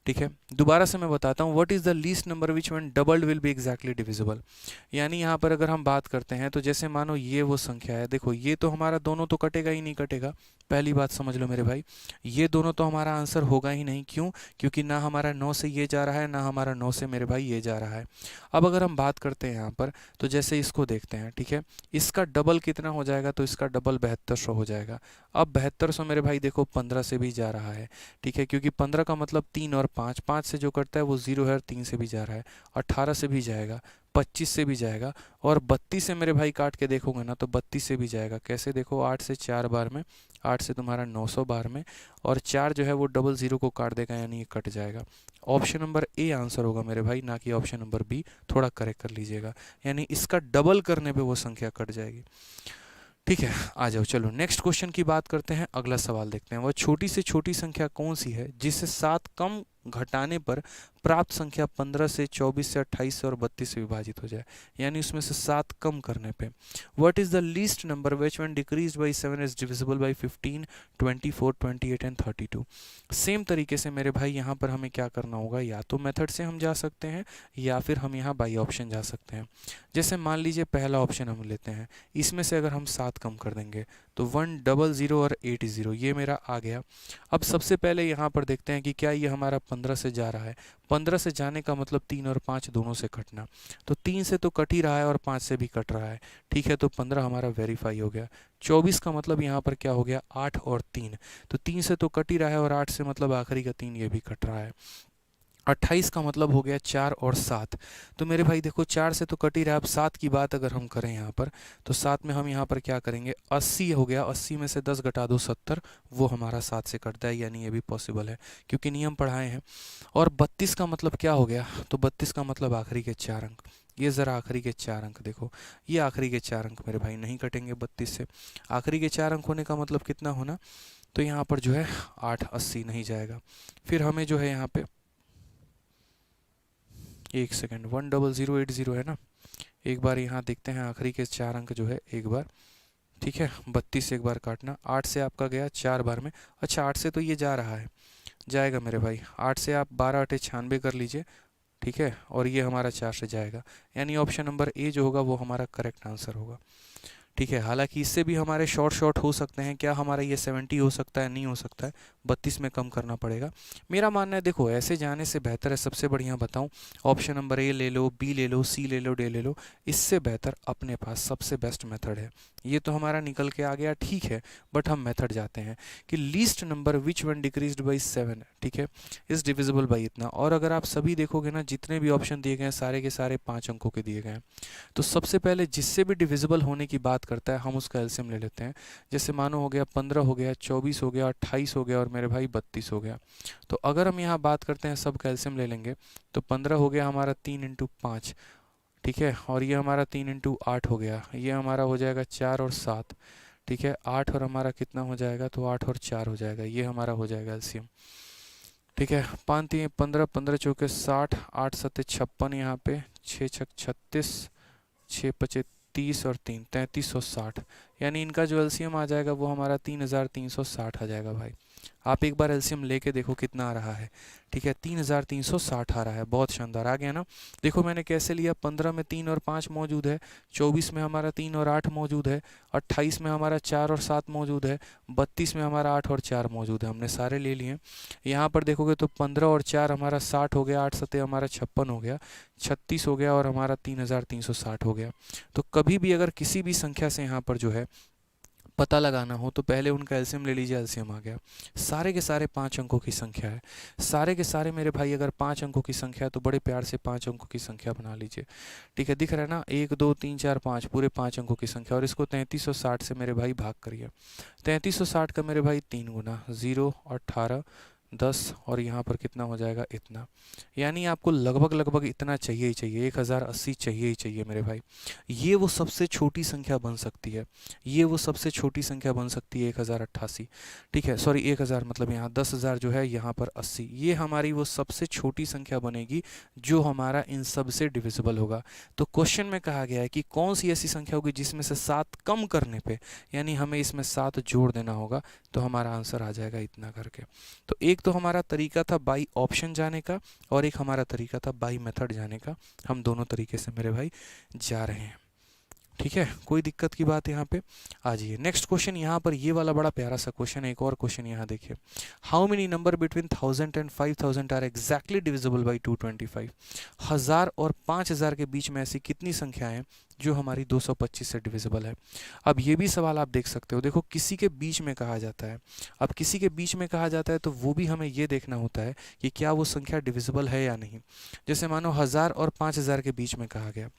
ठीक है, दोबारा से मैं बताता हूँ, what is the least number which when doubled will be exactly divisible. यानी यहाँ पर अगर हम बात करते हैं तो जैसे मानो ये वो संख्या है, देखो ये तो हमारा दोनों तो कटेगा ही नहीं कटेगा, पहली बात समझ लो मेरे भाई, ये दोनों तो हमारा आंसर होगा ही नहीं। क्यों, क्योंकि ना हमारा 9 से ये जा रहा है, ना हमारा 9 से मेरे भाई ये जा रहा है। अब अगर हम बात करते हैं यहाँ पर, तो जैसे इसको देखते हैं, ठीक है, इसका डबल कितना हो जाएगा, तो इसका डबल 7200 हो जाएगा। अब 7200 मेरे भाई देखो 15 से भी जा रहा है, ठीक है, क्योंकि 15 का मतलब 3 और 5, 5 से जो कटता है वो 0 है और 3 से भी जा रहा है, 18 से भी जाएगा, 25 से भी जाएगा, और 32 से मेरे भाई काट के देखोगे ना तो 32 से भी जाएगा। कैसे देखो, 8 से 4 बार में, 8 से तुम्हारा 900 बार में, और 4 जो है वो डबल 0 को काट देगा, यानी ये कट जाएगा। ऑप्शन नंबर ए आंसर होगा मेरे भाई, ना कि ऑप्शन नंबर बी। थोड़ा करेक्ट कर लीजिएगा, यानी इसका डबल करने पे वो संख्या कट जाएगी। ठीक है, आ जाओ, चलो नेक्स्ट क्वेश्चन की बात करते हैं। अगला सवाल देखते हैं, वह छोटी से छोटी संख्या कौन सी है जिससे 7 कम घटाने पर प्राप्त संख्या 15 से 24 से 28 से और 32 से विभाजित हो जाए, यानी उसमें से 7 कम करने पे। What is the least number which when decreased bye 7 is divisible by 15, 24, 28 and 32। Same तरीके से मेरे भाई यहाँ पर हमें क्या करना होगा, या तो मेथड से हम जा सकते हैं या फिर हम यहाँ बाई ऑप्शन जा सकते हैं। जैसे मान लीजिए पहला ऑप्शन हम लेते हैं, इसमें से अगर हम 7 कम कर देंगे तो 100 और 80 ये मेरा आ गया। अब सबसे पहले यहाँ पर देखते हैं कि क्या ये हमारा 15 से जा रहा है। 15 से जाने का मतलब 3 और 5 दोनों से कटना, तो 3 से तो कट ही रहा है और 5 से भी कट रहा है। ठीक है, तो 15 हमारा वेरीफाई हो गया। 24 का मतलब यहाँ पर क्या हो गया, 8 और 3, तो 3 से तो कट ही रहा है और 8 से मतलब आखिरी का 3 ये भी कट रहा है। 28 का मतलब हो गया 4 और 7, तो मेरे भाई देखो 4 से तो कट ही रहा है। अब 7 की बात अगर हम करें यहाँ पर, तो 7 में हम यहाँ पर क्या करेंगे, 80 हो गया, 80 में से 10 घटा दो 70, वो हमारा 7 से कटता है, यानी ये भी पॉसिबल है क्योंकि नियम पढ़ाए हैं। और 32 का मतलब क्या हो गया, तो 32 का मतलब आखिरी के 4 अंक। ये ज़रा आखिरी के 4 अंक देखो, ये आखिरी के 4 अंक मेरे भाई नहीं कटेंगे 32 से। आखिरी के 4 अंक होने का मतलब कितना होना, तो यहाँ पर जो है 8, 80 नहीं जाएगा। फिर हमें जो है यहाँ पे, एक सेकेंड, 10080 है ना, एक बार यहाँ देखते हैं आखिरी के 4 अंक जो है एक बार। ठीक है, 32 से एक बार काटना, 8 से आपका गया 4 बार में। अच्छा, 8 से तो ये जा रहा है, जाएगा मेरे भाई, 8 से आप 12 8 96 कर लीजिए। ठीक है, और ये हमारा 4 से जाएगा, यानी ऑप्शन नंबर ए जो होगा वो हमारा करेक्ट आंसर होगा। ठीक है, हालांकि इससे भी हमारे शॉर्ट हो सकते हैं। क्या हमारा ये 70 हो सकता है, नहीं हो सकता है, 32 में कम करना पड़ेगा। मेरा मानना है देखो ऐसे जाने से बेहतर है, सबसे बढ़िया बताऊं, ऑप्शन नंबर ए ले लो, बी ले लो, सी ले लो, डी ले लो, इससे बेहतर अपने पास सबसे बेस्ट मेथड है। ये तो हमारा निकल के आ गया, ठीक है, बट हम मेथड जाते हैं कि least number which one decreased by 7, ठीक है, इज डिविजिबल बाई इतना। और अगर आप सभी देखोगे ना, जितने भी ऑप्शन दिए गए हैं सारे के सारे 5 अंकों के दिए गए हैं। तो सबसे पहले जिससे भी डिविजिबल होने की बात करता है हम उसका एलसीएम ले लेते हैं। जैसे मानो हो गया 15 हो गया, 24 हो गया, 28 हो गया और मेरे भाई 32 हो गया। तो अगर हम यहाँ बात करते हैं सब का एलसीएम ले लेंगे, तो 15 हो गया हमारा 3 इंटू 5, ठीक है, और ये हमारा 3 इंटू 8 हो गया, ये हमारा हो जाएगा 4 और 7, ठीक है, 8 और हमारा कितना हो जाएगा, तो 8 और 4 हो जाएगा, ये हमारा हो जाएगा एलसीएम। ठीक है, 5 3 15, 15 चौके 60, 8 7 56, यहाँ पे 6 6 36, 6 5 30 और 3 3360, यानी इनका जो एलसीएम आ जाएगा वो हमारा 3360 आ जाएगा भाई। आप एक बार एलसीएम लेके देखो कितना आ रहा है। ठीक है, 3360 आ रहा है, बहुत शानदार आ गया ना। देखो मैंने कैसे लिया, 15 में 3 और 5 मौजूद है, 24 में हमारा 3 और 8 मौजूद है, 28 में हमारा 4 और 7 मौजूद है, 32 में हमारा 8 और 4 मौजूद है, हमने सारे ले लिए। यहाँ पर देखोगे तो 15 और 4 हमारा 60 हो गया, 8 सत्ते हमारा 56 हो गया, 36 हो गया और हमारा 3360 हो गया। तो कभी भी अगर किसी भी संख्या से यहाँ पर जो है पता लगाना हो तो पहले उनका एलसीएम ले लीजिए, एलसीएम आ गया। सारे के सारे 5 अंकों की संख्या है, सारे के सारे मेरे भाई अगर 5 अंकों की संख्या है तो बड़े प्यार से 5 अंकों की संख्या बना लीजिए। ठीक है, दिख रहा है ना, 1 2 3 4 5, पूरे 5 अंकों की संख्या, और इसको 3360 से मेरे भाई भाग करिए। 3360 का मेरे भाई 3 गुना, 0 18 10 और यहाँ पर कितना हो जाएगा, इतना, यानी आपको लगभग इतना चाहिए ही चाहिए, 1080 चाहिए ही चाहिए मेरे भाई। ये वो सबसे छोटी संख्या बन सकती है, ये वो सबसे छोटी संख्या बन सकती है 1088। ठीक है, सॉरी 1000 मतलब यहाँ 10,000 जो है, यहाँ पर 80, ये हमारी वो सबसे छोटी संख्या बनेगी जो हमारा इन सब से डिविजिबल होगा। तो क्वेश्चन में कहा गया है कि कौन सी ऐसी संख्या होगी जिसमें से 7 कम करने पे, यानी हमें इसमें 7 जोड़ देना होगा, तो हमारा आंसर आ जाएगा इतना करके। तो एक तो हमारा तरीका था बाई ऑप्शन जाने का और एक हमारा तरीका था बाई मेथड जाने का, हम दोनों तरीके से मेरे भाई जा रहे हैं। ठीक है, कोई दिक्कत की बात यहाँ पे? आ जाइए नेक्स्ट क्वेश्चन। यहाँ पर ये वाला बड़ा प्यारा सा क्वेश्चन है, एक और क्वेश्चन यहाँ देखिए। How many number between 1000 and 5000 are exactly divisible by 225? 1000 और 5000 के बीच में ऐसी कितनी संख्याएं हैं जो हमारी 225 से डिविजिबल है? अब ये भी सवाल आप देख सकते हो, देखो किसी के बीच में कहा जाता है। अब किसी के बीच में कहा जाता है तो वो भी हमें ये देखना होता है कि क्या वो संख्या डिविजिबल है या नहीं। जैसे मानो 1000 और 5000 के बीच में कहा गया,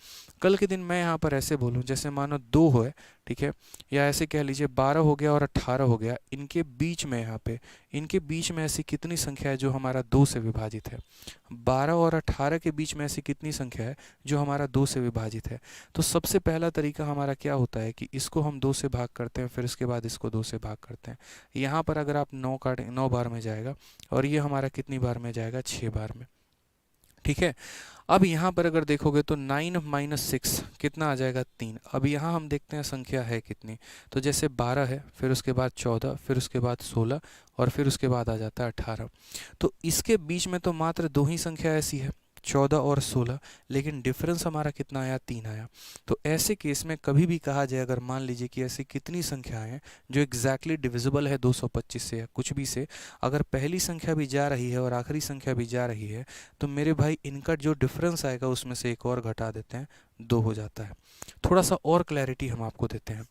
कल के दिन मैं यहाँ पर ऐसे बोलूँ, जैसे मानो 2 है, ठीक है, या ऐसे कह लीजिए 12 हो गया और 18 हो गया, इनके बीच में यहाँ पे इनके बीच में ऐसी कितनी संख्या है जो हमारा 2 से विभाजित है? 12 और 18 के बीच में ऐसी कितनी संख्या है जो हमारा 2 से विभाजित है? तो सबसे पहला तरीका हमारा क्या होता है कि इसको हम 2 से भाग करते हैं, फिर उसके बाद इसको 2 से भाग करते हैं। यहाँ पर अगर आप 9 काटें, 9 बार में जाएगा, और ये हमारा कितनी बार में जाएगा? 6 बार में, ठीक है। अब यहाँ पर अगर देखोगे तो 9 माइनस 6 कितना आ जाएगा? 3। अब यहाँ हम देखते हैं संख्या है कितनी, तो जैसे 12 है, फिर उसके बाद 14, फिर उसके बाद 16, और फिर उसके बाद आ जाता है 18। तो इसके बीच में तो मात्र 2 ही संख्या ऐसी है, 14 और 16, लेकिन डिफरेंस हमारा कितना आया? 3 आया। तो ऐसे केस में कभी भी कहा जाए, अगर मान लीजिए कि ऐसी कितनी संख्याएं हैं जो एग्जैक्टली डिविजिबल है 225 से या कुछ भी से, अगर पहली संख्या भी जा रही है और आखिरी संख्या भी जा रही है, तो मेरे भाई इनका जो डिफरेंस आएगा उसमें से एक और घटा देते हैं, 2 हो जाता है। थोड़ा सा और क्लैरिटी हम आपको देते हैं।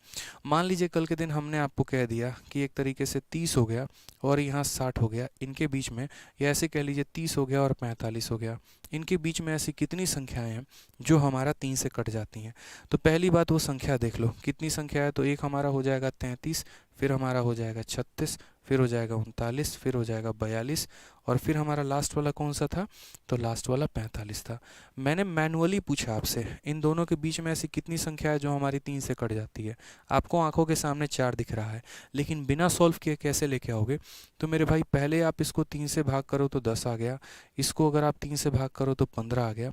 मान लीजिए कल के दिन हमने आपको कह दिया कि एक तरीके से 30 हो गया और यहाँ 60 हो गया, इनके बीच में, या ऐसे कह लीजिए 30 हो गया और 45 हो गया, इनके बीच में ऐसी कितनी संख्याएं हैं जो हमारा 3 से कट जाती हैं? तो पहली बात वो संख्या देख लो कितनी संख्या है। तो एक हमारा हो जाएगा 33, फिर हमारा हो जाएगा 36, फिर हो जाएगा 39, फिर हो जाएगा 42, और फिर हमारा लास्ट वाला कौन सा था? तो लास्ट वाला 45 था। मैंने मैनुअली पूछा आपसे, इन दोनों के बीच में ऐसी कितनी संख्या है जो हमारी 3 से कट जाती है? आपको आंखों के सामने 4 दिख रहा है, लेकिन बिना सॉल्व किए कैसे लेके आओगे? तो मेरे भाई पहले आप इसको 3 से भाग करो तो 10 आ गया, इसको अगर आप 3 से भाग करो तो 15 आ गया,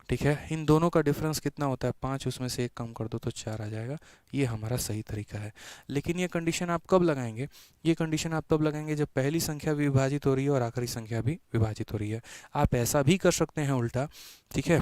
ठीक है। इन दोनों का डिफरेंस कितना होता है? 5, उसमें से 1 कम कर दो तो 4 आ जाएगा। ये हमारा सही तरीका है। लेकिन ये कंडीशन आप कब लगाएंगे? ये कंडीशन आप तब लगाएंगे जब पहली संख्या भी विभाजित हो रही है और आखिरी संख्या भी विभाजित हो रही है। आप ऐसा भी कर सकते हैं उल्टा, ठीक है,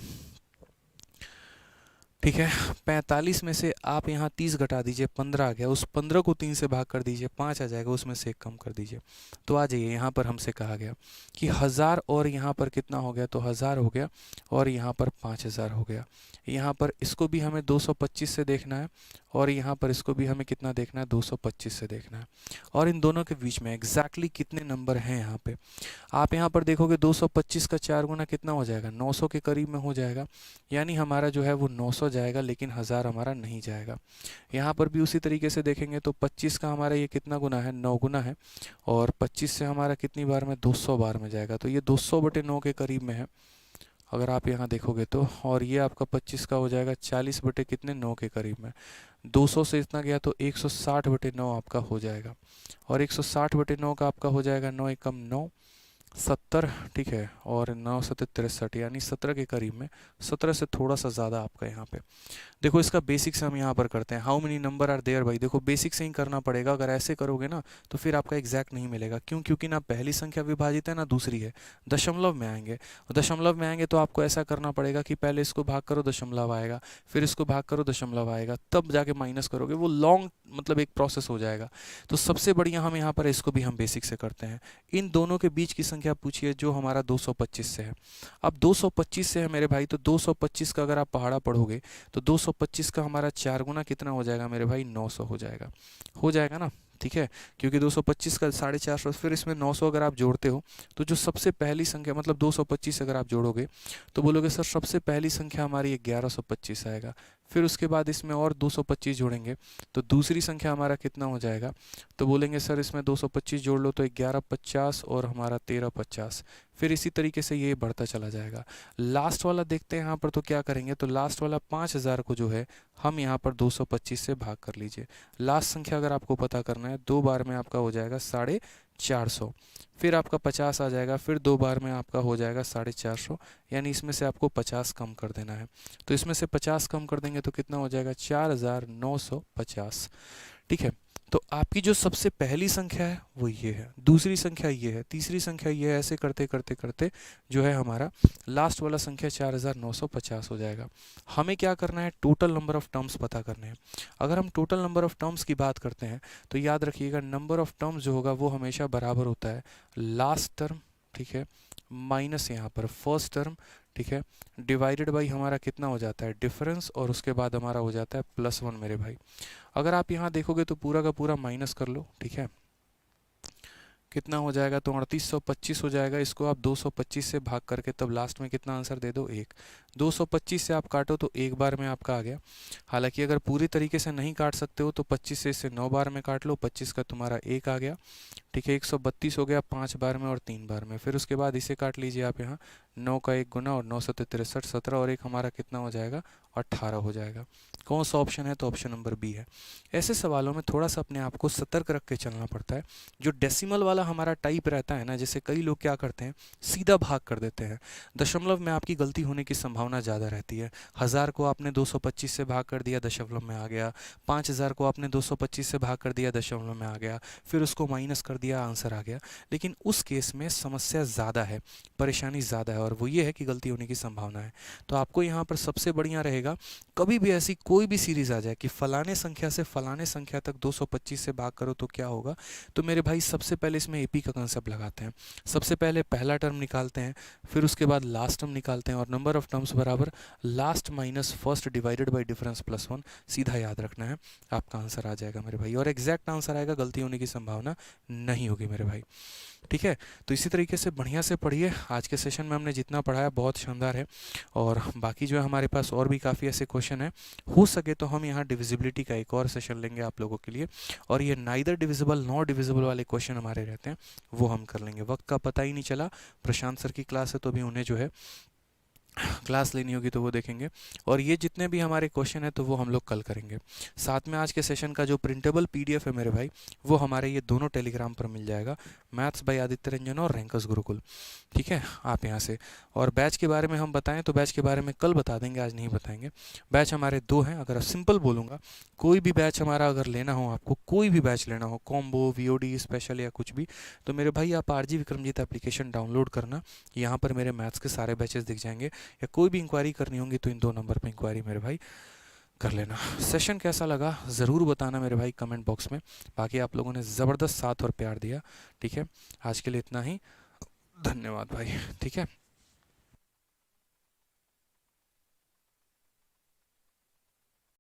ठीक है। 45 में से आप यहाँ 30 घटा दीजिए, 15 आ गया, उस 15 को 3 से भाग कर दीजिए, 5 आ जाएगा, उसमें से 1 कम कर दीजिए। तो आ जाइए, यहाँ पर हमसे कहा गया कि 1000 और यहाँ पर कितना हो गया? तो 1000 हो गया, और यहाँ पर 5000 हो गया। यहाँ पर इसको भी हमें 225 से देखना है, और यहाँ पर इसको भी हमें कितना देखना है? 225 से देखना है। और इन दोनों के बीच में एग्जैक्टली कितने नंबर हैं यहाँ पे? आप यहाँ पर देखोगे 225 का 4 गुना कितना हो जाएगा? 900 के करीब में हो जाएगा, यानी हमारा जो है वो 900 जाएगा, लेकिन 1000 हमारा नहीं जाएगा। यहाँ पर भी उसी तरीके से देखेंगे तो 25 का हमारा ये कितना गुना है? 9 गुना है, और 25 से हमारा कितनी बार में? 200 बार में जाएगा, तो ये 200/9 के करीब में है अगर आप यहाँ देखोगे तो। और ये आपका 25 का हो जाएगा 40/9 के करीब में। 200 से इतना गया तो 160/9 आपका हो जाएगा, और 160/9 का आपका हो जाएगा 9 एकम 9, 70, ठीक है, और 9 7 63, यानी 17 के करीब में, 17 से थोड़ा सा ज़्यादा आपका यहाँ पे। देखो इसका बेसिक से हम यहाँ पर करते हैं, how many number are there भाई। देखो बेसिक से ही करना पड़ेगा, अगर ऐसे करोगे ना तो फिर आपका एग्जैक्ट नहीं मिलेगा। क्यों? क्योंकि ना पहली संख्या विभाजित है ना दूसरी है, दशमलव में आएंगे, और दशमलव में आएंगे तो आपको ऐसा करना पड़ेगा कि पहले इसको भाग करो दशमलव आएगा, फिर इसको भाग करो दशमलव आएगा, तब जाके माइनस करोगे, वो लॉन्ग मतलब एक प्रोसेस हो जाएगा। तो सबसे बढ़िया हम यहाँ पर इसको भी हम बेसिक से करते हैं। इन दोनों के बीच की संख्या पूछिए जो हमारा 225 से है। अब 225 से है मेरे भाई, तो 225 का अगर आप पहाड़ा पढ़ोगे तो 225 का हमारा 4 गुना कितना हो जाएगा मेरे भाई? 900 हो जाएगा ना, ठीक है। क्योंकि 225 का 450, फिर इसमें 900 अगर आप जोड़ते हो तो जो सबसे पहली संख्या, मतलब 225 अगर आप जोड़ोगे तो बोलोगे सर सबसे पहली संख्या हमारी 1125 आएगा, फिर उसके बाद इसमें और 225 जोड़ेंगे तो दूसरी संख्या हमारा कितना हो जाएगा? तो बोलेंगे सर इसमें 225 जोड़ लो तो 1150 और हमारा 1350, फिर इसी तरीके से ये बढ़ता चला जाएगा। लास्ट वाला देखते हैं यहाँ पर, तो क्या करेंगे? तो लास्ट वाला 5000 को जो है हम यहाँ पर 225 से भाग कर लीजिए। लास्ट संख्या अगर आपको पता करना है, 2 बार में आपका हो जाएगा 450, फिर आपका 50 आ जाएगा, फिर 2 बार में आपका हो जाएगा 450, यानी इसमें से आपको 50 कम कर देना है। तो इसमें से 50 कम कर देंगे तो कितना हो जाएगा? 4950, ठीक है। तो आपकी जो सबसे पहली संख्या है वो ये है, दूसरी संख्या ये है, तीसरी संख्या ये है, ऐसे करते करते करते जो है हमारा लास्ट वाला संख्या 4950 हो जाएगा। हमें क्या करना है, टोटल नंबर ऑफ टर्म्स पता करने हैं। अगर हम टोटल नंबर ऑफ टर्म्स की बात करते हैं तो याद रखिएगा नंबर ऑफ टर्म्स जो होगा वो हमेशा बराबर होता है लास्ट टर्म, ठीक है, माइनस यहाँ पर फर्स्ट टर्म, ठीक है, डिवाइडेड बाई हमारा कितना हो जाता है डिफरेंस, और उसके बाद हमारा हो जाता है +1 मेरे भाई। अगर आप यहाँ देखोगे तो पूरा का पूरा माइनस कर लो, ठीक है, कितना हो जाएगा, तो 3825 हो जाएगा। इसको आप 225 से भाग करके तब लास्ट में कितना आंसर दे दो, 1। 225 से आप काटो तो एक बार में आपका आ गया। हालांकि अगर पूरी तरीके से नहीं काट सकते हो तो 25 से इसे 9 बार में काट लो, 25 का तुम्हारा 1 आ गया, ठीक है। 132 हो गया 5 बार में और 3 बार में। फिर उसके बाद इसे काट लीजिए आप यहाँ, 9 का 1 गुना और 9 से 63, 17 और 1 हमारा कितना हो जाएगा, 18 हो जाएगा। कौन सा ऑप्शन है, तो ऑप्शन नंबर बी है। ऐसे सवालों में थोड़ा सा अपने आप को सतर्क रख के चलना पड़ता है। जो डेसिमल वाला हमारा टाइप रहता है ना, जैसे कई लोग क्या करते हैं, सीधा भाग कर देते हैं। दशमलव में आपकी गलती होने की संभावना ज़्यादा रहती है। 1000 को आपने 225 से भाग कर दिया, दशमलव में आ गया। 5000 को आपने 225 से भाग कर दिया, दशमलव में आ गया। फिर उसको माइनस कर दिया, आंसर आ गया। लेकिन उस केस में समस्या ज़्यादा है, परेशानी ज़्यादा है, और वो ये है कि गलती होने की संभावना है। तो आपको यहाँ पर सबसे बढ़िया रहेगा, कभी भी ऐसी कोई भी सीरीज आ जाए कि फलाने संख्या से फलाने संख्या तक 225 से भाग करो तो क्या होगा, तो मेरे भाई सबसे पहले इसमें एपी का कंसेप्ट लगाते हैं। सबसे पहले पहला टर्म निकालते हैं, फिर उसके बाद लास्ट टर्म निकालते हैं, और नंबर ऑफ टर्म्स बराबर last minus first divided by difference +1, सीधा याद रखना है, आपका आंसर आ जाएगा मेरे भाई। और एग्जैक्ट आंसर आएगा, गलती होने की संभावना नहीं होगी मेरे भाई, ठीक है। तो इसी तरीके से बढ़िया से पढ़िए। आज के सेशन में हमने जितना पढ़ाया बहुत शानदार है, और बाकी जो है हमारे पास और भी काफ़ी ऐसे क्वेश्चन हैं। हो सके तो हम यहाँ डिविजिबिलिटी का एक और सेशन लेंगे आप लोगों के लिए, और ये नाइदर डिविजिबल नॉट डिविजिबल वाले क्वेश्चन हमारे रहते हैं, वो हम कर लेंगे। वक्त का पता ही नहीं चला, प्रशांत सर की क्लास है तो अभी उन्हें जो है क्लास लेनी होगी तो वो देखेंगे, और ये जितने भी हमारे क्वेश्चन है तो वो हम लोग कल करेंगे। साथ में आज के सेशन का जो प्रिंटेबल पीडीएफ है मेरे भाई, वो हमारे ये दोनों टेलीग्राम पर मिल जाएगा, मैथ्स बाय आदित्य रंजन और रैंकर्स गुरुकुल, ठीक है। आप यहाँ से, और बैच के बारे में हम बताएं तो बैच के बारे में कल बता देंगे, आज नहीं बताएंगे। बैच हमारे 2 हैं। अगर सिंपल बोलूँगा, कोई भी बैच हमारा अगर लेना हो, आपको कोई भी बैच लेना हो, कॉम्बो, वीओडी, स्पेशल या कुछ भी, तो मेरे भाई आप आरजी विक्रमजीत एप्लीकेशन डाउनलोड करना। यहाँ पर मेरे मैथ्स के सारे बैचेस दिख जाएंगे, या कोई भी इंक्वायरी करनी होगी तो इन 2 नंबर पर इंक्वायरी मेरे भाई कर लेना। सेशन कैसा लगा ज़रूर बताना मेरे भाई कमेंट बॉक्स में। बाकी आप लोगों ने ज़बरदस्त साथ और प्यार दिया, ठीक है। आज के लिए इतना ही, धन्यवाद भाई, ठीक है।